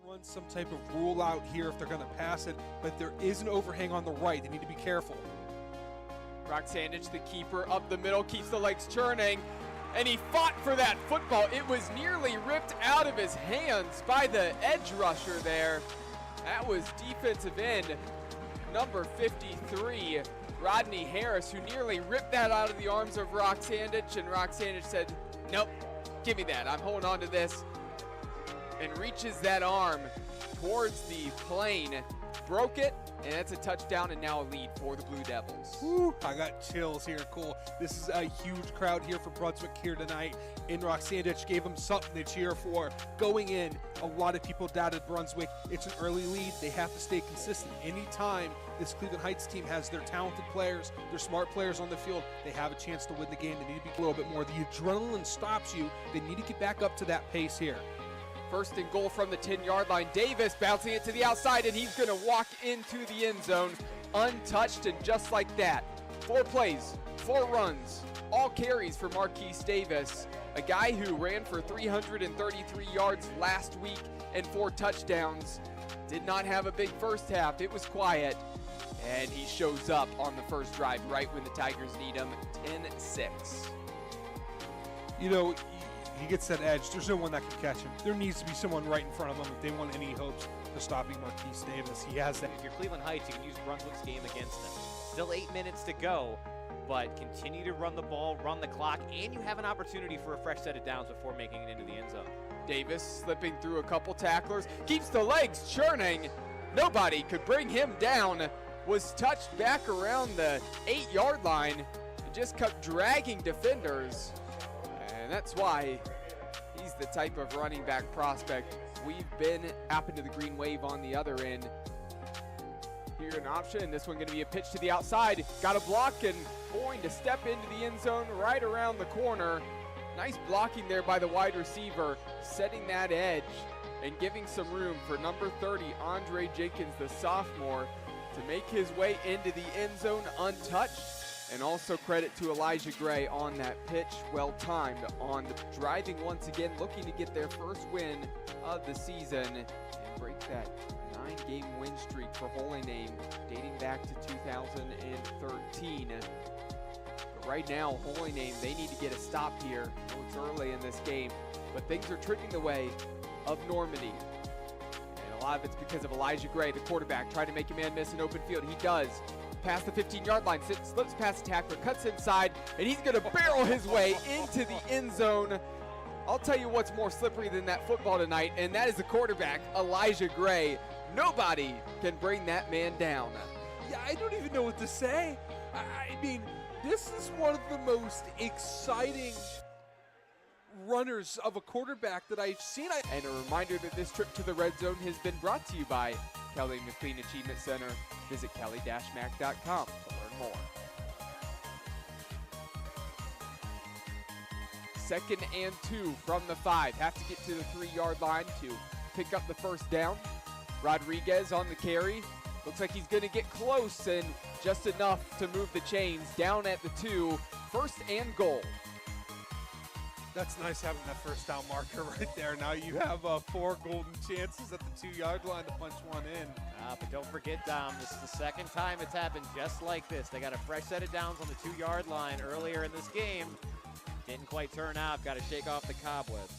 Run some type of rule out here if they're going to pass it, but there is an overhang on the right. They need to be careful. Brock Sandich, the keeper, up the middle, keeps the legs churning, and he fought for that football. It was nearly ripped out of his hands by the edge rusher there. That was defensive end number 53, Rodney Harris, who nearly ripped that out of the arms of Brock Sandich, and Brock Sandich said, nope, give me that, I'm holding on to this, and reaches that arm towards the plane. broke it, and that's a touchdown and now a lead for the Blue Devils. Whew, I got chills here, Cole. This is a huge crowd here for Brunswick here tonight. In Sandwich gave them something to cheer for. Going in, a lot of people doubted Brunswick. It's an early lead. They have to stay consistent. Anytime this Cleveland Heights team has their talented players, their smart players on the field, they have a chance to win the game. They need to be a little bit more. The adrenaline stops you. They need to get back up to that pace here. First and goal from the 10-yard line. Davis bouncing it to the outside, and he's going to walk into the end zone untouched, and just like that. 4 plays, 4 runs, all carries for Marquise Davis, a guy who ran for 333 yards last week and 4 touchdowns. Did not have a big first half. It was quiet, and he shows up on the first drive right when the Tigers need him. 10-6. You know, he gets that edge. There's no one that can catch him. There needs to be someone right in front of him if they want any hopes of stopping Marquise Davis. He has that. If you're Cleveland Heights, you can use Brunswick's game against them. Still 8 minutes to go, but continue to run the ball, run the clock, and you have an opportunity for a fresh set of downs before making it into the end zone. Davis slipping through a couple tacklers, keeps the legs churning. Nobody could bring him down. Was touched back around the 8-yard line and just kept dragging defenders. And that's why he's the type of running back prospect we've been. Happened to the green wave on the other end. Here an option, this one going to be a pitch to the outside. Got a block and going to step into the end zone right around the corner. Nice blocking there by the wide receiver, setting that edge and giving some room for number 30, Andre Jenkins, the sophomore, to make his way into the end zone untouched. And also credit to Elijah Gray on that pitch, well timed on the driving once again, looking to get their first win of the season and break that 9-game win streak for Holy Name dating back to 2013. But right now, Holy Name, they need to get a stop here. I know it's early in this game, but things are trending the way of Normandy. And a lot of it's because of Elijah Gray, the quarterback, trying to make a man miss an open field. He does. Past the 15-yard line, slips past the tackler, cuts inside, and he's going to barrel his way into the end zone. I'll tell you what's more slippery than that football tonight, and that is the quarterback, Elijah Gray. Nobody can bring that man down. Yeah, I don't even know what to say. I mean, this is one of the most exciting runners of a quarterback that I've seen. And a reminder that this trip to the red zone has been brought to you by Kelly McLean Achievement Center. Visit kelly-mac.com to learn more. 2nd and 2 from the 5. Have to get to the 3-yard line to pick up the first down. Rodriguez on the carry. Looks like he's going to get close and just enough to move the chains. Down at the 2. 1st and goal. That's nice having that first down marker right there. Now you have 4 golden chances at the 2-yard line to punch one in. But don't forget, Dom, this is the second time it's happened just like this. They got a fresh set of downs on the 2-yard line earlier in this game. Didn't quite turn out. Got to shake off the cobwebs.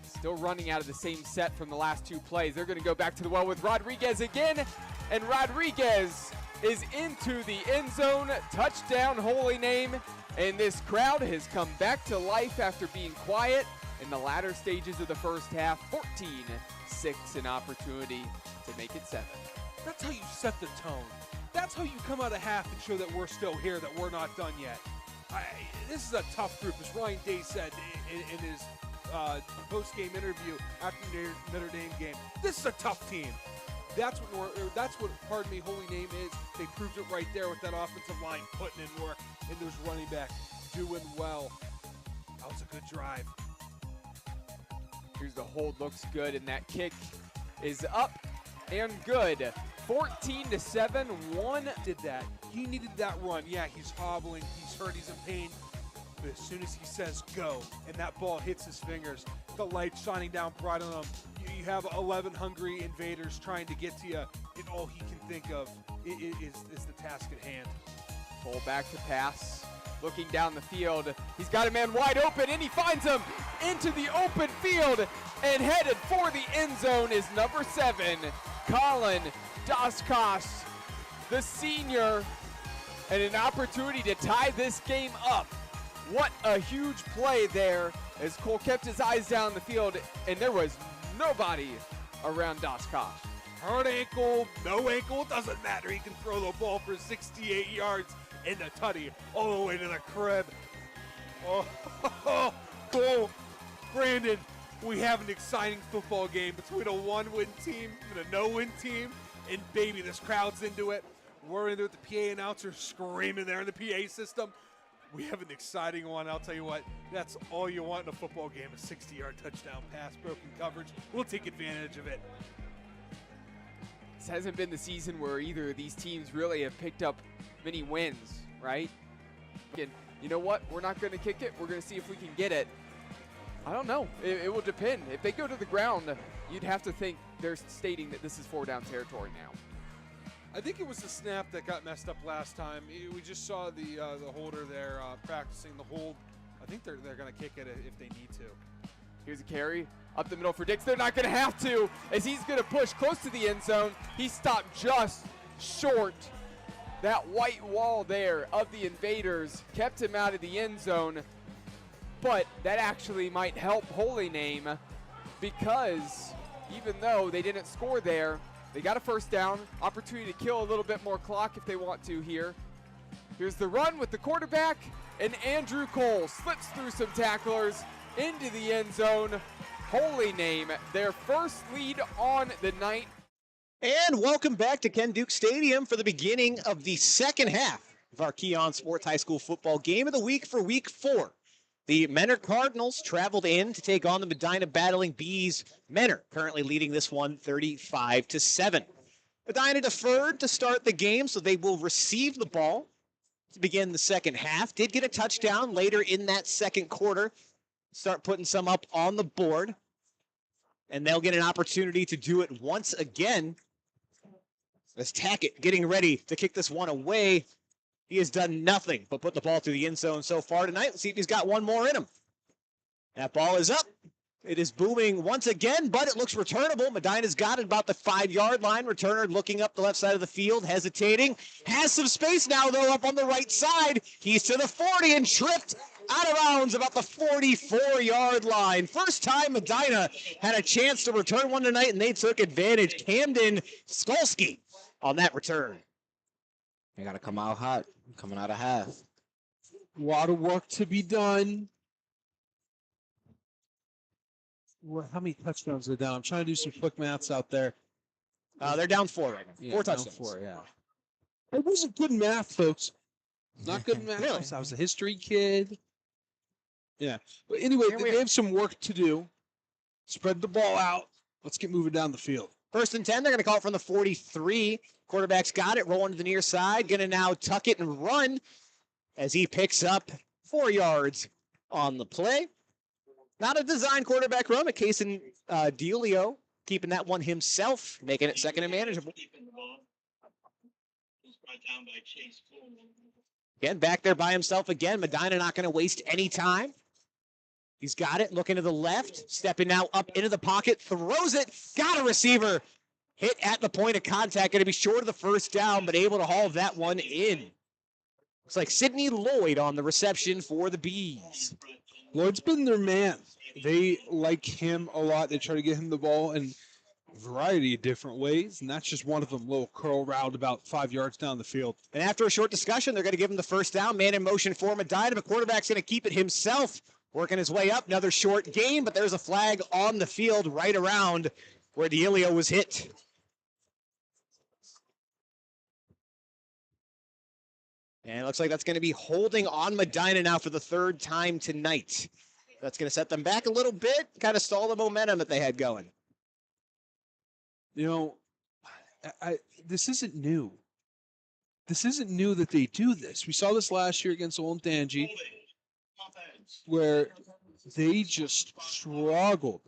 Still running out of the same set from the last 2 plays. They're going to go back to the well with Rodriguez again. And Rodriguez is into the end zone. Touchdown, Holy Name. And this crowd has come back to life after being quiet in the latter stages of the first half. 14-6, an opportunity to make it 7. That's how you set the tone. That's how you come out of half and show that we're still here, that we're not done yet. This is a tough group, as Ryan Day said in his post-game interview after the Notre Dame game. This is a tough team. That's what Holy Name is. They proved it right there with that offensive line putting in work and those running backs doing well. That was a good drive. Here's the hold, looks good, and that kick is up and good. 14-7, 1 did that. He needed that run. Yeah, he's hobbling, he's hurt, he's in pain. But as soon as he says go and that ball hits his fingers, the light shining down bright on him, you have 11 hungry invaders trying to get to you, and all he can think of is the task at hand. Pull back to pass, looking down the field. He's got a man wide open, and he finds him into the open field, and headed for the end zone is number 7, Colin Doskosh, the senior, and an opportunity to tie this game up. What a huge play there as Cole kept his eyes down the field, and there was nobody around Doskosh. hurt ankle, no ankle, it doesn't matter. He can throw the ball for 68 yards in the tutty all the way to the crib. Oh, Brandon, we have an exciting football game between a one-win team and a no-win team, and baby, this crowd's into it. We're into it, the PA announcer screaming there in the PA system. We have an exciting one. I'll tell you what, that's all you want in a football game, a 60-yard touchdown pass, broken coverage. We'll take advantage of it. This hasn't been the season where either of these teams really have picked up many wins, right? And you know what? We're not going to kick it. We're going to see if we can get it. I don't know. It will depend. If they go to the ground, you'd have to think they're stating that this is 4-down territory now. I think it was the snap that got messed up last time. We just saw the holder there practicing the hold. I think they're going to kick it if they need to. Here's a carry up the middle for Dix. They're not going to have to, as he's going to push close to the end zone. He stopped just short. That white wall there of the invaders kept him out of the end zone. But that actually might help Holy Name, because even though they didn't score there, they got a first down, opportunity to kill a little bit more clock if they want to here. Here's the run with the quarterback, and Andrew Cole slips through some tacklers into the end zone. Holy Name, their first lead on the night. And welcome back to Ken Duke Stadium for the beginning of the second half of our Keon Sports High School football game of the week for week 4. The Menor Cardinals traveled in to take on the Medina Battling Bees. Menor currently leading this one 35-7. Medina deferred to start the game, so they will receive the ball to begin the second half. Did get a touchdown later in that second quarter. Start putting some up on the board. And they'll get an opportunity to do it once again. As Tackett getting ready to kick this one away. He has done nothing but put the ball through the end zone so far tonight. Let's see if he's got one more in him. That ball is up. It is booming once again, but it looks returnable. Medina's got it about the 5-yard line. Returner looking up the left side of the field, hesitating. Has some space now, though, up on the right side. He's to the 40 and tripped out of bounds about the 44-yard line. First time Medina had a chance to return one tonight, and they took advantage. Camden Skolsky on that return. They got to come out hot, coming out of half. A lot of work to be done. How many touchdowns are down? I'm trying to do some quick maths out there. They're down 4 right now. Yeah, 4 touchdowns. 4, yeah. It wasn't good math, folks. Not good math. Really? I was a history kid. Yeah. But anyway, they have some work to do. Spread the ball out. Let's get moving down the field. 1st and 10, they're going to call it from the 43. Quarterback's got it, rolling to the near side. Going to now tuck it and run as he picks up 4 yards on the play. Not a design quarterback run, a case in Delio keeping that one himself, making it second and manageable. Again, back there by himself again. Medina not going to waste any time. He's got it, looking to the left, stepping now up into the pocket, throws it, got a receiver. Hit at the point of contact, going to be short of the first down, but able to haul that one in. Looks like Sidney Lloyd on the reception for the Bees. Lloyd's been their man. They like him a lot. They try to get him the ball in a variety of different ways, and that's just one of them. Little curl route about 5 yards down the field. And after a short discussion, they're going to give him the first down. Man in motion for Medina, but quarterback's going to keep it himself, working his way up. Another short gain, but there's a flag on the field right around where Delio was hit. And it looks like that's going to be holding on Medina now for the 3rd time tonight. That's going to set them back a little bit, kind of stall the momentum that they had going. You know, this isn't new. This isn't new that they do this. We saw this last year against Olentangy, where they just struggled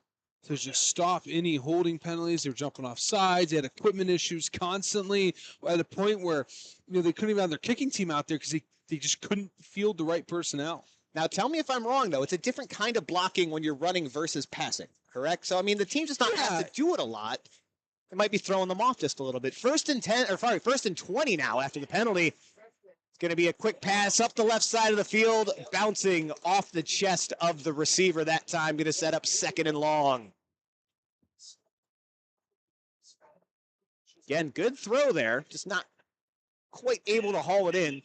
to just stop any holding penalties. They were jumping off sides. They had equipment issues constantly, at a point where they couldn't even have their kicking team out there because they just couldn't field the right personnel. Now, tell me if I'm wrong, though. It's a different kind of blocking when you're running versus passing, correct? So, I mean, the team just not have to do it a lot. It might be throwing them off just a little bit. 1st and 20 now after the penalty. It's going to be a quick pass up the left side of the field, bouncing off the chest of the receiver that time. Going to set up 2nd and long. Again, good throw there, just not quite able to haul it in.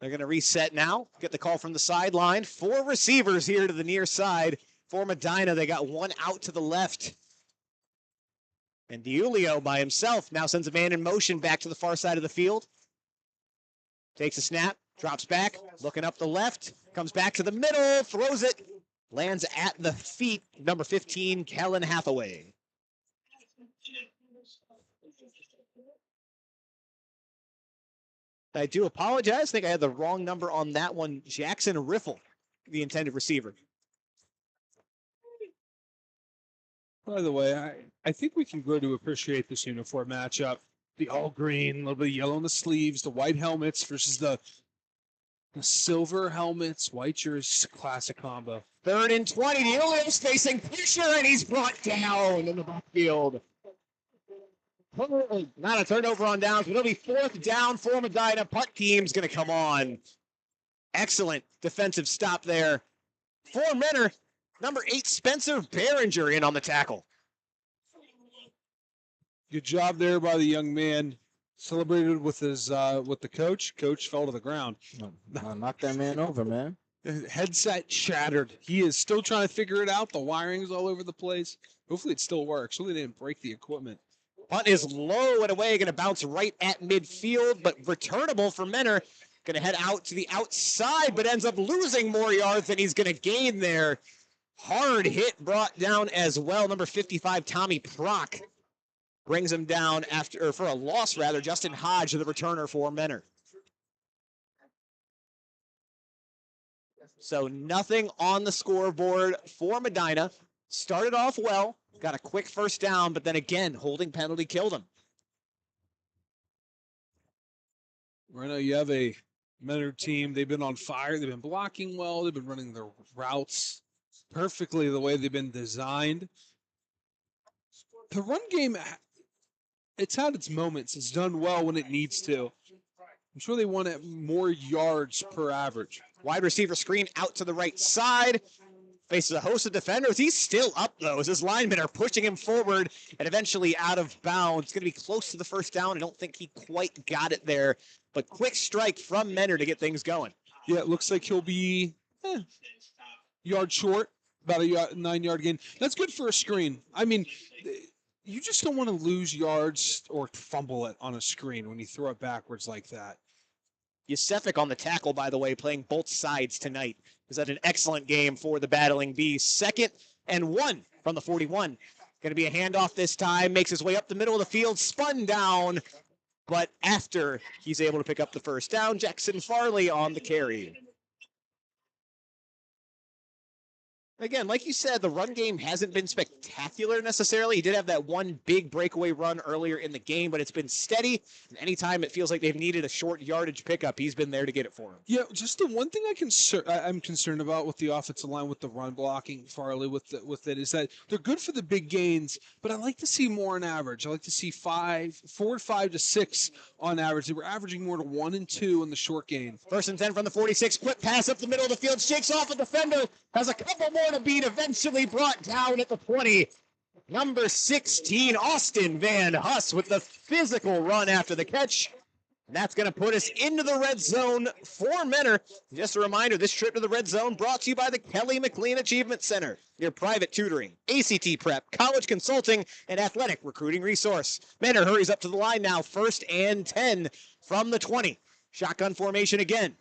They're going to reset now. Get the call from the sideline. 4 receivers here to the near side for Medina. They got one out to the left. And DiUlio by himself now sends a man in motion back to the far side of the field. Takes a snap, drops back, looking up the left, comes back to the middle, throws it, lands at the feet, number 15, Kellen Hathaway. I do apologize. I think I had the wrong number on that one. Jackson Riffle, the intended receiver. By the way, I think we can grow to appreciate this uniform matchup. The all green, a little bit of yellow on the sleeves, the white helmets versus the silver helmets, white jerseys, classic combo. 3rd and 20. DiUlio's facing pressure, and he's brought down in the backfield. Not a turnover on downs, but it'll be 4th down for Medina. Punt team's going to come on. Excellent defensive stop there for Menor. Number 8, Spencer Behringer in on the tackle. Good job there by the young man. Celebrated with his with the coach. Coach fell to the ground. Knock that man over, man. Headset shattered. He is still trying to figure it out. The wiring's all over the place. Hopefully it still works. Hopefully they didn't break the equipment. Punt is low and away, going to bounce right at midfield, but returnable for Menor. Going to head out to the outside, but ends up losing more yards than he's going to gain there. Hard hit brought down as well. Number 55, Tommy Prock, brings him down for a loss rather. Justin Hodge, the returner for Menor. So nothing on the scoreboard for Medina. Started off well, got a quick first down, but then again, holding penalty killed him. Right now you have a Menor team. They've been on fire. They've been blocking well. They've been running their routes perfectly the way they've been designed. The run game, it's had its moments. It's done well when it needs to. I'm sure they want more yards per average. Wide receiver screen out to the right side. Faces a host of defenders. He's still up, though, as his linemen are pushing him forward and eventually out of bounds. It's going to be close to the first down. I don't think he quite got it there, but quick strike from Menor to get things going. Yeah, it looks like he'll be yard short, about a 9-yard gain. That's good for a screen. I mean, you just don't want to lose yards or fumble it on a screen when you throw it backwards like that. Yusefik on the tackle, by the way, playing both sides tonight. Is that an excellent game for the Battling Bees? 2nd and 1 from the 41. Going to be a handoff this time. Makes his way up the middle of the field. Spun down. But after he's able to pick up the first down, Jackson Farley on the carry. Again, like you said, the run game hasn't been spectacular necessarily. He did have that one big breakaway run earlier in the game, but it's been steady. And anytime it feels like they've needed a short yardage pickup, he's been there to get it for him. Yeah, just the one thing I'm concerned about with the offensive line, with the run blocking, Farley, with it, is that they're good for the big gains, but I like to see more on average. I like to see 4, 5 to 6 on average. They were averaging more to 1 and 2 in the short game. 1st and 10 from the 46. Quick pass up the middle of the field. Shakes off a defender. Has a couple more to beat. Eventually brought down at the 20. Number 16, Austin Van Huss with the physical run after the catch. And that's going to put us into the red zone for Menor. Just a reminder, this trip to the red zone brought to you by the Kelly McLean Achievement Center, your private tutoring, ACT prep, college consulting, and athletic recruiting resource. Menor hurries up to the line now, 1st and 10 from the 20. Shotgun formation again.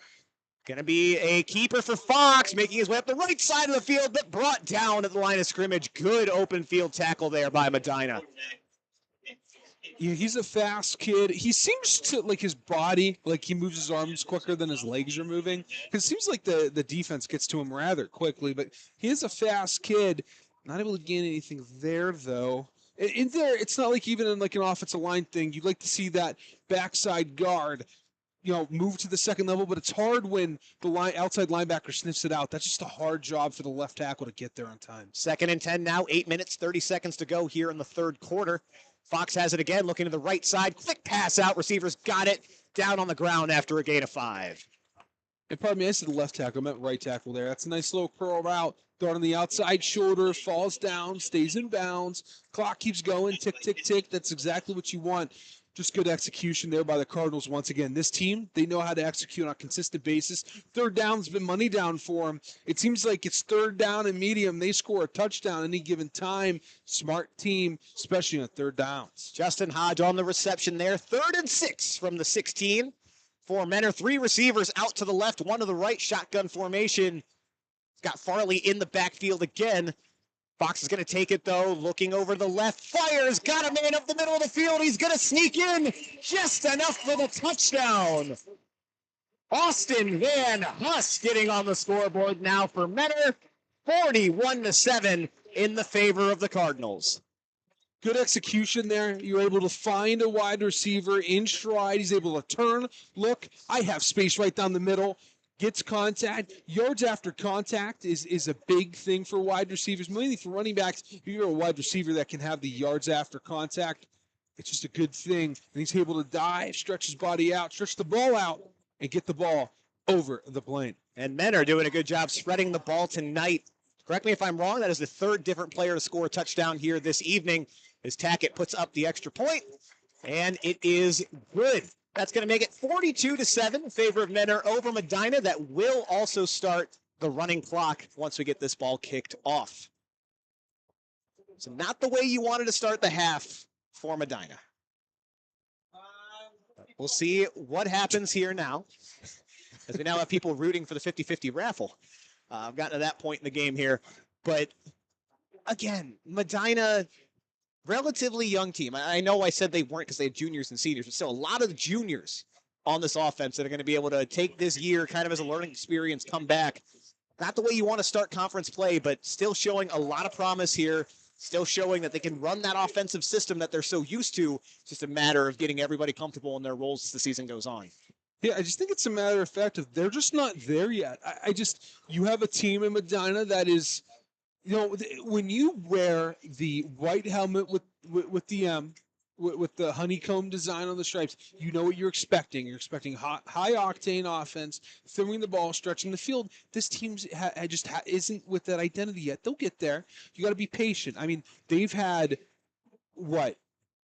Going to be a keeper for Fox, making his way up the right side of the field, but brought down at the line of scrimmage. Good open field tackle there by Medina. Yeah, he's a fast kid. He seems to, like, his body, like he moves his arms quicker than his legs are moving. It seems like the defense gets to him rather quickly, but he is a fast kid. Not able to gain anything there, though. In there, it's not like even in like an offensive line thing. You'd like to see that backside guard, move to the second level, but it's hard when the outside linebacker sniffs it out. That's just a hard job for the left tackle to get there on time. 2nd and 10 now, 8 minutes, 30 seconds to go here in the 3rd quarter. Fox has it again, looking to the right side. Quick pass out. Receivers got it. Down on the ground after a gain of 5. And pardon me, I said left tackle, I meant right tackle there. That's a nice little curl route. Throw it on the outside shoulder, falls down, stays in bounds. Clock keeps going, tick, tick, tick. That's exactly what you want. Just good execution there by the Cardinals once again. This team, they know how to execute on a consistent basis. Third down's been money down for them. It seems like it's third down and medium. They score a touchdown any given time. Smart team, especially on third downs. Justin Hodge on the reception there. 3rd and 6 from the 16 for Menor. 3 receivers out to the left, 1 to the right. Shotgun formation. Got Farley in the backfield again. Fox is going to take it, though. Looking over the left. Fires. Got a man up the middle of the field. He's going to sneak in. Just enough for the touchdown. Austin Van Huss getting on the scoreboard now for Menor. 41-7 in the favor of the Cardinals. Good execution there. You're able to find a wide receiver in stride. He's able to turn, look. I have space right down the middle. Gets contact. Yards after contact is a big thing for wide receivers, mainly for running backs. If you're a wide receiver that can have the yards after contact, it's just a good thing. And he's able to dive, stretch his body out, stretch the ball out, and get the ball over the plane. And Menor doing a good job spreading the ball tonight. Correct me if I'm wrong, that is the 3rd different player to score a touchdown here this evening as Tackett puts up the extra point, and it is good. That's going to make it 42-7 in favor of Menor over Medina. That will also start the running clock once we get this ball kicked off. So not the way you wanted to start the half for Medina. We'll see what happens here now, as we now have people rooting for the 50-50 raffle. I've gotten to that point in the game here. But, again, Medina, relatively young team. I know I said they weren't because they had juniors and seniors, but still a lot of juniors on this offense that are going to be able to take this year kind of as a learning experience, come back. Not the way you want to start conference play, but still showing a lot of promise here, still showing that they can run that offensive system that they're so used to. It's just a matter of getting everybody comfortable in their roles as the season goes on. Yeah, I just think it's a matter of fact of they're just not there yet. You have a team in Medina that is, when you wear the white helmet with the M, with the honeycomb design on the stripes, you know what you're expecting. You're expecting high octane offense, throwing the ball, stretching the field. This team isn't with that identity yet. They'll get there. You got to be patient. I mean, they've had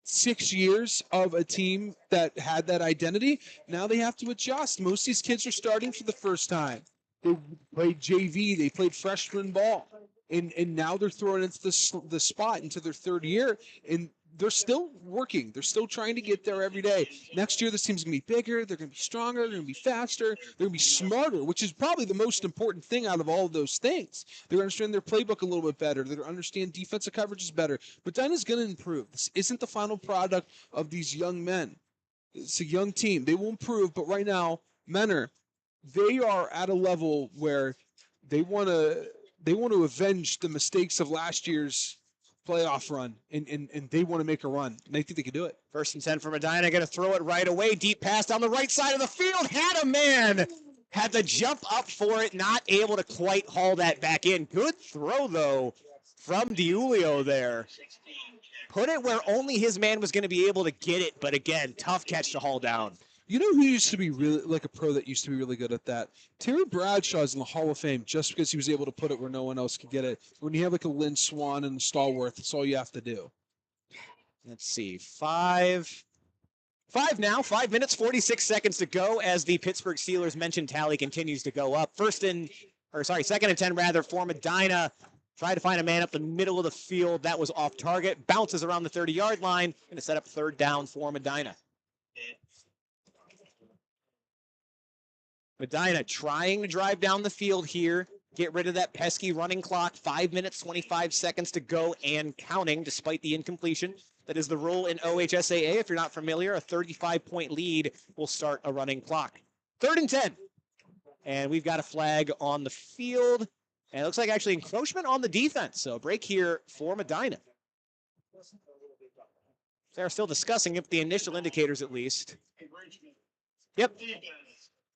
6 years of a team that had that identity. Now they have to adjust. Most of these kids are starting for the first time. They played JV. They played freshman ball. And now they're throwing into the spot into their 3rd year, and they're still working. They're still trying to get there every day. Next year, this team's going to be bigger. They're going to be stronger. They're going to be faster. They're going to be smarter, which is probably the most important thing out of all of those things. They're going to understand their playbook a little bit better. They're going to understand defensive coverages better. But Medina's going to improve. This isn't the final product of these young men. It's a young team. They will improve, but right now, Menor, they are at a level where they want to avenge the mistakes of last year's playoff run, and they want to make a run, and they think they can do it. 1st and 10 for Medina. Going to throw it right away. Deep pass down the right side of the field. Had a man. Had to jump up for it. Not able to quite haul that back in. Good throw, though, from DiUlio there. Put it where only his man was going to be able to get it, but again, tough catch to haul down. You know who used to be really, like a pro that used to be really good at that? Terry Bradshaw's in the Hall of Fame just because he was able to put it where no one else could get it. When you have like a Lynn Swan and a Stallworth, that's all you have to do. Let's see, 5 now, 5 minutes, 46 seconds to go as the Pittsburgh Steelers mentioned tally continues to go up. 2nd and 10 rather for Medina. Try to find a man up the middle of the field. That was off target. Bounces around the 30-yard line. Going to set up 3rd down for Medina. Medina trying to drive down the field here, get rid of that pesky running clock. 5 minutes, 25 seconds to go and counting despite the incompletion. That is the rule in OHSAA. If you're not familiar, a 35-point lead will start a running clock. 3rd and 10. And we've got a flag on the field. And it looks like actually encroachment on the defense. So a break here for Medina. They're still discussing if the initial indicators at least. Yep.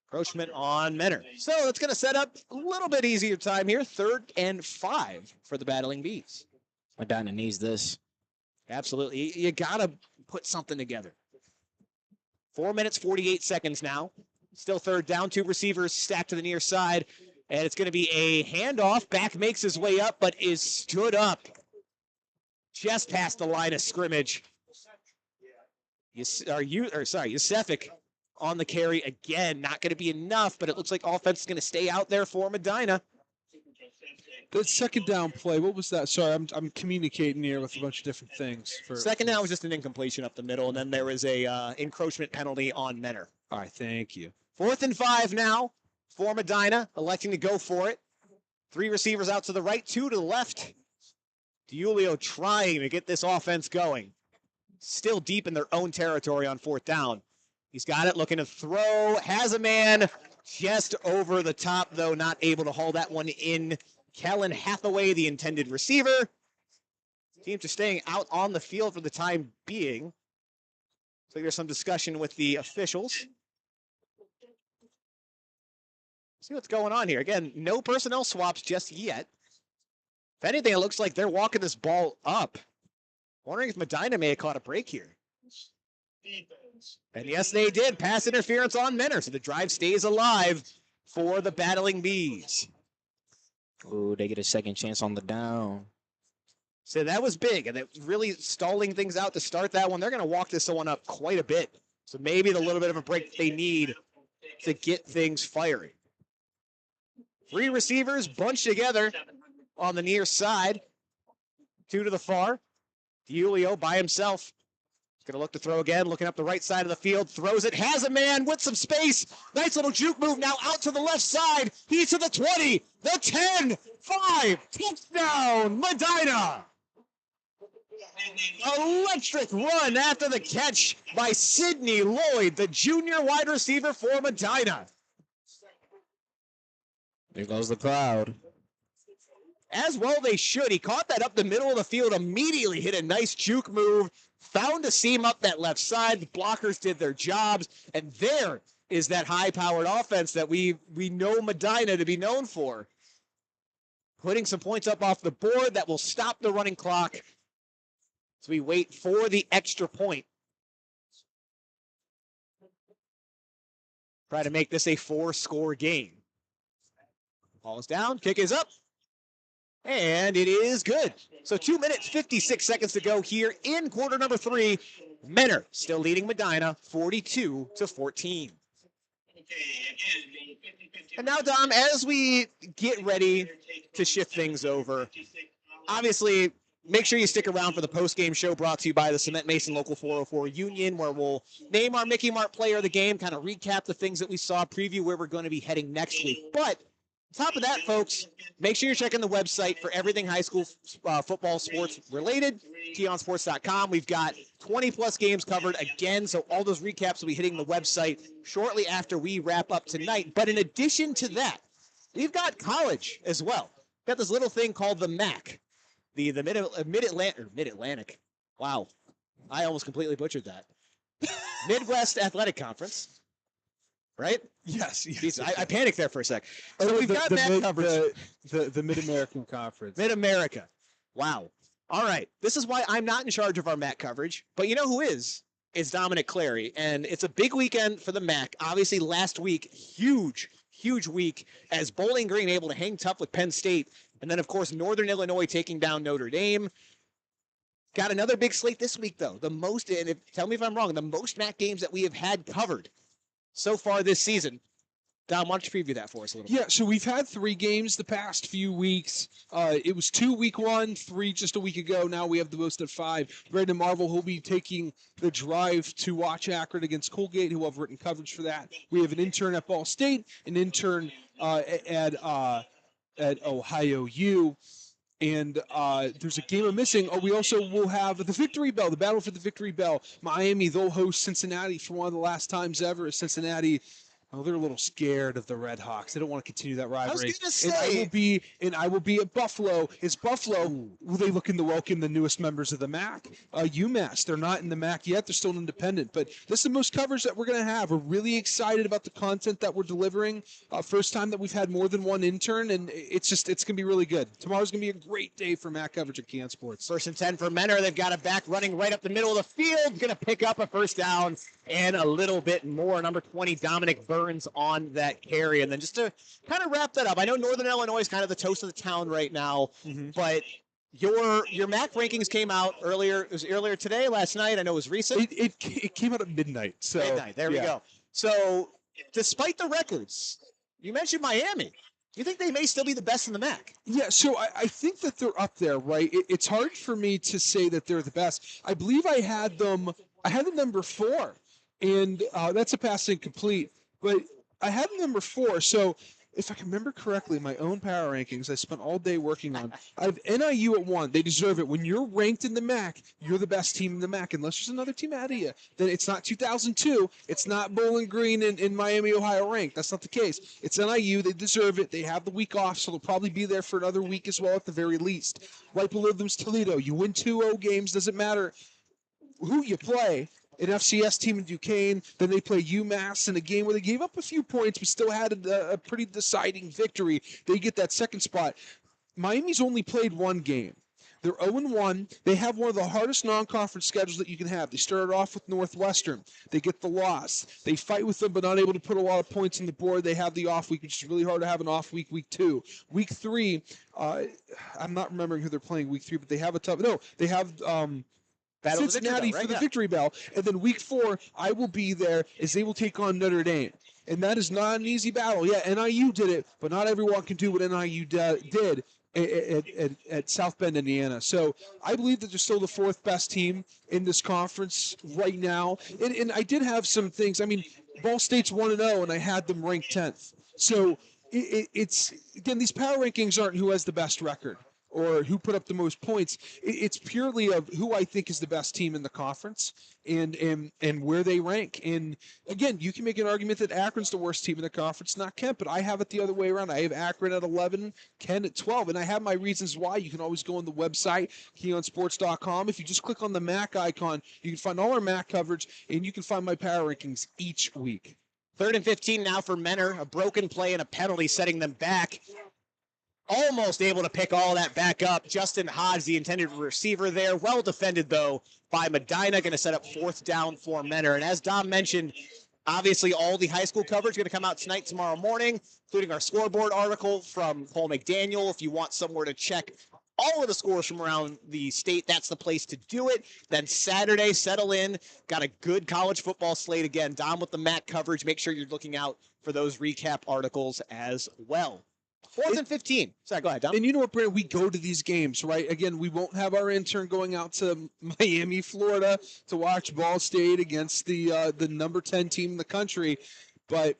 Encroachment on Menor. So it's going to set up a little bit easier time here. 3rd and 5 for the Battling Bees. Medina needs this. Absolutely. You got to put something together. 4 minutes, 48 seconds now. Still third down, 2 receivers stacked to the near side. And it's going to be a handoff. Back makes his way up, but is stood up just past the line of scrimmage. Yusefik on the carry again. Not going to be enough, but it looks like offense is going to stay out there for Medina. The second down play, what was that? Sorry, I'm communicating here with a bunch of different things. Second down was just an incompletion up the middle, and then there was a encroachment penalty on Menor. All right, thank you. 4th and 5 now for Medina, electing to go for it. 3 receivers out to the right, 2 to the left. DiUlio trying to get this offense going. Still deep in their own territory on 4th down. He's got it, looking to throw, has a man just over the top, though, not able to haul that one in. Kellen Hathaway, the intended receiver. Teams are staying out on the field for the time being. So there's some discussion with the officials. See what's going on here. Again, no personnel swaps just yet. If anything, it looks like they're walking this ball up. Wondering if Medina may have caught a break here. And yes, they did. Pass interference on Menor, so the drive stays alive for the Battling Bees. Ooh, they get a second chance on the down. So that was big, and it was really stalling things out to start that one. They're going to walk this one up quite a bit. So maybe the little bit of a break they need to get things firing. 3 receivers bunched together on the near side. 2 to the far. DiUlio by himself. He's going to look to throw again, looking up the right side of the field. Throws it, has a man with some space. Nice little juke move now out to the left side. He's to the 20, the 10, 5, touchdown, Medina. Electric run after the catch by Sidney Lloyd, the junior wide receiver for Medina. There goes the crowd. As well they should. He caught that up the middle of the field, immediately hit a nice juke move, found a seam up that left side. The blockers did their jobs, and there is that high-powered offense that we know Medina to be known for. Putting some points up off the board that will stop the running clock as we wait for the extra point. Try to make this a 4-score game. Ball is down, kick is up. And it is good. So 2 minutes, 56 seconds to go here in quarter number 3. Menor still leading Medina 42-14. And now, Dom, as we get ready to shift things over, obviously, make sure you stick around for the post-game show brought to you by the Cement Mason Local 404 Union, where we'll name our Mickey Mart player of the game, kind of recap the things that we saw, preview where we're going to be heading next week. But on top of that, folks, make sure you're checking the website for everything high school football sports related, tionsports.com. We've got 20-plus games covered again, so all those recaps will be hitting the website shortly after we wrap up tonight. But in addition to that, we've got college as well. We've got this little thing called the MAC, the Mid-Atlantic. Wow, I almost completely butchered that. Midwest Athletic Conference. Right? Yes. Jeez, I panicked there for a sec. So we've got MAC coverage. The Mid-American Conference. Mid-America. Wow. All right. This is why I'm not in charge of our MAC coverage. But you know who is? It's Dominic Clary. And it's a big weekend for the MAC. Obviously, last week, huge week as Bowling Green able to hang tough with Penn State. And then, of course, Northern Illinois taking down Notre Dame. Got another big slate this week, though. The most, and tell me if I'm wrong, the most MAC games that we have had covered so far this season. Dom, why don't you preview that for us a little bit? Yeah, so we've had 3 games the past few weeks. It was 2 week 1, 3 just a week ago. Now we have the most of 5. Brandon Marvel, he'll be taking the drive to watch Akron against Colgate, who have written coverage for that. We have an intern at Ball State, an intern at Ohio U. And there's a game I'm missing. We also will have the Victory Bell, the battle for the Victory Bell. Miami, they'll host Cincinnati for one of the last times ever. Cincinnati, they're a little scared of the Red Hawks. They don't want to continue that rivalry. I was going to say. And I will be at Buffalo. Is Buffalo, will they looking to welcome the newest members of the MAC? UMass, they're not in the MAC yet. They're still independent. But this is the most coverage that we're going to have. We're really excited about the content that we're delivering. First time that we've had more than one intern, and it's going to be really good. Tomorrow's going to be a great day for MAC coverage at Can Sports. 1st and 10 for Menor. They've got a back running right up the middle of the field. Going to pick up a first down and a little bit more. Number 20, Dominic Burns on that carry. And then just to kind of wrap that up, I know Northern Illinois is kind of the toast of the town right now, but your MAC rankings came out earlier. It was earlier today, last night. I know it was recent. It came out at midnight. So Midnight. There we go. So despite the records, you mentioned Miami. You think they may still be the best in the MAC? Yeah, so I think that they're up there, right? It's hard for me to say that they're the best. I believe I had them number 4, and that's a pass incomplete. But I had them number 4, so if I can remember correctly, my own power rankings I spent all day working on. I have NIU at 1. They deserve it. When you're ranked in the MAC, you're the best team in the MAC. Unless there's another team ahead of you, then it's not 2002. It's not Bowling Green in Miami, Ohio ranked. That's not the case. It's NIU. They deserve it. They have the week off, so they'll probably be there for another week as well at the very least. Right below them's Toledo. You win 2-0 games. Doesn't matter who you play. An FCS team in Duquesne, then they play UMass in a game where they gave up a few points but still had a pretty deciding victory. They get that second spot. Miami's only played 1 game. They're 0-1. They have one of the hardest non-conference schedules that you can have. They started off with Northwestern. They get the loss. They fight with them but not able to put a lot of points on the board. They have the off week, which is really hard to have an off week, week 2. Week 3, I'm not remembering who they're playing week 3, but they have a tough – no, they have Cincinnati for the victory bell. And then week 4, I will be there as they will take on Notre Dame. And that is not an easy battle. Yeah, NIU did it, but not everyone can do what NIU did at South Bend, Indiana. So I believe that they're still the 4th best team in this conference right now. And I did have some things. I mean, Ball State's 1-0, and I had them ranked 10th. So it's again, these power rankings aren't who has the best record or who put up the most points. It's purely of who I think is the best team in the conference and where they rank. And again, you can make an argument that Akron's the worst team in the conference, not Kent, but I have it the other way around. I have Akron at 11, Kent at 12, and I have my reasons why. You can always go on the website, keonsports.com. If you just click on the MAC icon, you can find all our MAC coverage, and you can find my power rankings each week. 3rd and 15 now for Menor. A broken play and a penalty setting them back. Almost able to pick all that back up. Justin Hodge, the intended receiver there. Well defended, though, by Medina. Going to set up 4th down for Menor. And as Dom mentioned, obviously all the high school coverage is going to come out tonight, tomorrow morning, including our scoreboard article from Cole McDaniel. If you want somewhere to check all of the scores from around the state, that's the place to do it. Then Saturday, settle in. Got a good college football slate again. Dom with the MAC coverage. Make sure you're looking out for those recap articles as well. 4th and 15. Sorry, go ahead, Dom. And you know what, Brandon? We go to these games, right? Again, we won't have our intern going out to Miami, Florida to watch Ball State against the number 10 team in the country, but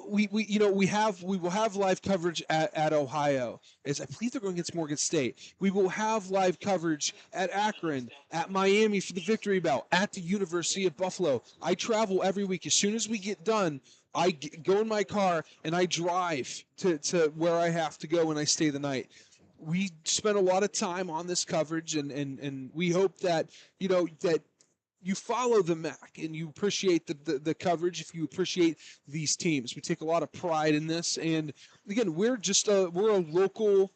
we will have live coverage at Ohio. As I believe they're going against Morgan State. We will have live coverage at Akron, at Miami for the Victory Bell, at the University of Buffalo. I travel every week. As soon as we get done, I go in my car and I drive to where I have to go and I stay the night. We spend a lot of time on this coverage and we hope that, that you follow the MAC and you appreciate the coverage if you appreciate these teams. We take a lot of pride in this. And again, we're a local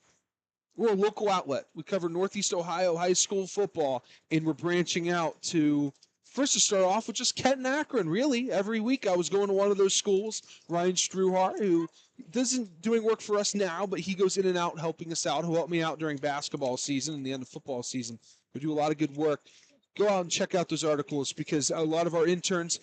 outlet. We cover Northeast Ohio high school football, and we're branching out to first to start off with just Kent and Akron, really. Every week I was going to one of those schools. Ryan Struhar, who doesn't doing work for us now, but he goes in and out helping us out. He'll help me out during basketball season and the end of football season. We do a lot of good work. Go out and check out those articles because a lot of our interns,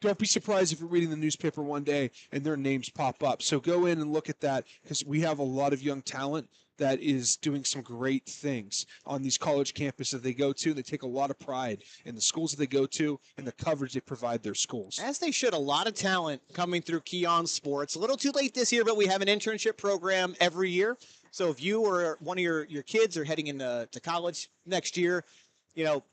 don't be surprised if you're reading the newspaper one day and their names pop up. So go in and look at that because we have a lot of young talent that is doing some great things on these college campuses that they go to. They take a lot of pride in the schools that they go to and the coverage they provide their schools. As they should. A lot of talent coming through Keon Sports. A little too late this year, but we have an internship program every year. So if you or one of your kids are heading into college next year,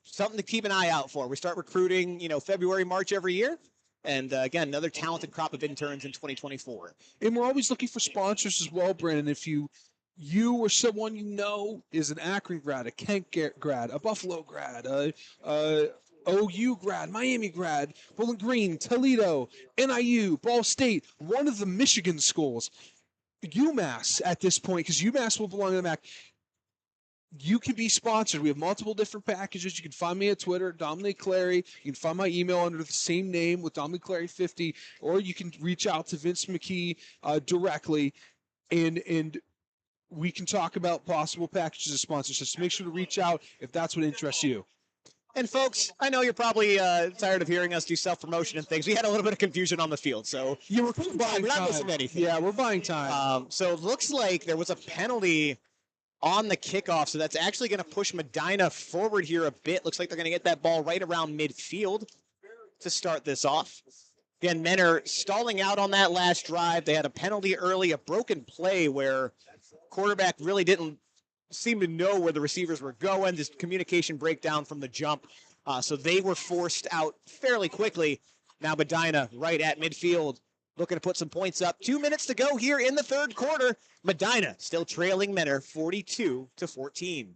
something to keep an eye out for. We start recruiting, February, March every year. And again, another talented crop of interns in 2024. And we're always looking for sponsors as well, Brandon. If you or someone is an Akron grad, a Kent grad, a Buffalo grad, OU grad, Miami grad, Bowling Green, Toledo, NIU, Ball State, one of the Michigan schools, UMass at this point, because UMass will belong to the MAC. you can be sponsored. We have multiple different packages. You can find me at Twitter, Dominic Clary. You can find my email under the same name with Dominic Clary 50, or you can reach out to Vince McKee directly, and we can talk about possible packages of sponsorships. So make sure to reach out if that's what interests you. And folks, I know you're probably tired of hearing us do self-promotion and things. We had a little bit of confusion on the field, so Yeah, we're we're not missing anything. Yeah, we're buying time. So it looks like there was a penalty on the kickoff, so that's actually going to push Medina forward here a bit. Looks like they're going to get that ball right around midfield to start this off. Again, Menor stalling out on that last drive. They had a penalty early, a broken play where quarterback really didn't seem to know where the receivers were going. This communication breakdown from the jump. So they were forced out fairly quickly. Now Medina right at midfield, looking to put some points up. 2 minutes to go here in the third quarter. Medina still trailing Menor 42-14.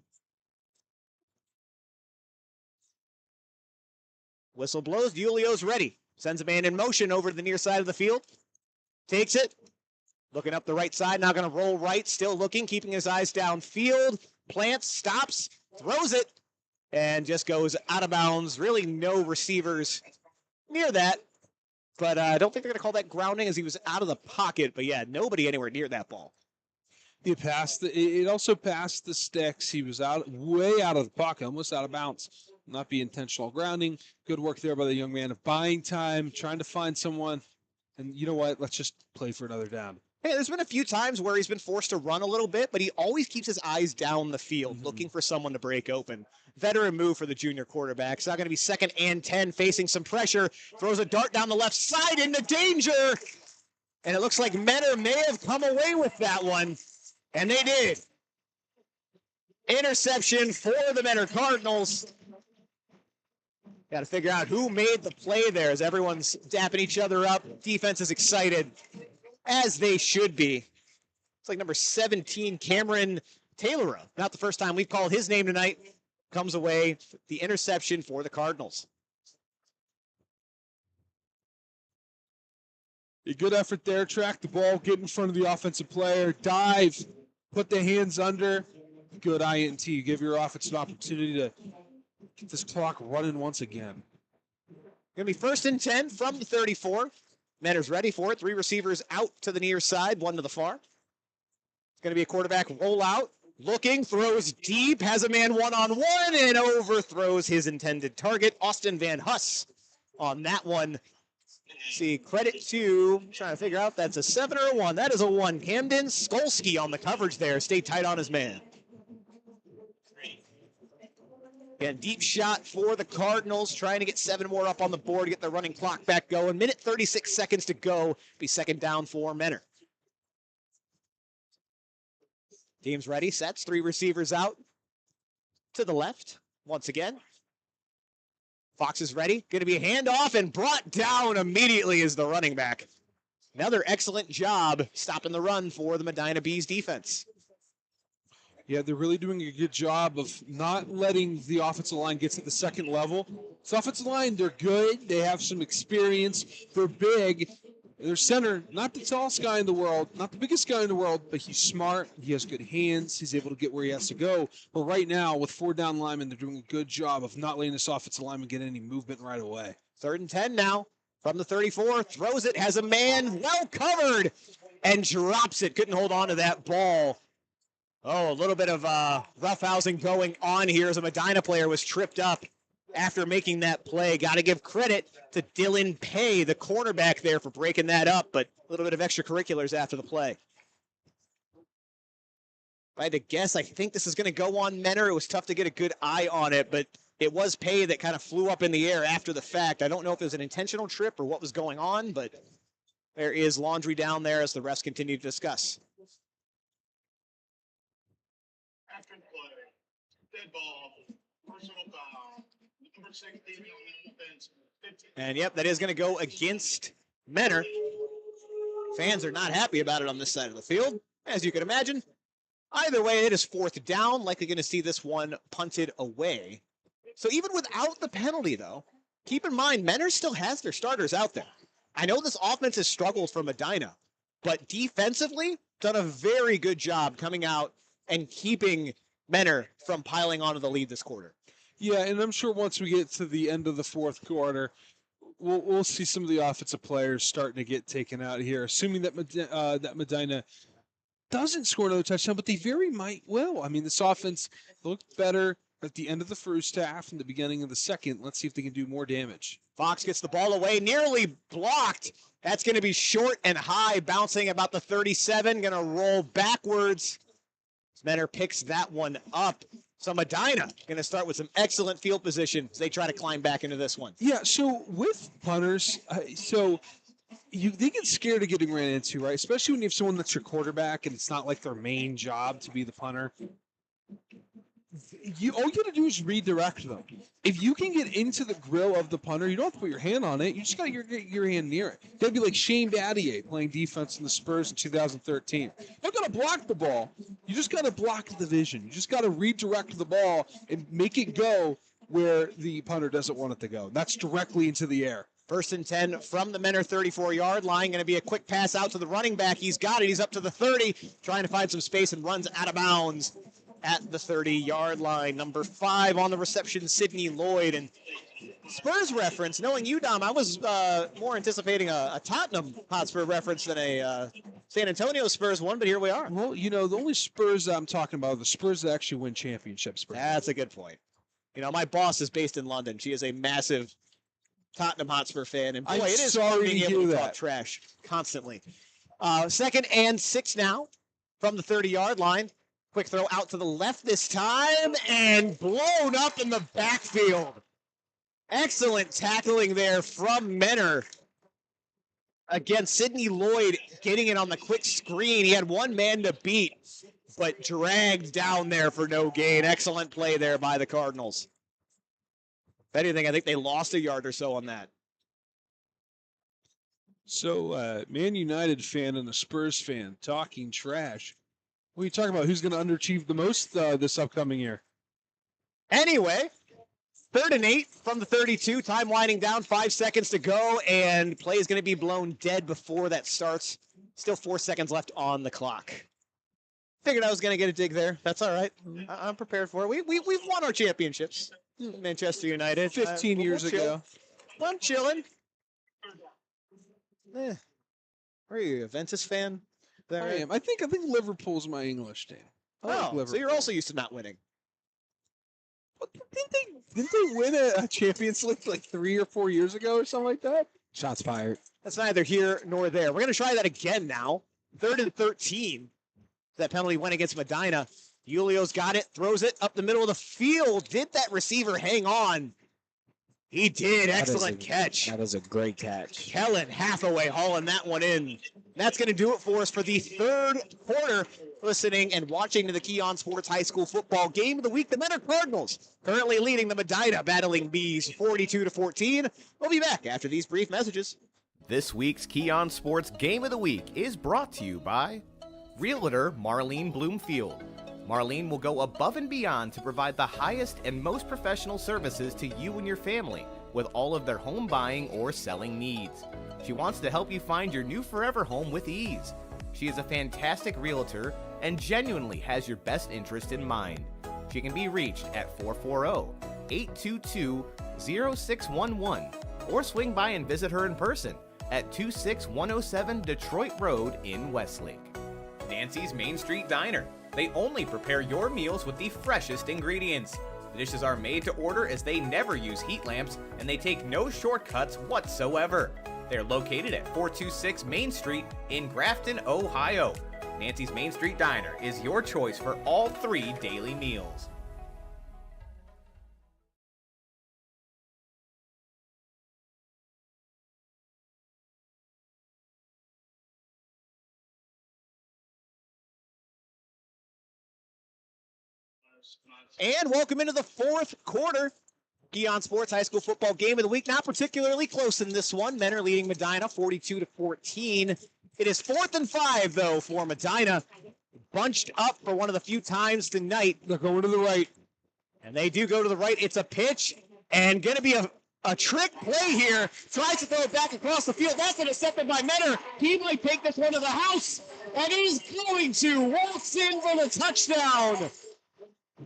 Whistle blows. Julio's ready. Sends a man in motion over to the near side of the field. Takes it. Looking up the right side. Now going to roll right. Still looking. Keeping his eyes downfield. Plants. Stops. Throws it. And just goes out of bounds. Really no receivers near that. But I don't think they're going to call that grounding as he was out of the pocket. But yeah, nobody anywhere near that ball. It passed. It also passed the sticks. He was way out of the pocket, almost out of bounds. Not be intentional grounding. Good work there by the young man of buying time, trying to find someone. And you know what? Let's just play for another down. Hey, there's been a few times where he's been forced to run a little bit, but he always keeps his eyes down the field, looking for someone to break open. Veteran move for the junior quarterback. It's now going to be 2nd and 10, facing some pressure. Throws a dart down the left side into danger. And it looks like Menor may have come away with that one. And they did. Interception for the Menor Cardinals. Got to figure out who made the play there as everyone's dapping each other up. Defense is excited, as they should be. It's like number 17, Cameron Taylor. Not the first time we've called his name tonight. Comes away the interception for the Cardinals. A good effort there. Track the ball, get in front of the offensive player, dive, put the hands under. Good INT. Give your offense an opportunity to get this clock running once again. Going to be 1st and 10 from the 34. Menor's ready for it. 3 receivers out to the near side, 1 to the far. It's going to be a quarterback rollout. Looking, throws deep, has a man one-on-one, and overthrows his intended target, Austin Van Huss, on that one. See, credit to, trying to figure out, that's a 7 or a 1. That is a 1. Camden Skolsky on the coverage there. Stayed tight on his man. Again, deep shot for the Cardinals, trying to get 7 more up on the board, get the running clock back going. Minute 36 seconds to go. Be 2nd down for Menor. Team's ready, sets, 3 receivers out to the left once again. Fox is ready, going to be a handoff and brought down immediately as the running back. Another excellent job stopping the run for the Medina Bees defense. Yeah, they're really doing a good job of not letting the offensive line get to the second level. This offensive line, they're good. They have some experience. They're big. Their center, not the tallest guy in the world, not the biggest guy in the world, but he's smart. He has good hands. He's able to get where he has to go. But right now, with 4 down linemen, they're doing a good job of not letting this offensive lineman get any movement right away. 3rd and 10 now from the 34. Throws it, has a man well covered, and drops it. Couldn't hold on to that ball. Oh, a little bit of roughhousing going on here as a Medina player was tripped up after making that play. Got to give credit to Dylan Pay, the cornerback there, for breaking that up, but a little bit of extracurriculars after the play. If I had to guess, I think this is going to go on Menor. It was tough to get a good eye on it, but it was Pay that kind of flew up in the air after the fact. I don't know if it was an intentional trip or what was going on, but there is laundry down there as the refs continue to discuss. After the play, dead ball, personal foul, number 16 on the offense. 15. And yep, that is going to go against Menor. Fans are not happy about it on this side of the field, as you can imagine. Either way, it is 4th down. Likely going to see this one punted away. So even without the penalty, though, keep in mind, Menor still has their starters out there. I know this offense has struggled for Medina, but defensively, done a very good job coming out and keeping Menor from piling onto the lead this quarter. Yeah, and I'm sure once we get to the end of the fourth quarter, we'll see some of the offensive players starting to get taken out here, assuming that Medina doesn't score another touchdown, but they very might will. I mean, this offense looked better at the end of the first half and the beginning of the second. Let's see if they can do more damage. Fox gets the ball away, nearly blocked. That's going to be short and high, bouncing about the 37, going to roll backwards. Menor picks that one up. So Medina going to start with some excellent field position as they try to climb back into this one. Yeah, so with punters, they get scared of getting ran into, right? Especially when you have someone that's your quarterback and it's not like their main job to be the punter. All you got to do is redirect them. If you can get into the grill of the punter, you don't have to put your hand on it. You just got to get your hand near it. Got to be like Shane Battier playing defense in the Spurs in 2013. You don't got to block the ball. You just got to block the vision. You just got to redirect the ball and make it go where the punter doesn't want it to go. That's directly into the air. 1st and 10 from the Menor 34-yard line. Going to be a quick pass out to the running back. He's got it. He's up to the 30, trying to find some space and runs out of bounds at the 30-yard line. Number 5 on the reception, Sidney Lloyd. And Spurs reference, knowing you, Dom, I was more anticipating a Tottenham Hotspur reference than a San Antonio Spurs one, but here we are. Well, the only Spurs I'm talking about are the Spurs that actually win championships. That's a good point. My boss is based in London. She is a massive Tottenham Hotspur fan, and boy, it is fun being able to talk trash constantly. 2nd and 6 now from the 30-yard line. Quick throw out to the left this time, and blown up in the backfield. Excellent tackling there from Menor. Again, Sidney Lloyd getting it on the quick screen. He had one man to beat, but dragged down there for no gain. Excellent play there by the Cardinals. If anything, I think they lost a yard or so on that. So, Man United fan and a Spurs fan talking trash. What are you talking about? Who's going to underachieve the most this upcoming year? Anyway, 3rd and 8 from the 32. Time winding down, 5 seconds to go, and play is going to be blown dead before that starts. Still 4 seconds left on the clock. Figured I was going to get a dig there. That's all right. I'm prepared for it. We've won our championships. Manchester United. 15 years ago. I'm chilling. Are you a Juventus fan? I am. I think Liverpool's my English team. So you're also used to not winning. But didn't they win a Champions League like 3 or 4 years ago or something like that? Shots fired. That's neither here nor there. We're going to try that again now. 3rd and 13. That penalty went against Medina. Julio's got it, throws it up the middle of the field. Did that receiver hang on? He did. Excellent catch. That is a great catch. Kellen Hathaway hauling that one in. That's going to do it for us for the 3rd quarter. Listening and watching to the Keon Sports High School Football Game of the Week. The Menor Cardinals currently leading the Medina Battling Bees 42-14. We'll be back after these brief messages. This week's Keon Sports Game of the Week is brought to you by Realtor Marlene Bloomfield. Marlene will go above and beyond to provide the highest and most professional services to you and your family with all of their home buying or selling needs. She wants to help you find your new forever home with ease. She is a fantastic realtor and genuinely has your best interest in mind. She can be reached at 440-822-0611 or swing by and visit her in person at 26107 Detroit Road in Westlake. Nancy's Main Street Diner. They only prepare your meals with the freshest ingredients. The dishes are made to order as they never use heat lamps and they take no shortcuts whatsoever. They're located at 426 Main Street in Grafton, Ohio. Nancy's Main Street Diner is your choice for all 3 daily meals. And welcome into the 4th quarter. Keon Sports High School Football Game of the Week. Not particularly close in this one. Menor leading Medina 42-14. It is 4th and 5, though, for Medina. Bunched up for one of the few times tonight. They're going to the right. And they do go to the right. It's a pitch and going to be a trick play here. Tries to throw it back across the field. That's intercepted by Menor. He might take this one to the house. And he's going to. Walks in for the touchdown.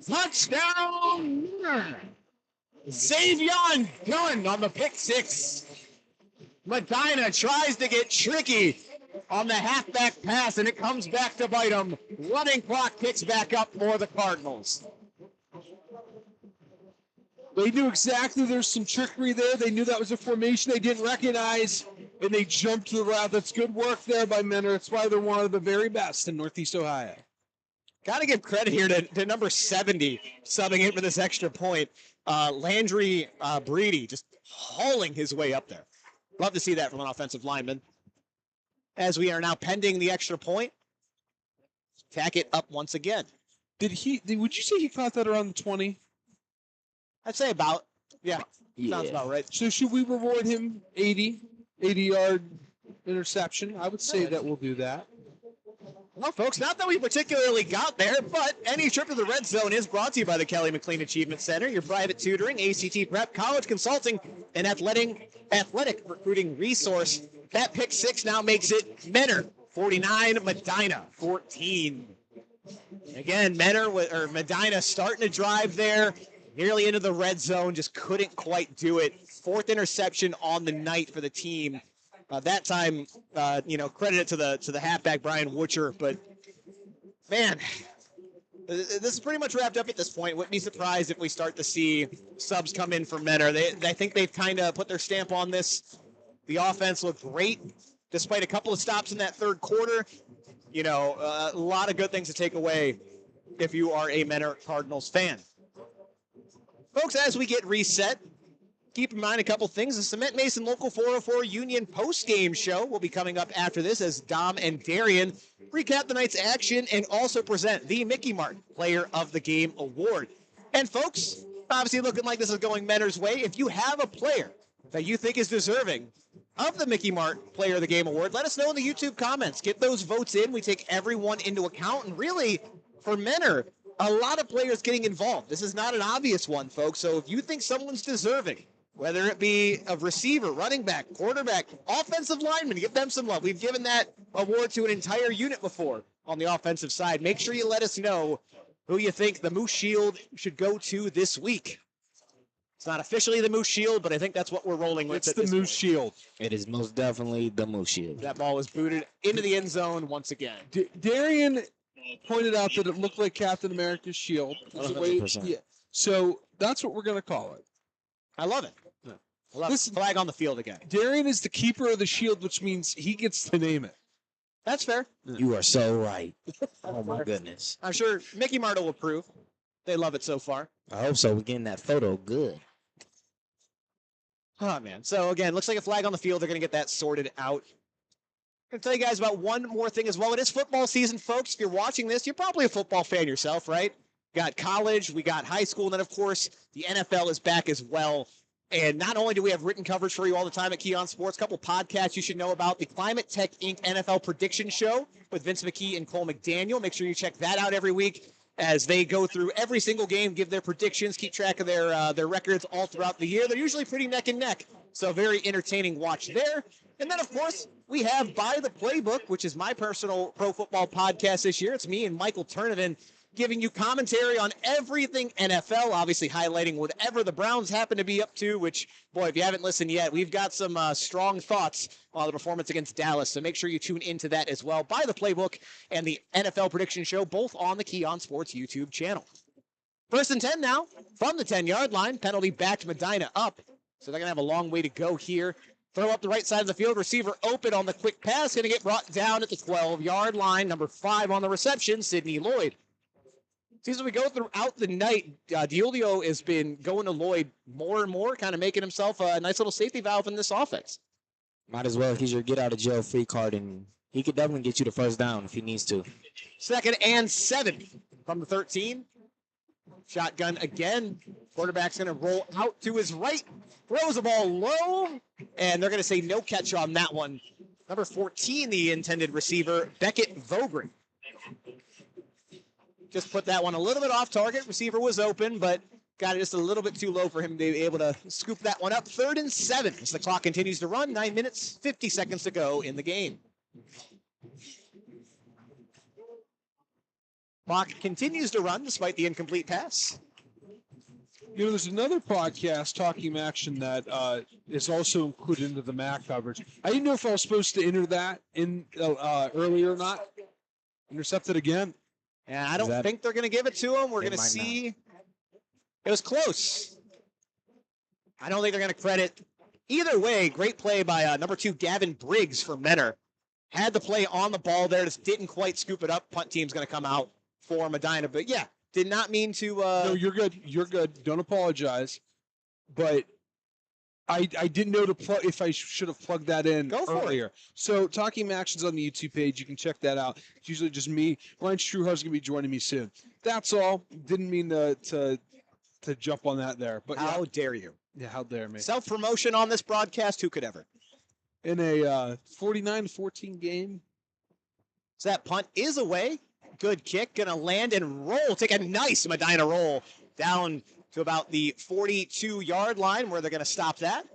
Touchdown! Xavion Gunn on the pick six. Medina tries to get tricky on the halfback pass, and it comes back to bite him. Running clock picks back up for the Cardinals. They knew exactly there's some trickery there. They knew that was a formation they didn't recognize, and they jumped to the route. That's good work there by Menor. That's why they're one of the very best in Northeast Ohio. Got to give credit here to number 70 subbing in for this extra point. Landry Breedy just hauling his way up there. Love to see that from an offensive lineman. As we are now pending the extra point, tack it up once again. Would you say he caught that around the 20? I'd say about. Yeah. Sounds about right. So should we reward him 80-yard interception? I would say that we'll do that. Well, folks, not that we particularly got there, but any trip to the red zone is brought to you by the Kelly McLean Achievement Center, your private tutoring, ACT prep, college consulting, and athletic recruiting resource. That pick six now makes it Menor 49, Medina 14. Again, Medina starting to drive there, nearly into the red zone, just couldn't quite do it. Fourth interception on the night for the team. That time, credit it to the halfback, Brian Wutcher. But, man, this is pretty much wrapped up at this point. Wouldn't be surprised if we start to see subs come in for Menor. I think they've kind of put their stamp on this. The offense looked great, despite a couple of stops in that third quarter. A lot of good things to take away if you are a Menor Cardinals fan. Folks, as we get reset, keep in mind a couple things. The Cement Mason Local 404 Union post-game show will be coming up after this as Dom and Darian recap the night's action and also present the Mickey Mart Player of the Game Award. And folks, obviously looking like this is going Menor's way. If you have a player that you think is deserving of the Mickey Mart Player of the Game Award, let us know in the YouTube comments. Get those votes in. We take everyone into account. And really, for Menor, a lot of players getting involved. This is not an obvious one, folks. So if you think someone's deserving, whether it be a receiver, running back, quarterback, offensive lineman, give them some love. We've given that award to an entire unit before on the offensive side. Make sure you let us know who you think the Moose Shield should go to this week. It's not officially the Moose Shield, but I think that's what we're rolling with. It's the Moose Shield. It is most definitely the Moose Shield. That ball was booted into the end zone once again. Darian pointed out that it looked like Captain America's shield. 100%. So that's what we're going to call it. I love it. I love Listen, flag on the field again. Darian is the keeper of the shield, which means he gets to name it. That's fair. You are so right. Oh, my goodness. I'm sure Mickey Mart will approve. They love it so far. I hope so. We're getting that photo good. Oh, man. So, again, looks like a flag on the field. They're going to get that sorted out. I'm going to tell you guys about one more thing as well. It is football season, folks. If you're watching this, you're probably a football fan yourself, right? Got college, we got high school, and then, of course, the NFL is back as well. And not only do we have written coverage for you all the time at Keon Sports, a couple podcasts you should know about. The Climate Tech Inc. NFL Prediction Show with Vince McKee and Cole McDaniel. Make sure you check that out every week as they go through every single game, give their predictions, keep track of their records all throughout the year. They're usually pretty neck and neck, so very entertaining watch there. And then, of course, we have By the Playbook, which is my personal pro football podcast this year. It's me and Michael Turnivan giving you commentary on everything NFL, obviously highlighting whatever the Browns happen to be up to, which, boy, if you haven't listened yet, we've got some strong thoughts on the performance against Dallas, so make sure you tune into that as well. By the Playbook and the NFL Prediction Show, both on the Keon Sports YouTube channel. 1st and 10 now from the 10-yard line. Penalty backed Medina up, so they're going to have a long way to go here. Throw up the right side of the field. Receiver open on the quick pass. Going to get brought down at the 12-yard line. Number 5 on the reception, Sidney Lloyd. As we go throughout the night, Diolio has been going to Lloyd more and more, kind of making himself a nice little safety valve in this offense. Might as well. He's your get-out-of-jail-free card, and he could definitely get you the first down if he needs to. 2nd and 7 from the 13. Shotgun again. Quarterback's going to roll out to his right. Throws the ball low, and they're going to say no catch on that one. Number 14, the intended receiver, Beckett Vogren. Just put that one a little bit off target. Receiver was open, but got it just a little bit too low for him to be able to scoop that one up. 3rd and 7 as the clock continues to run. 9 minutes, 50 seconds to go in the game. Clock continues to run despite the incomplete pass. You know, there's another podcast, Talking Action, that is also included into the MAC coverage. I didn't know if I was supposed to enter that in earlier or not. Intercepted again. And I don't think they're going to give it to him. We're going to see. It was close. I don't think they're going to credit. Either way, great play by number 2, Gavin Briggs for Menor. Had the play on the ball there, just didn't quite scoop it up. Punt team's going to come out for Medina. But yeah, did not mean to. No, you're good. You're good. Don't apologize. But I didn't know if I should have plugged that in earlier. So Talking Action's on the YouTube page. You can check that out. It's usually just me. Ryan Struhar's going to be joining me soon. That's all. Didn't mean to jump on that there. But how dare you? Yeah, how dare me? Self-promotion on this broadcast, who could ever? In a 49-14 game. So that punt is away. Good kick, gonna land and roll. Take a nice Medina roll down to about the 42-yard line where they're gonna stop that.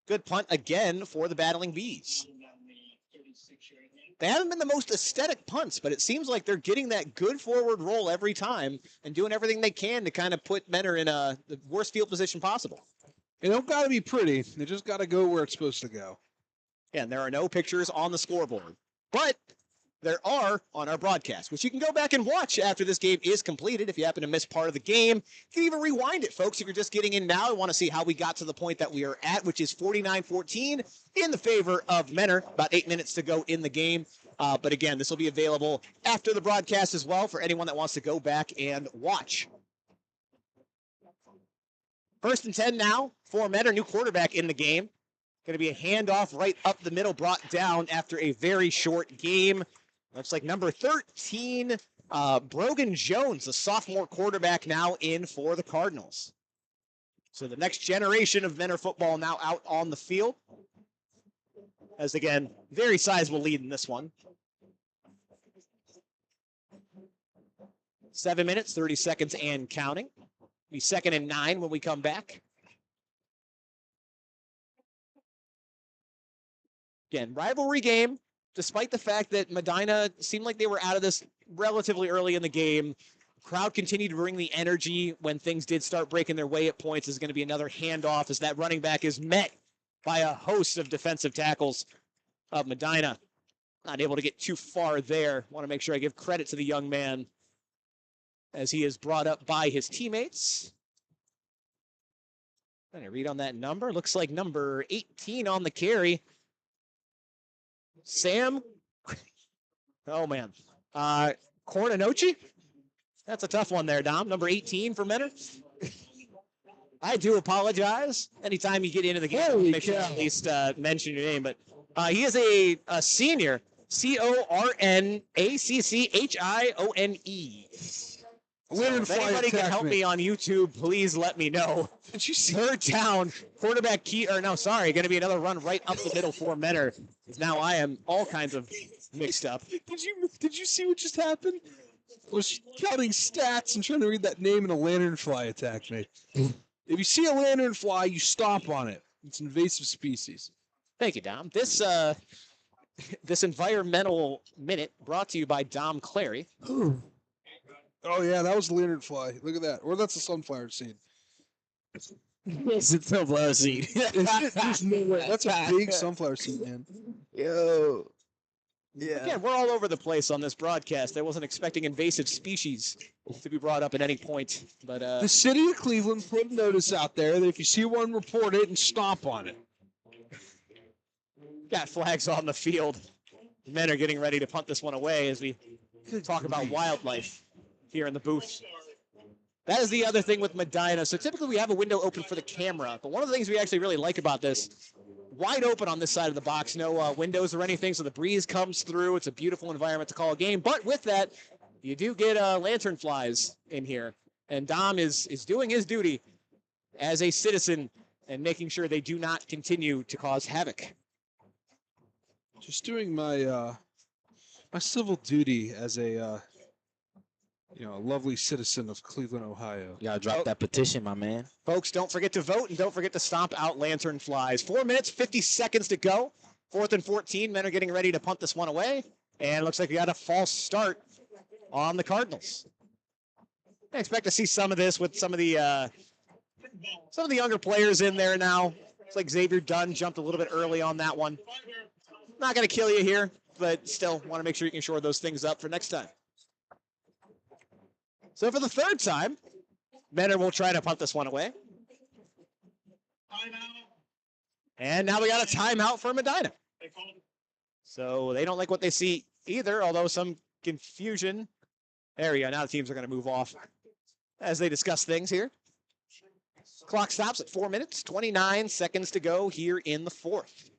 Good punt again for the Battling Bees. They haven't been the most aesthetic punts, but it seems like they're getting that good forward roll every time and doing everything they can to kind of put Menor in the worst field position possible. They don't got to be pretty. They just got to go where it's supposed to go. Yeah, and there are no pictures on the scoreboard. But there are on our broadcast, which you can go back and watch after this game is completed if you happen to miss part of the game. You can even rewind it, folks, if you're just getting in now and want to see how we got to the point that we are at, which is 49-14 in the favor of Menor. About 8 minutes to go in the game. But again, this will be available after the broadcast as well for anyone that wants to go back and watch. 1st and 10 now for Menor, new quarterback in the game. Going to be a handoff right up the middle, brought down after a very short game. Looks like number 13, Brogan Jones, the sophomore quarterback now in for the Cardinals. So the next generation of Menor football now out on the field. As again, very sizable lead in this one. 7 minutes, 30 seconds and counting. Be 2nd and 9 when we come back. Again, rivalry game, despite the fact that Medina seemed like they were out of this relatively early in the game. Crowd continued to bring the energy when things did start breaking their way at points. Is going to be another handoff as that running back is met by a host of defensive tackles of Medina. Not able to get too far there. Want to make sure I give credit to the young man as he is brought up by his teammates. Trying to read on that number. Looks like number 18 on the carry. Sam. Oh, man. Corninochi? That's a tough one there, Dom. Number 18 for Menor. I do apologize. Anytime you get into the game, make sure you at least mention your name. But he is a senior. Cornacchione. So if anybody can help me on YouTube, please let me know. Did you see? 3rd down, quarterback going to be another run right up the middle for Menor. Now I am all kinds of mixed up. Did you see what just happened? I was counting stats and trying to read that name, and a lanternfly attacked me. If you see a lanternfly, you stomp on it. It's an invasive species. Thank you, Dom. This environmental minute brought to you by Dom Clary. Oh, yeah, that was the lanternfly. Look at that. Or that's a sunflower seed. It's a sunflower seed. There's no way. That's a big sunflower seed, man. Yo. Yeah. Again, we're all over the place on this broadcast. I wasn't expecting invasive species to be brought up at any point. But the city of Cleveland put a notice out there that if you see one, report it and stomp on it. Got flags on the field. The men are getting ready to punt this one away as we talk about wildlife here in the booth. That is the other thing with Medina. So typically we have a window open for the camera, but one of the things we actually really like about this, wide open on this side of the box, no windows or anything, so the breeze comes through. It's a beautiful environment to call a game, but with that, you do get lantern flies in here, and Dom is doing his duty as a citizen and making sure they do not continue to cause havoc. Just doing my my civil duty as a a lovely citizen of Cleveland, Ohio. Y'all drop that petition, my man. Folks, don't forget to vote and don't forget to stomp out lantern flies. 4 minutes, 50 seconds to go. 4th and 14. Men are getting ready to punt this one away. And it looks like we got a false start on the Cardinals. I expect to see some of this with some of the younger players in there now. It's like Xavier Dunn jumped a little bit early on that one. Not going to kill you here, but still want to make sure you can shore those things up for next time. So for the third time, Menor will try to punt this one away. And now we got a timeout for Medina. So they don't like what they see either, although some confusion. There we go. Now the teams are going to move off as they discuss things here. Clock stops at 4 minutes, 29 seconds to go here in the fourth.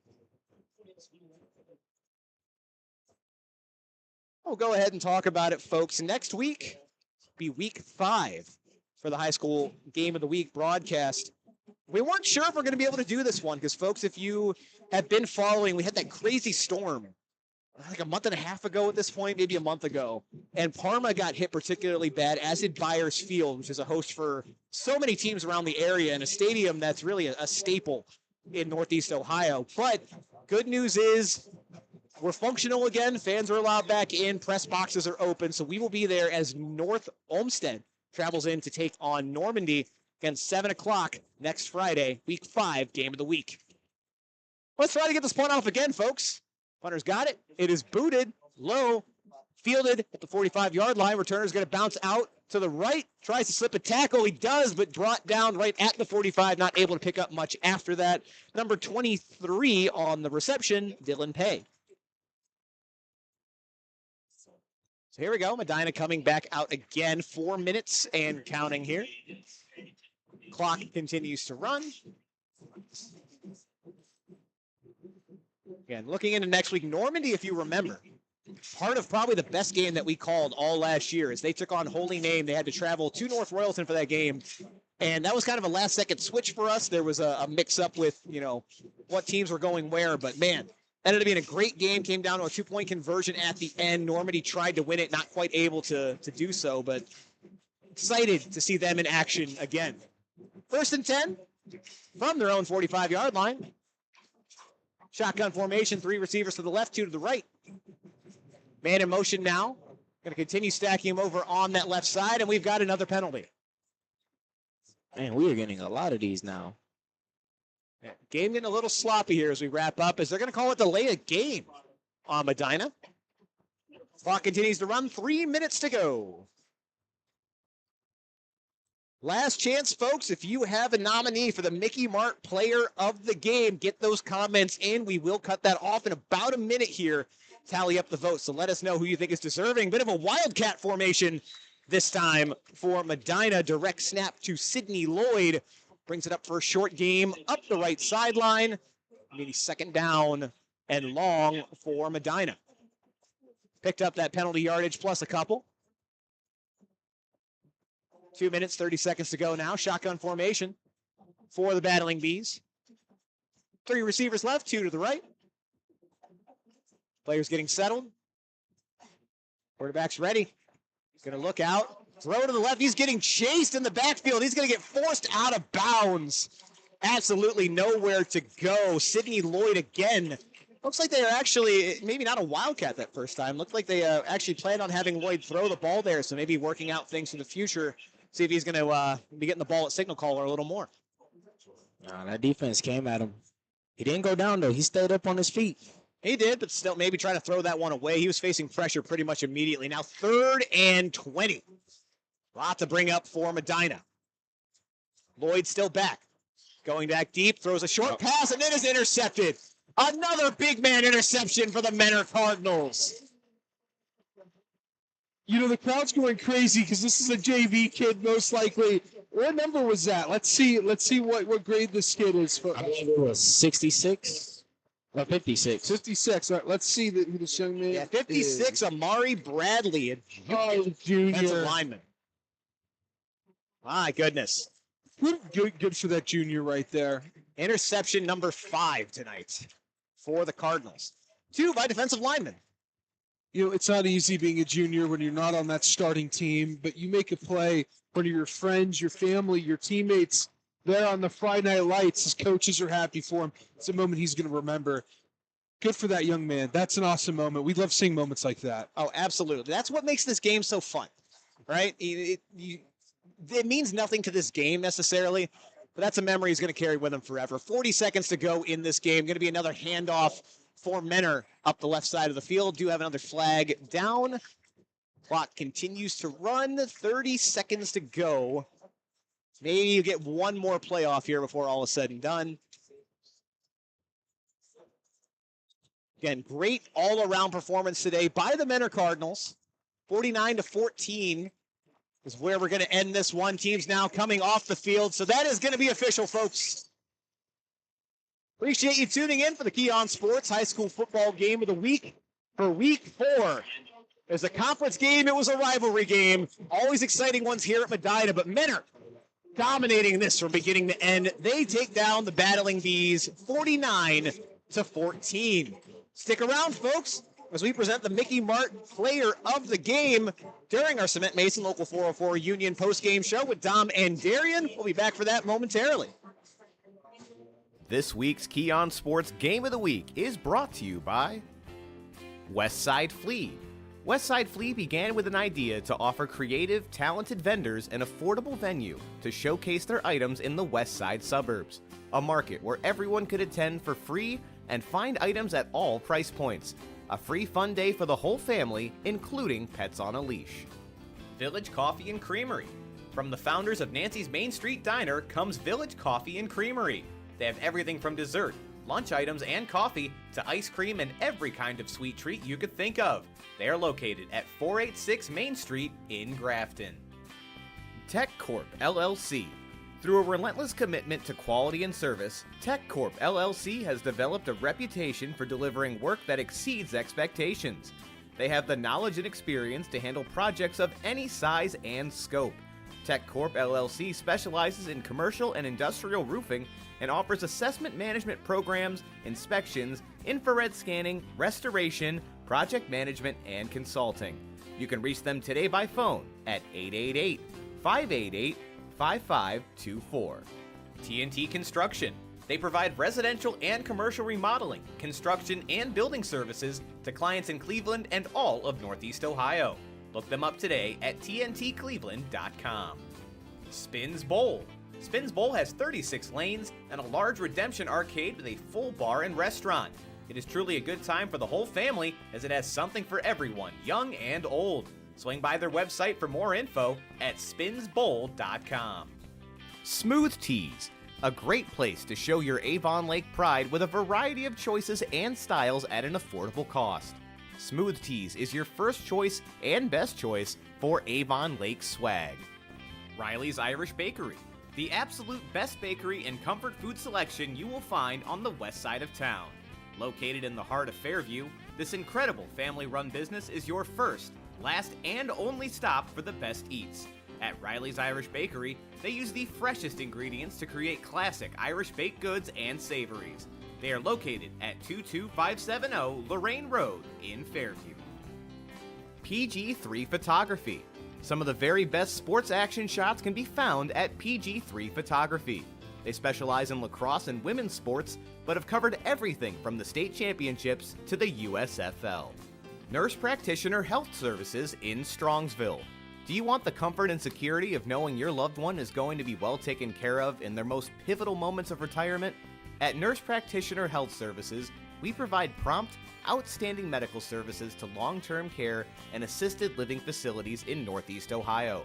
We'll go ahead and talk about it, folks. Next week be week 5 for the high school game of the week broadcast. We weren't sure if we're going to be able to do this one because, folks, if you have been following, we had that crazy storm like a month and a half ago at this point, maybe a month ago. And Parma got hit particularly bad, as did Byers Field, which is a host for so many teams around the area and a stadium that's really a staple in Northeast Ohio. But good news is we're functional again. Fans are allowed back in. Press boxes are open. So we will be there as North Olmsted travels in to take on Normandy again, 7 o'clock next Friday, week 5, game of the week. Let's try to get this punt off again, folks. Punter's got it. It is booted, low, fielded at the 45-yard line. Returner's going to bounce out to the right, tries to slip a tackle. He does, but brought down right at the 45, not able to pick up much after that. Number 23 on the reception, Dylan Pay. So here we go. Medina coming back out again. 4 minutes and counting here. Clock continues to run. Again, looking into next week, Normandy, if you remember, part of probably the best game that we called all last year is they took on Holy Name. They had to travel to North Royalton for that game. And that was kind of a last-second switch for us. There was a mix-up with, what teams were going where. But, man, ended up being a great game. Came down to a 2-point conversion at the end. Normandy tried to win it, not quite able to do so. But excited to see them in action again. 1st and 10 from their own 45-yard line. Shotgun formation, 3 receivers to the left, 2 to the right. Man in motion now. Going to continue stacking him over on that left side, and we've got another penalty. Man, we are getting a lot of these now. Yeah, game getting a little sloppy here as we wrap up, as they're going to call it delay a game on Medina. Clock continues to run, 3 minutes to go. Last chance, folks. If you have a nominee for the Mickey Mart Player of the Game, get those comments in. We will cut that off in about a minute here. Tally up the votes. So let us know who you think is deserving. Bit of a Wildcat formation this time for Medina. Direct snap to Sidney Lloyd. Brings it up for a short game up the right sideline. Maybe 2nd down and long for Medina. Picked up that penalty yardage plus a couple. 2 minutes, 30 seconds to go now. Shotgun formation for the Battling Bees. 3 receivers left, 2 to the right. Players getting settled. Quarterback's ready. Going to look out. Throw to the left. He's getting chased in the backfield. He's going to get forced out of bounds. Absolutely nowhere to go. Sidney Lloyd again. Looks like they are actually, maybe not a Wildcat that first time. Looked like they actually planned on having Lloyd throw the ball there, so maybe working out things in the future. See if he's going to be getting the ball at signal caller a little more. That defense came at him. He didn't go down, though. He stayed up on his feet. He did, but still maybe try to throw that one away. He was facing pressure pretty much immediately. Now 3rd and 20. Lot to bring up for Medina. Lloyd still back. Going back deep, throws a short pass, and it is intercepted. Another big man interception for the Menor Cardinals. The crowd's going crazy because this is a JV kid, most likely. What number was that? Let's see what grade this kid is. I believe it was 66 or 56. 56. All right, let's see who this young man Yeah, 56, is. Amari Bradley, a junior. defensive lineman. My goodness. Good for that junior right there. Interception number 5 tonight for the Cardinals. 2 by defensive linemen. It's not easy being a junior when you're not on that starting team, but you make a play for your friends, your family, your teammates there on the Friday Night Lights. His coaches are happy for him. It's a moment he's going to remember. Good for that young man. That's an awesome moment. We love seeing moments like that. Oh, absolutely. That's what makes this game so fun, right? It means nothing to this game necessarily, but that's a memory he's going to carry with him forever. 40 seconds to go in this game. Going to be another handoff for Menor up the left side of the field. Do have another flag down. Clock continues to run. 30 seconds to go. Maybe you get one more playoff here before all is said and done. Again, great all-around performance today by the Menor Cardinals. 49-14 is where we're going to end this one. Teams now coming off the field, so that is going to be official, folks. Appreciate you tuning in for the Key On Sports High School Football Game of the Week for Week 4. It was a conference game. It was a rivalry game. Always exciting ones here at Medina, but Menor dominating this from beginning to end. They take down the Battling Bees 49-14. Stick around, folks, as we present the Mickey Martin Player of the Game during our Cement Mason Local 404 Union postgame show with Dom and Darian. We'll be back for that momentarily. This week's Key On Sports Game of the Week is brought to you by Westside Flea. Westside Flea began with an idea to offer creative, talented vendors an affordable venue to showcase their items in the West Side suburbs, a market where everyone could attend for free and find items at all price points. A free fun day for the whole family, including pets on a leash. Village Coffee and Creamery. From the founders of Nancy's Main Street Diner comes Village Coffee and Creamery. They have everything from dessert, lunch items, and coffee to ice cream and every kind of sweet treat you could think of. They are located at 486 Main Street in Grafton. Tech Corp LLC. Through a relentless commitment to quality and service, Tech Corp LLC has developed a reputation for delivering work that exceeds expectations. They have the knowledge and experience to handle projects of any size and scope. Tech Corp LLC specializes in commercial and industrial roofing and offers assessment management programs, inspections, infrared scanning, restoration, project management, and consulting. You can reach them today by phone at 888-588-5524. TNT Construction. They provide residential and commercial remodeling, construction, and building services to clients in Cleveland and all of Northeast Ohio. Look them up today at tntcleveland.com. Spins Bowl. Spins Bowl has 36 lanes and a large redemption arcade with a full bar and restaurant. It is truly a good time for the whole family as it has something for everyone, young and old. Swing by their website for more info at spinsbowl.com. Smooth Tees, a great place to show your Avon Lake pride with a variety of choices and styles at an affordable cost. Smooth Tees is your first choice and best choice for Avon Lake swag. Riley's Irish Bakery, the absolute best bakery and comfort food selection you will find on the west side of town. Located in the heart of Fairview, this incredible family-run business is your first, last, and only stop for the best eats. At Riley's Irish Bakery, they use the freshest ingredients to create classic Irish baked goods and savories. They are located at 22570 Lorraine Road in Fairview. PG3 Photography. Some of the very best sports action shots can be found at PG3 Photography. They specialize in lacrosse and women's sports, but have covered everything from the state championships to the USFL. Nurse Practitioner Health Services in Strongsville. Do you want the comfort and security of knowing your loved one is going to be well taken care of in their most pivotal moments of retirement? At Nurse Practitioner Health Services, we provide prompt, outstanding medical services to long-term care and assisted living facilities in Northeast Ohio.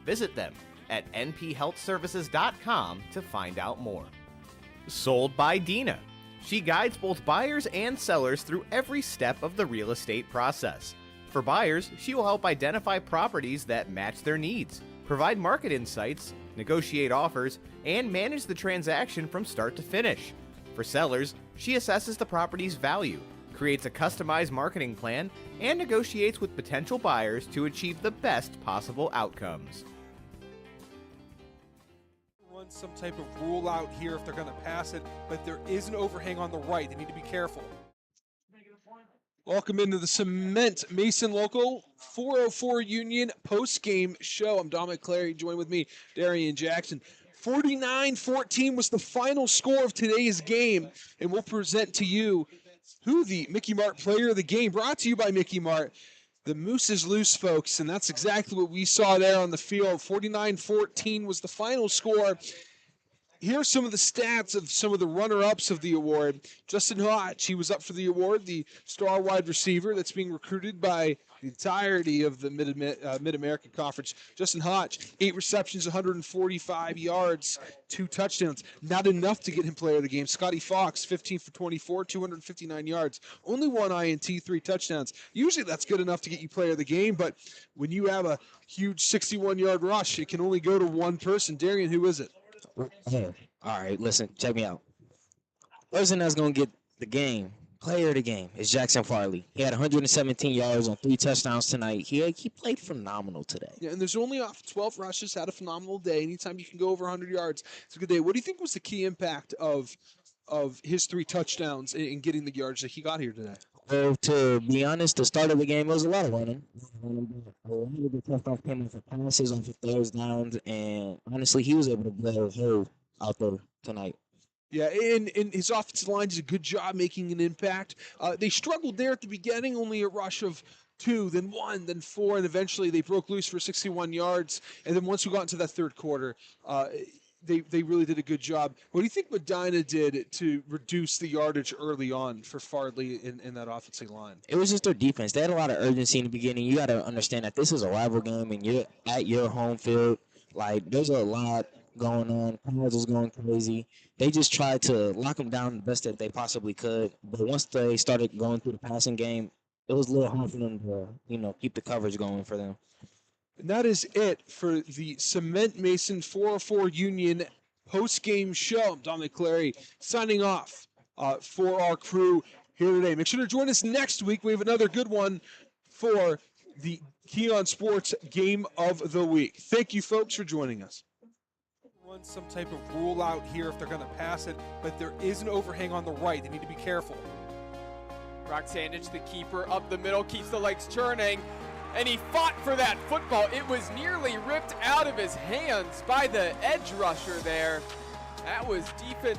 Visit them at nphealthservices.com to find out more. Sold by Dina. She guides both buyers and sellers through every step of the real estate process. For buyers, she will help identify properties that match their needs, provide market insights, negotiate offers, and manage the transaction from start to finish. For sellers, she assesses the property's value, creates a customized marketing plan, and negotiates with potential buyers to achieve the best possible outcomes. Run some type of rule out here if they're going to pass it, but there is an overhang on the right. They need to be careful. Welcome into the Cement Mason Local 404 Union post-game show. I'm Dominic Clary, joined with me, Darian Jackson. 49-14 was the final score of today's game, and we'll present to you who the Mickey Mart player of the game, brought to you by Mickey Mart. The moose is loose, folks, and that's exactly what we saw there on the field. 49-14 was the final score. Here's some of the stats of some of the runner-ups of the award. Justin Hodge, he was up for the award, the star wide receiver that's being recruited by the entirety of the Mid-American Conference. Justin Hodge, 8 receptions, 145 yards, 2 touchdowns. Not enough to get him player of the game. Scotty Fox, 15 for 24, 259 yards. Only 1 INT, 3 touchdowns. Usually that's good enough to get you player of the game, but when you have a huge 61-yard rush, it can only go to one person. Darian, who is it? Hey, all right, listen, check me out. Person that's going to get the game, player of the game, is Jackson Farley. He had 117 yards on 3 touchdowns tonight. He played phenomenal today. Yeah, and there's only off 12 rushes, had a phenomenal day. Anytime you can go over 100 yards, it's a good day. What do you think was the key impact of his 3 touchdowns in getting the yards that he got here today? Well, to be honest, the start of the game, it was a lot of running. A lot of the touchdowns came in for passes on 3rd downs, and honestly, he was able to blow a hole out there tonight. Yeah, and his offensive line did a good job making an impact. They struggled there at the beginning, only a rush of 2, then 1, then 4, and eventually they broke loose for 61 yards. And then once we got into that third quarter, they really did a good job. What do you think Medina did to reduce the yardage early on for Farley in that offensive line? It was just their defense. They had a lot of urgency in the beginning. You got to understand that this is a rival game, and you're at your home field. Like, there's a lot going on. Cardinals was going crazy. They just tried to lock them down the best that they possibly could. But once they started going through the passing game, it was a little hard for them to, keep the coverage going for them. And that is it for the Cement Mason 404 Union post-game show. I'm Dominic Clary signing off for our crew here today. Make sure to join us next week. We have another good one for the Keon Sports Game of the Week. Thank you, folks, for joining us. Some type of rule out here if they're going to pass it, but there is an overhang on the right. They need to be careful. Brock Sandich, the keeper, up the middle, keeps the legs churning, and he fought for that football. It was nearly ripped out of his hands by the edge rusher there. That was defensive.